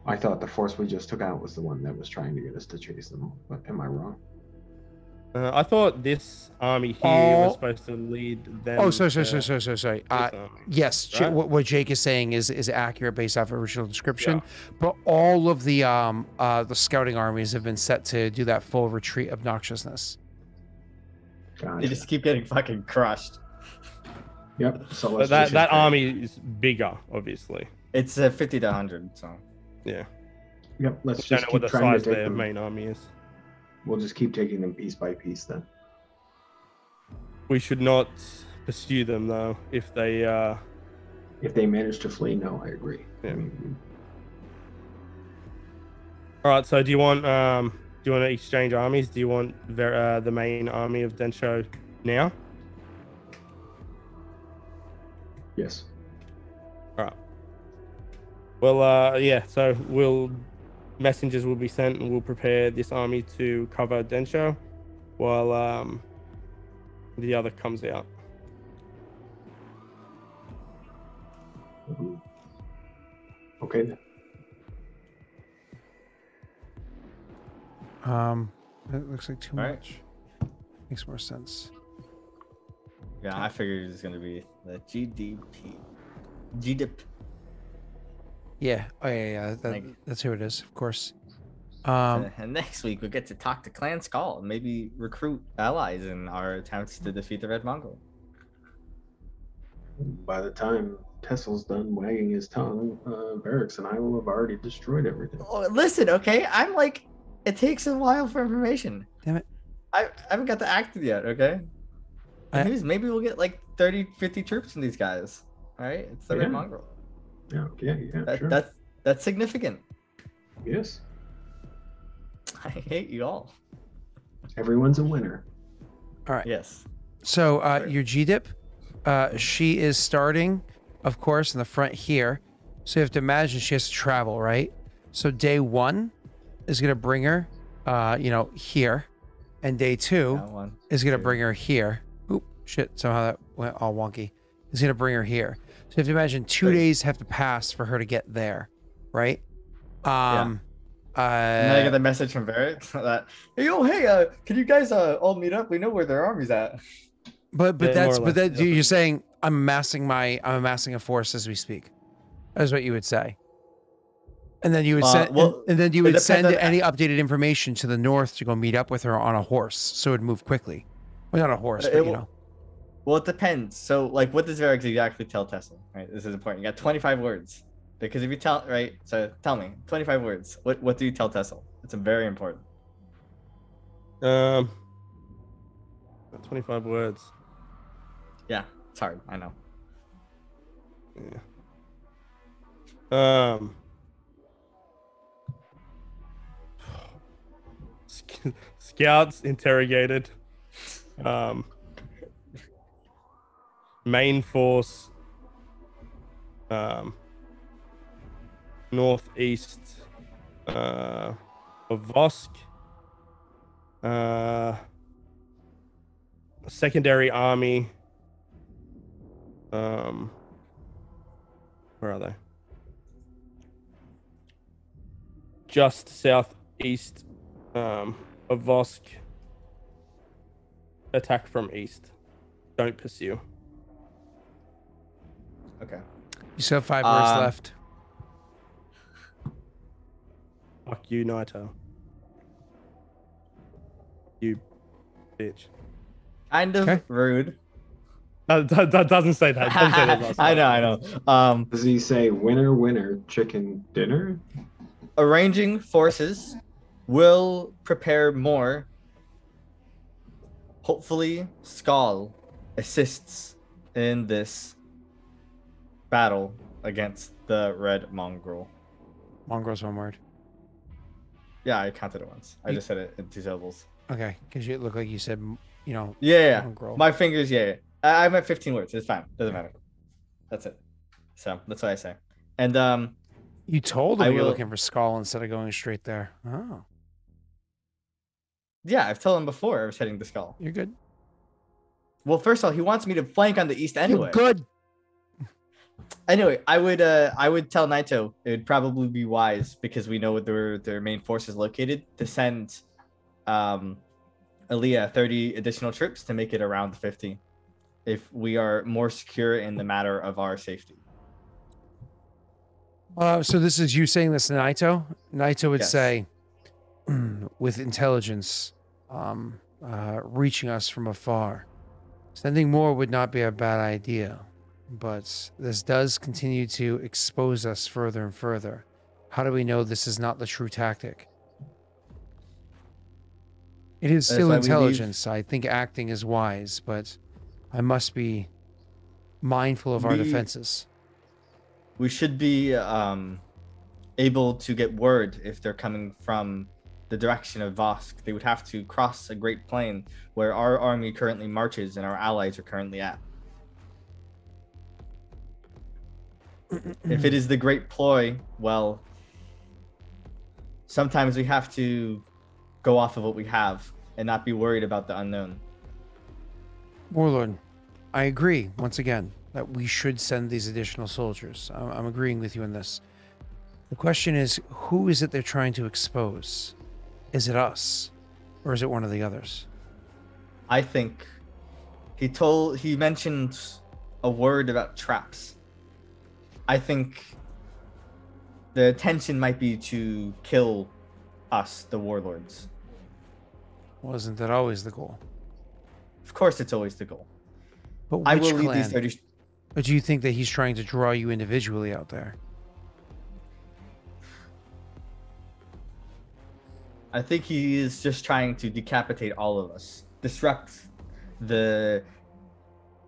Speaker 4: I thought the force we just took out was the one that was trying to get us to chase them, but am I wrong?
Speaker 2: I thought this army here was supposed to lead them.
Speaker 3: Oh, sorry. Yes,
Speaker 2: right?
Speaker 3: What Jake is saying is accurate based off original description, but all of the scouting armies have been set to do that full retreat obnoxiousness.
Speaker 4: Gotcha.
Speaker 1: They just keep getting fucking crushed.
Speaker 4: Yep. So
Speaker 2: but that army is bigger, obviously.
Speaker 1: It's 50 to 100. So.
Speaker 2: Yeah.
Speaker 4: Yep. Let's
Speaker 2: just
Speaker 4: don't know
Speaker 2: keep
Speaker 4: what the size
Speaker 2: of their main army is.
Speaker 4: We'll just keep taking them piece by piece then.
Speaker 2: We should not pursue them though. If they
Speaker 4: manage to flee, no, I agree.
Speaker 2: Yeah.
Speaker 4: I mean,
Speaker 2: all right. So do you want to exchange armies? Do you want the main army of Densho now?
Speaker 4: Yes.
Speaker 2: All right. Well, yeah. So messengers will be sent, and we'll prepare this army to cover Densho, while the other comes out.
Speaker 4: Okay then.
Speaker 3: It looks like too much. Makes more sense.
Speaker 1: Yeah, I figured it's gonna be the GDP.
Speaker 3: Yeah. Oh yeah. That's who it is, of course.
Speaker 1: And next week we'll get to talk to Clan Skull and maybe recruit allies in our attempts to defeat the Red Mongol.
Speaker 4: By the time Tessel's done wagging his tongue, Barracks and I will have already destroyed everything.
Speaker 1: Oh, listen, okay? I'm like, it takes a while for information.
Speaker 3: Damn it.
Speaker 1: I haven't got to act yet, okay? And
Speaker 3: I-
Speaker 1: maybe we'll get like 30, 50 troops from these guys. All right? It's the Red
Speaker 4: Yeah.
Speaker 1: Mongrel.
Speaker 4: Yeah, sure.
Speaker 1: That's significant.
Speaker 4: Yes,
Speaker 1: I hate you all.
Speaker 4: everyone's a winner.
Speaker 3: All right.
Speaker 1: Yes.
Speaker 3: So
Speaker 1: Right.
Speaker 3: your GDIP, she is starting, of course, in the front here. So you have to imagine she has to travel, right? So day 1 is going to bring her, here. And day 2
Speaker 1: That one.
Speaker 3: is going to
Speaker 1: two.
Speaker 3: bring her here. Oop, shit. Somehow that went all wonky. Is going to bring her here. So you have to imagine 2
Speaker 1: Right.
Speaker 3: days have to pass for her to get there, right?
Speaker 1: And then I get a message from Barrett that, hey, can you guys all meet up? We know where their army's at.
Speaker 3: But
Speaker 2: Yeah,
Speaker 3: that's
Speaker 2: more or
Speaker 3: but
Speaker 2: less,
Speaker 3: that
Speaker 2: yeah.
Speaker 3: you're saying I'm amassing a force as we speak. That's what you would say. And then you would send and then you
Speaker 1: it
Speaker 3: would
Speaker 1: depends
Speaker 3: send
Speaker 1: on-
Speaker 3: any updated information to the north to go meet up with her on a horse, so it'd move quickly. Well, not a horse,
Speaker 1: It
Speaker 3: but you
Speaker 1: will-
Speaker 3: know.
Speaker 1: Well, it depends. So, like, what does Varix exactly tell Tesla? Right, this is important. You got 25 words, because if you tell, right, so tell me 25 words. What do you tell Tesla? It's very important.
Speaker 2: 25 words.
Speaker 1: Yeah, it's hard. I know.
Speaker 2: Yeah. Scouts interrogated. Main force. Northeast. Of Vosk. Secondary army. Where are they? Just southeast of Vosk. Attack from east. Don't pursue.
Speaker 1: Okay.
Speaker 3: You still have 5 words
Speaker 1: Um,
Speaker 3: left.
Speaker 2: Fuck you, Naito. You bitch.
Speaker 1: Kind of
Speaker 3: Okay.
Speaker 1: rude.
Speaker 2: That doesn't say that. It doesn't say that last
Speaker 1: I
Speaker 2: line.
Speaker 1: know.
Speaker 4: Does he say winner, winner, chicken dinner?
Speaker 1: Arranging forces will prepare more. Hopefully, Skull assists in this battle against the Red Mongrel.
Speaker 3: Mongrel's one word.
Speaker 1: Yeah, I counted it once. I
Speaker 3: You-
Speaker 1: just said it in 2 syllables.
Speaker 3: Okay, because you look like you said,
Speaker 1: Yeah.
Speaker 3: Mongrel.
Speaker 1: My fingers, yeah. I meant 15 words. It's fine. Doesn't matter. That's it. So that's what I say. And
Speaker 3: You told him
Speaker 1: I
Speaker 3: you're
Speaker 1: will-
Speaker 3: looking for Skull instead of going straight there. Oh,
Speaker 1: yeah, I've told him before I was heading to Skull.
Speaker 3: you're good.
Speaker 1: Well, first of all, he wants me to flank on the east anyway.
Speaker 3: You're good.
Speaker 1: Anyway, I would tell Naito it would probably be wise, because we know where their main force is located, to send Aaliyah 30 additional troops to make it around 50, if we are more secure in the matter of our safety.
Speaker 3: So this is you saying this to Naito? Naito would
Speaker 1: Yes.
Speaker 3: say, with intelligence, reaching us from afar, sending more would not be a bad idea, but this does continue to expose us further and further. How do we know this is not the true tactic? It is
Speaker 1: That's
Speaker 3: still
Speaker 1: why we leave-
Speaker 3: intelligence. I think acting is wise, but I must be mindful of our
Speaker 1: We-
Speaker 3: defenses.
Speaker 1: We should be able to get word if they're coming from the direction of Vosk. They would have to cross a great plain where our army currently marches and our allies are currently at. If it is the great ploy, well, sometimes we have to go off of what we have and not be worried about the unknown.
Speaker 3: Warlord, I agree once again that we should send these additional soldiers. I'm agreeing with you on this. The question is, who is it they're trying to expose? Is it us, or is it one of the others?
Speaker 1: I think he mentioned a word about traps. I think the intention might be to kill us, the warlords.
Speaker 3: Wasn't that always the goal?
Speaker 1: Of course, it's always the goal.
Speaker 3: But which
Speaker 1: I will lead
Speaker 3: clan?
Speaker 1: these 30.
Speaker 3: Or do you think that he's trying to draw you individually out there?
Speaker 1: I think he is just trying to decapitate all of us, disrupt the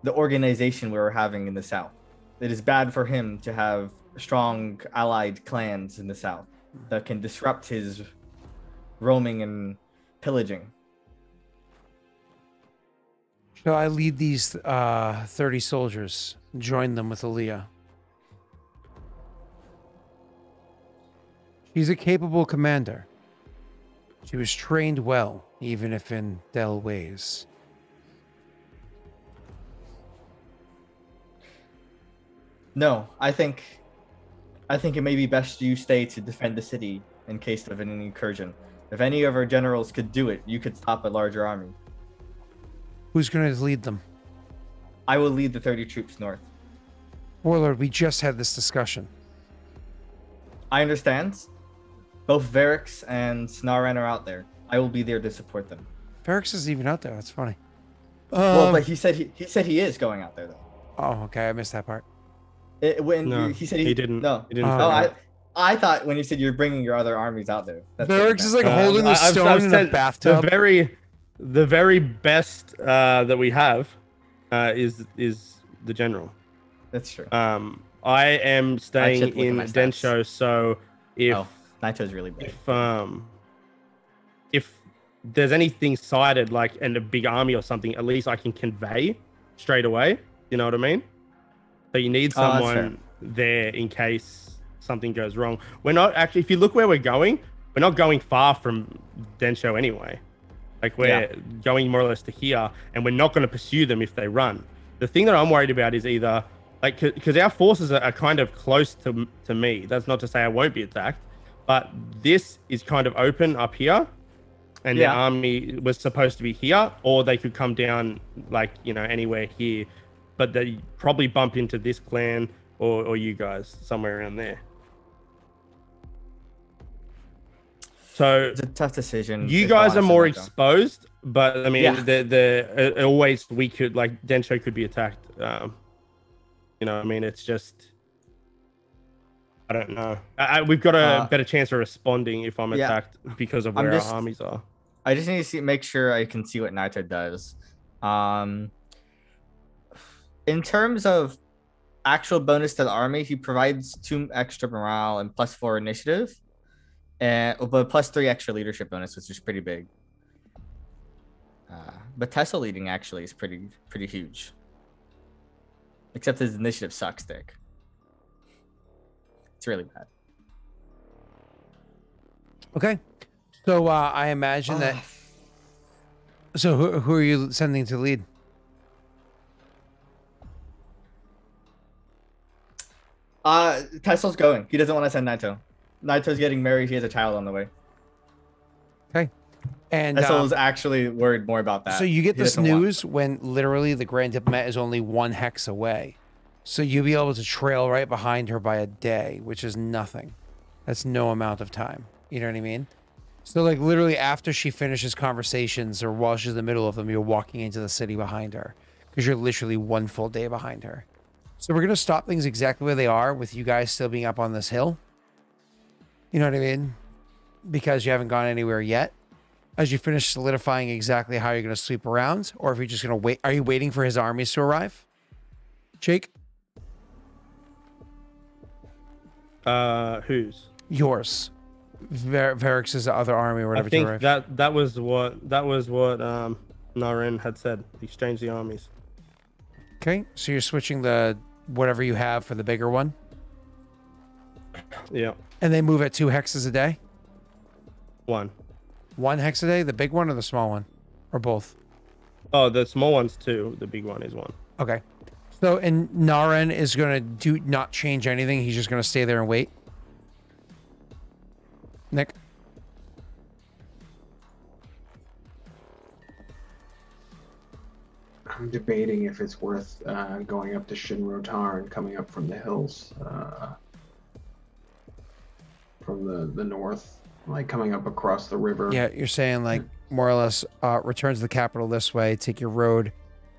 Speaker 1: organization we were having in the South. It is bad for him to have strong allied clans in the South that can disrupt his roaming and pillaging.
Speaker 3: Shall I lead these 30 soldiers? Join them with Aaliyah. She's a capable commander. She was trained well, even if in Del ways.
Speaker 1: No, I think it may be best you stay to defend the city in case of an incursion. If any of our generals could do it, you could stop a larger army.
Speaker 3: Who's going to lead them?
Speaker 1: I will lead the 30 troops north.
Speaker 3: Warlord, we just had this discussion.
Speaker 1: I understand. Both Varix and Snaran are out there. I will be there to support them.
Speaker 3: Varix is even out there. That's funny.
Speaker 1: Well, but he said he is going out there though.
Speaker 3: Oh, okay. I missed that part.
Speaker 1: He said he
Speaker 2: didn't.
Speaker 1: No,
Speaker 2: He didn't.
Speaker 1: I thought when you said you're bringing your other armies out there.
Speaker 3: Varix is like holding the stone in a bathtub.
Speaker 2: The very best that we have is the general.
Speaker 1: That's true.
Speaker 2: I am staying in Densho, so if
Speaker 1: Naito's really big.
Speaker 2: If there's anything sighted and a big army or something, at least I can convey straight away. You know what I mean? So you need someone there in case something goes wrong. We're not actually. If you look where we're going not going far from Densho anyway. We're going more or less to here, and we're not going to pursue them if they run. The thing that I'm worried about is either because our forces are kind of close to me. That's not to say I won't be attacked, but this is kind of open up here, and the army was supposed to be here, or they could come down anywhere here, but they probably bump into this clan or you guys somewhere around there. So
Speaker 1: it's a tough decision.
Speaker 2: You guys are more exposed, but I mean, always we could Densho could be attacked. You know, I mean, it's just I don't know. We've got a better chance of responding if I'm attacked because of where our armies are.
Speaker 1: I just need to make sure I can see what Naito does. In terms of actual bonus to the army, he provides 2 extra morale and +4 initiative. But +3 extra leadership bonus, which is pretty big. But Tesla leading actually is pretty huge. Except his initiative sucks, Dick. It's really bad.
Speaker 3: Okay. So I imagine that. So who are you sending to lead?
Speaker 1: Tesla's going. He doesn't want to send Naito. Naito's getting married. He has a child on the way.
Speaker 3: Okay. And
Speaker 1: Tesla's actually worried more about that.
Speaker 3: So you get this news when literally the Grand Diplomat is only 1 hex away. So you'll be able to trail right behind her by a day, which is nothing. That's no amount of time. You know what I mean? So literally after she finishes conversations or while she's in the middle of them, you're walking into the city behind her because you're literally 1 full day behind her. So we're going to stop things exactly where they are with you guys still being up on this hill. You know what I mean? Because you haven't gone anywhere yet. As you finish solidifying exactly how you're going to sweep around, or if you're just going to wait. Are you waiting for his armies to arrive? Jake?
Speaker 2: Whose?
Speaker 3: Yours. Varix's other army or whatever.
Speaker 2: I think that was what Naren had said. Exchange the armies.
Speaker 3: Okay, so you're switching the whatever you have for the bigger one?
Speaker 2: Yeah.
Speaker 3: And they move at 2 hexes a day?
Speaker 2: 1.
Speaker 3: 1 hex a day? The big one or the small one? Or both?
Speaker 2: Oh, the small one's 2. The big one is 1.
Speaker 3: Okay. So, and Naren is going to not change anything. He's just going to stay there and wait. Nick?
Speaker 4: I'm debating if it's worth going up to Shinrotar and coming up from the hills. From the north, coming up across the river.
Speaker 3: Yeah, you're saying more or less return to the capital this way, take your road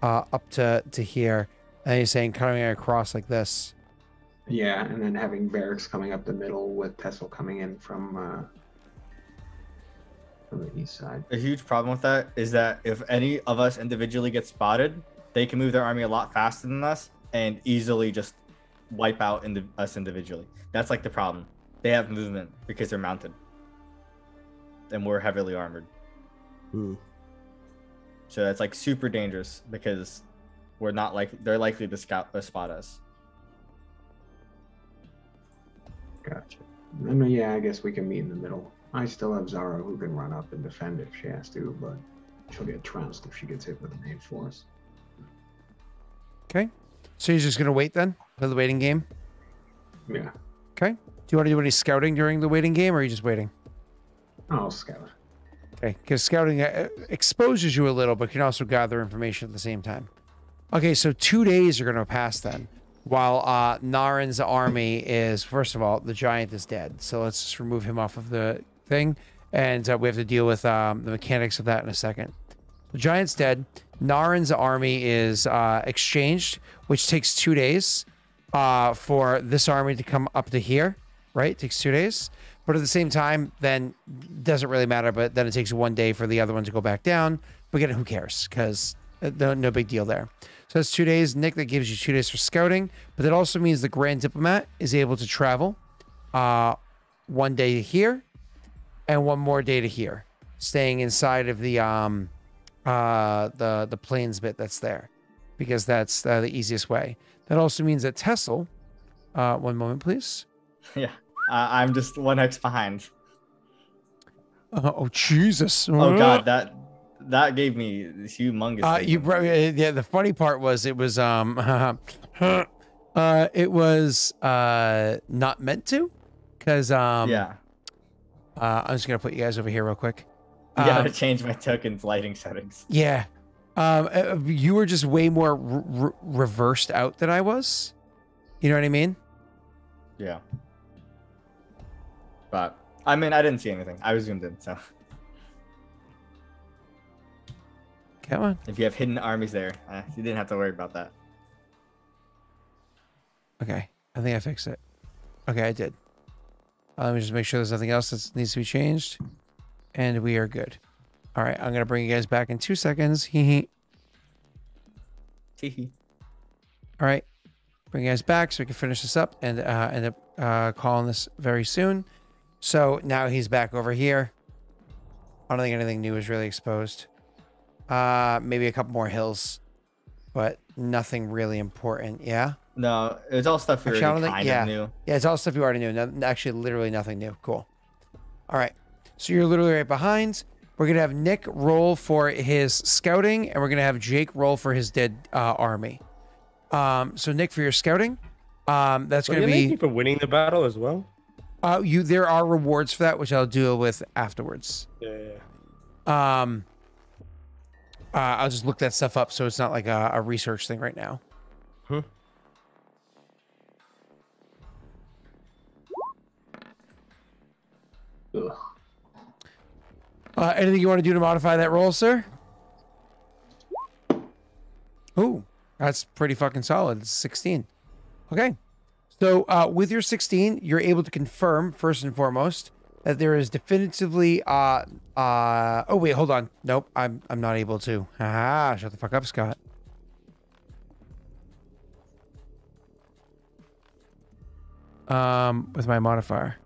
Speaker 3: up to here, And you're saying cutting it across like this.
Speaker 4: Yeah, and then having barracks coming up the middle with Tessel coming in from the east side.
Speaker 1: A huge problem with that is that if any of us individually get spotted, they can move their army a lot faster than us and easily just wipe out us individually. That's like the problem. They have movement because they're mounted, and we're heavily armored.
Speaker 2: Ooh.
Speaker 1: So that's like super dangerous because we're not like they're likely to spot us.
Speaker 4: Gotcha. And yeah, I guess we can meet in the middle. I still have Zara who can run up and defend if she has to, but she'll get trounced if she gets hit with the main force.
Speaker 3: Okay. So you're just going to wait then? Play the waiting game?
Speaker 4: Yeah.
Speaker 3: Okay. Do you want to do any scouting during the waiting game, or are you just waiting?
Speaker 4: I'll scout.
Speaker 3: Okay. Because scouting exposes you a little, but can also gather information at the same time. Okay, so 2 days are going to pass then. While Naren's army is, first of all, the giant is dead. So let's just remove him off of the thing. And we have to deal with the mechanics of that in a second. The giant's dead. Naren's army is exchanged, which takes 2 days for this army to come up to here, right? It takes 2 days. But at the same time, then doesn't really matter. But then it takes 1 day for the other one to go back down. But again, who cares? Because no big deal there. So that's 2 days. Nick, that gives you 2 days for scouting. But that also means the Grand Diplomat is able to travel 1 day to here and 1 more day to here, staying inside of the plains bit that's there, because that's the easiest way. That also means that Tessel, 1 moment, please.
Speaker 1: Yeah, I'm just 1 hex behind.
Speaker 3: Oh Jesus!
Speaker 1: Oh God, that gave me this humongous.
Speaker 3: Yeah. The funny part was it was it was not meant to, because
Speaker 1: yeah.
Speaker 3: I'm just gonna put you guys over here real quick.
Speaker 1: You gotta change my token's lighting settings.
Speaker 3: Yeah. You were just way more reversed out than I was. You know what I mean?
Speaker 1: Yeah. But I mean, I didn't see anything. I was zoomed in, so.
Speaker 3: Come on.
Speaker 1: If you have hidden armies there, you didn't have to worry about that.
Speaker 3: Okay. I think I fixed it. Okay, I did. Let me just make sure there's nothing else that needs to be changed. And we are good. All right, I'm going to bring you guys back in 2 seconds. Hee hee. All right. Bring you guys back so we can finish this up and end up calling this very soon. So now he's back over here. I don't think anything new is really exposed. Maybe a couple more hills, but nothing really important. Yeah.
Speaker 1: No, it's all stuff we already kind of knew.
Speaker 3: Yeah, it's all stuff you already knew. No, actually, literally nothing new. Cool. All right. So you're literally right behind. We're going to have Nick roll for his scouting, and we're going to have Jake roll for his dead army. So Nick, for your scouting, that's going to be...
Speaker 2: Thank you for winning the battle as well.
Speaker 3: There are rewards for that, which I'll deal with afterwards.
Speaker 2: Yeah.
Speaker 3: I'll just look that stuff up so it's not like a research thing right now.
Speaker 2: Huh.
Speaker 4: Ugh.
Speaker 3: Anything you want to do to modify that roll, sir? Ooh, that's pretty fucking solid. It's 16. Okay. So with your 16, you're able to confirm, first and foremost, that there is definitively oh wait, hold on. Nope, I'm not able to. Shut the fuck up, Scott. With my modifier.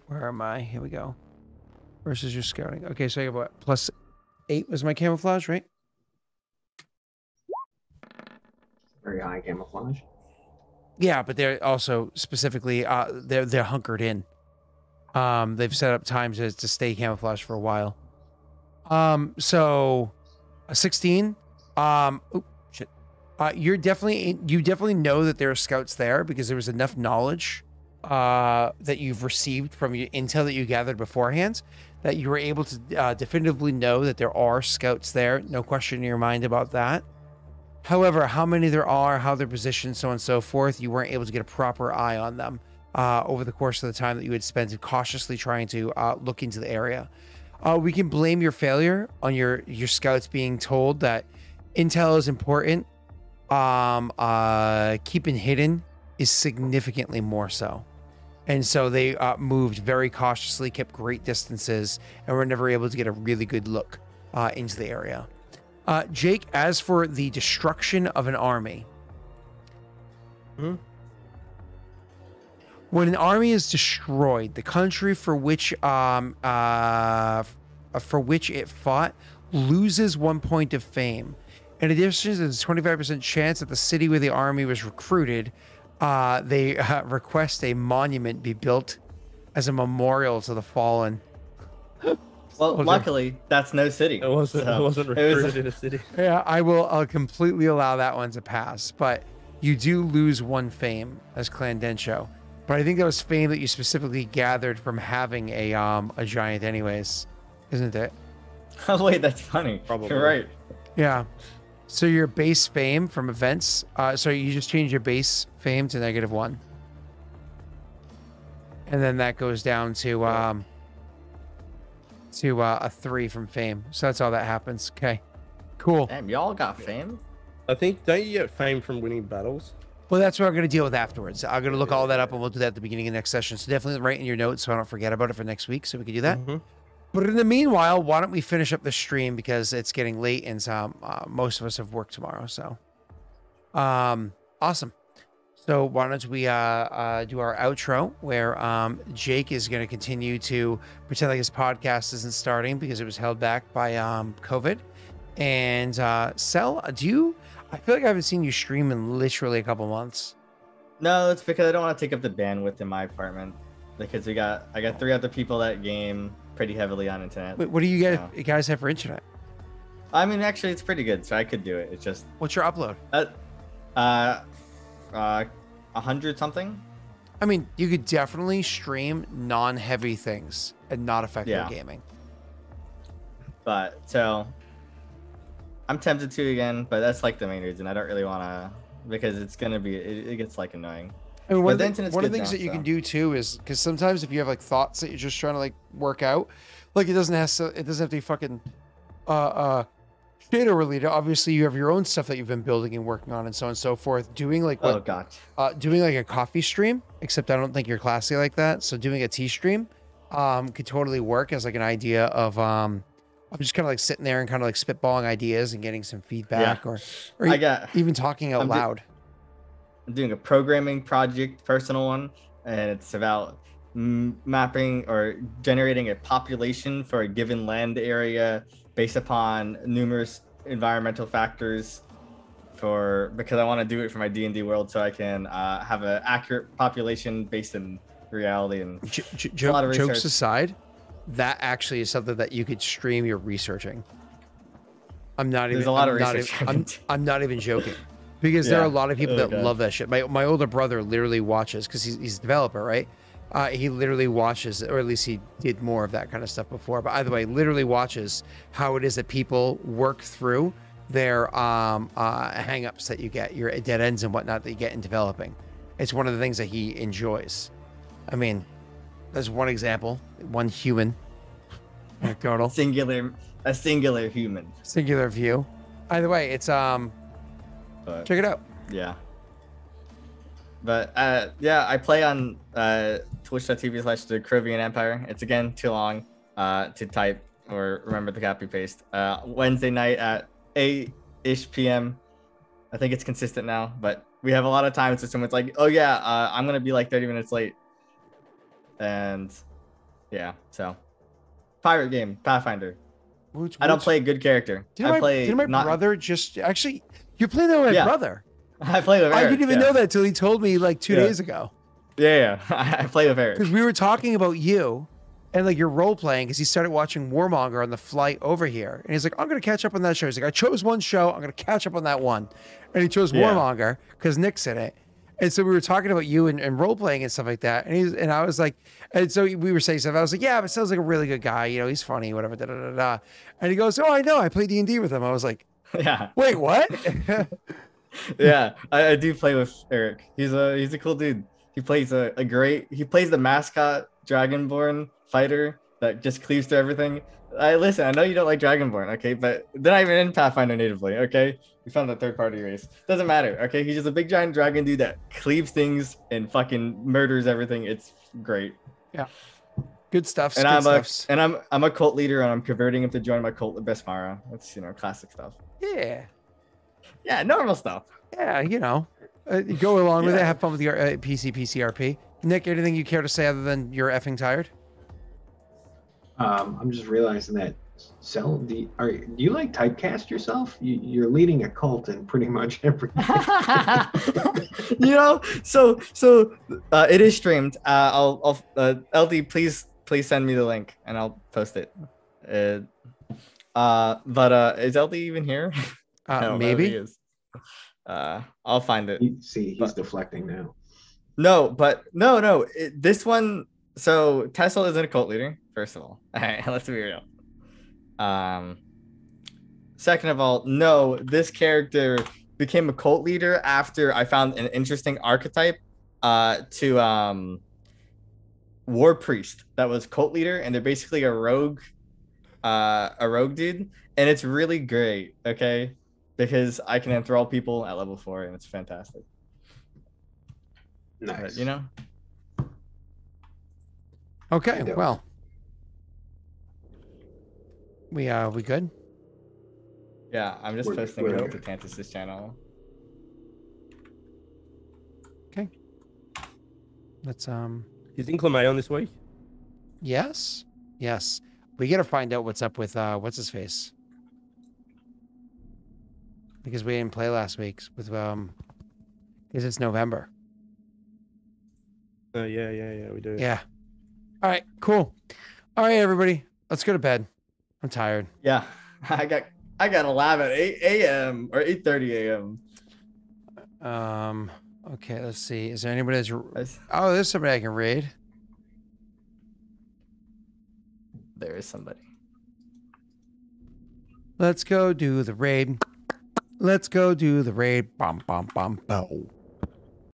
Speaker 3: Where am I? Here we go. Versus your scouting. Okay, so you have what? +8 was my camouflage, right?
Speaker 4: Very high camouflage.
Speaker 3: Yeah, but they're also specifically they're hunkered in. They've set up times to stay camouflaged for a while. So a 16. Oh shit. You definitely know that there are scouts there because there was enough knowledge that you've received from your intel that you gathered beforehand that you were able to definitively know that there are scouts there. No question in your mind about that. However, how many there are, how they're positioned, so on and so forth, you weren't able to get a proper eye on them over the course of the time that you had spent cautiously trying to look into the area. We can blame your failure on your scouts being told that intel is important. Keeping hidden is significantly more so. And so they moved very cautiously, kept great distances, and were never able to get a really good look into the area. Jake, as for the destruction of an army, when an army is destroyed, the country for which it fought loses 1 point of fame. In addition, there's a 25% chance that the city where the army was recruited, they request a monument be built as a memorial to the fallen.
Speaker 1: Well, luckily, that's no city.
Speaker 2: It wasn't recruited in a city.
Speaker 3: Yeah, I'll completely allow that one to pass. But you do lose 1 fame as Clan Densho. But I think that was fame that you specifically gathered from having a giant anyways, isn't it?
Speaker 1: Oh, wait, that's funny.
Speaker 2: Probably.
Speaker 1: You're right.
Speaker 3: Yeah. So your base fame from events, so you just change your base fame to -1. And then that goes down to a 3 from fame. So that's all that happens. Okay. Cool.
Speaker 1: Damn, y'all got fame?
Speaker 2: I think, don't you get fame from winning battles?
Speaker 3: Well, that's what I'm going to deal with afterwards. I'm going to look all that up, and we'll do that at the beginning of next session. So definitely write in your notes so I don't forget about it for next week, so we can do that. But in the meanwhile, why don't we finish up the stream, because it's getting late and most of us have work tomorrow. So awesome. So why don't we do our outro, where Jake is going to continue to pretend like his podcast isn't starting because it was held back by COVID. And Cell, I feel like I haven't seen you stream in literally a couple months.
Speaker 1: No, it's because I don't want to take up the bandwidth in my apartment, because I got 3 other people that game pretty heavily on internet.
Speaker 3: Wait, what do you guys have for internet?
Speaker 1: I mean, actually, it's pretty good, so I could do it. It's just
Speaker 3: What's your upload?
Speaker 1: 100 something.
Speaker 3: I mean, you could definitely stream non-heavy things and not affect your gaming.
Speaker 1: But so I'm tempted to again, but that's like the main reason. I don't really want to, because it's gonna be it gets like annoying.
Speaker 3: I mean, one of the
Speaker 1: good
Speaker 3: things
Speaker 1: now,
Speaker 3: that you
Speaker 1: so.
Speaker 3: can do too is, because sometimes if you have like thoughts that you're just trying to like work out, like it doesn't have to be fucking shader related. Obviously, you have your own stuff that you've been building and working on, and so on and so forth. Doing like doing like a coffee stream, except I don't think you're classy like that. So doing a tea stream could totally work as like an idea of I'm just kind of like sitting there and kind of like spitballing ideas and getting some feedback, or even talking out loud.
Speaker 1: I'm doing a programming project, personal one, and it's about mapping or generating a population for a given land area based upon numerous environmental factors, because I want to do it for my D&D world, so I can have an accurate population based in reality. And a lot of research.
Speaker 3: Jokes aside, that actually is something that you could stream your researching. I'm not even joking, because there are a lot of people that love that shit. My older brother literally watches, because he's a developer, right? He literally watches, or at least he did more of that kind of stuff before. But either way, literally watches how it is that people work through their hang-ups that you get, your dead ends and whatnot that you get in developing. It's one of the things that he enjoys. I mean, there's one example, one human anecdotal.
Speaker 1: A singular human.
Speaker 3: Singular view. Either way, it's check it out.
Speaker 1: Yeah. But I play on twitch.tv/the Caribbean Empire. It's again too long to type or remember the copy paste. Wednesday night at 8-ish p.m. I think it's consistent now, but we have a lot of times where someone's like, oh yeah, I'm gonna be like 30 minutes late. And yeah, so pirate game, Pathfinder. I don't play a good character.
Speaker 3: Didn't my brother just actually? You're playing that with my brother.
Speaker 1: I play with Eric.
Speaker 3: I didn't even know that till he told me like 2 days ago.
Speaker 1: Yeah. I play with Eric.
Speaker 3: Because we were talking about you and like your role playing, because he started watching Warmonger on the flight over here. And he's like, I'm going to catch up on that show. He's like, I chose one show. I'm going to catch up on that one. And he chose Warmonger because Nick's in it. And so we were talking about you and role playing and stuff like that. And I was like, and so we were saying stuff. I was like, yeah, but sounds like a really good guy. You know, he's funny, whatever. Da, da, da, da. And he goes, oh, I know. I play D&D with him. I was like, wait, what?
Speaker 1: Yeah, I do play with Eric. He's a cool dude. He plays he plays the mascot Dragonborn fighter that just cleaves through everything. Listen, I know you don't like Dragonborn, okay, but they're not even in Pathfinder natively, okay? We found a third-party race. Doesn't matter, okay? He's just a big giant dragon dude that cleaves things and fucking murders everything. It's great.
Speaker 3: Yeah. Good stuff.
Speaker 1: And I'm a cult leader, and I'm converting him to join my cult with Besmara. That's classic stuff.
Speaker 3: Yeah.
Speaker 1: Yeah, normal stuff.
Speaker 3: Yeah, you go along with it. Have fun with your PCRP. Nick, anything you care to say other than you're effing tired?
Speaker 4: I'm just realizing that. Do you like typecast yourself? You're leading a cult in pretty much everything.
Speaker 1: So it is streamed. I'll LD, please send me the link and I'll post it. But is LD even here?
Speaker 3: Maybe.
Speaker 1: He is. I'll find it.
Speaker 4: He's deflecting now.
Speaker 1: No. This one. So Tesla isn't a cult leader. First of all, right, let's be real. Second of all, no, this character became a cult leader after I found an interesting archetype to war priest that was cult leader, and they're basically a rogue dude, and it's really great, okay? Because I can enthrall people at level 4, and it's fantastic.
Speaker 4: Nice.
Speaker 1: But,
Speaker 3: Okay, well. We good?
Speaker 1: Yeah, I'm just posting a link to Tantus's channel.
Speaker 3: Okay. Let's
Speaker 2: Is Inclemay on this week?
Speaker 3: Yes. We gotta find out what's up with what's his face. Because we didn't play last week with because it's November.
Speaker 2: Oh yeah, we do.
Speaker 3: Yeah. All right, cool. All right, everybody. Let's go to bed. I'm tired.
Speaker 1: Yeah, I got a lab at 8 a.m. or 8:30
Speaker 3: a.m. Okay, let's see. Is there anybody that's... Oh, there's somebody I can raid.
Speaker 1: There is somebody.
Speaker 3: Let's go do the raid. Let's go do the raid. Bum, bum, bum, bow.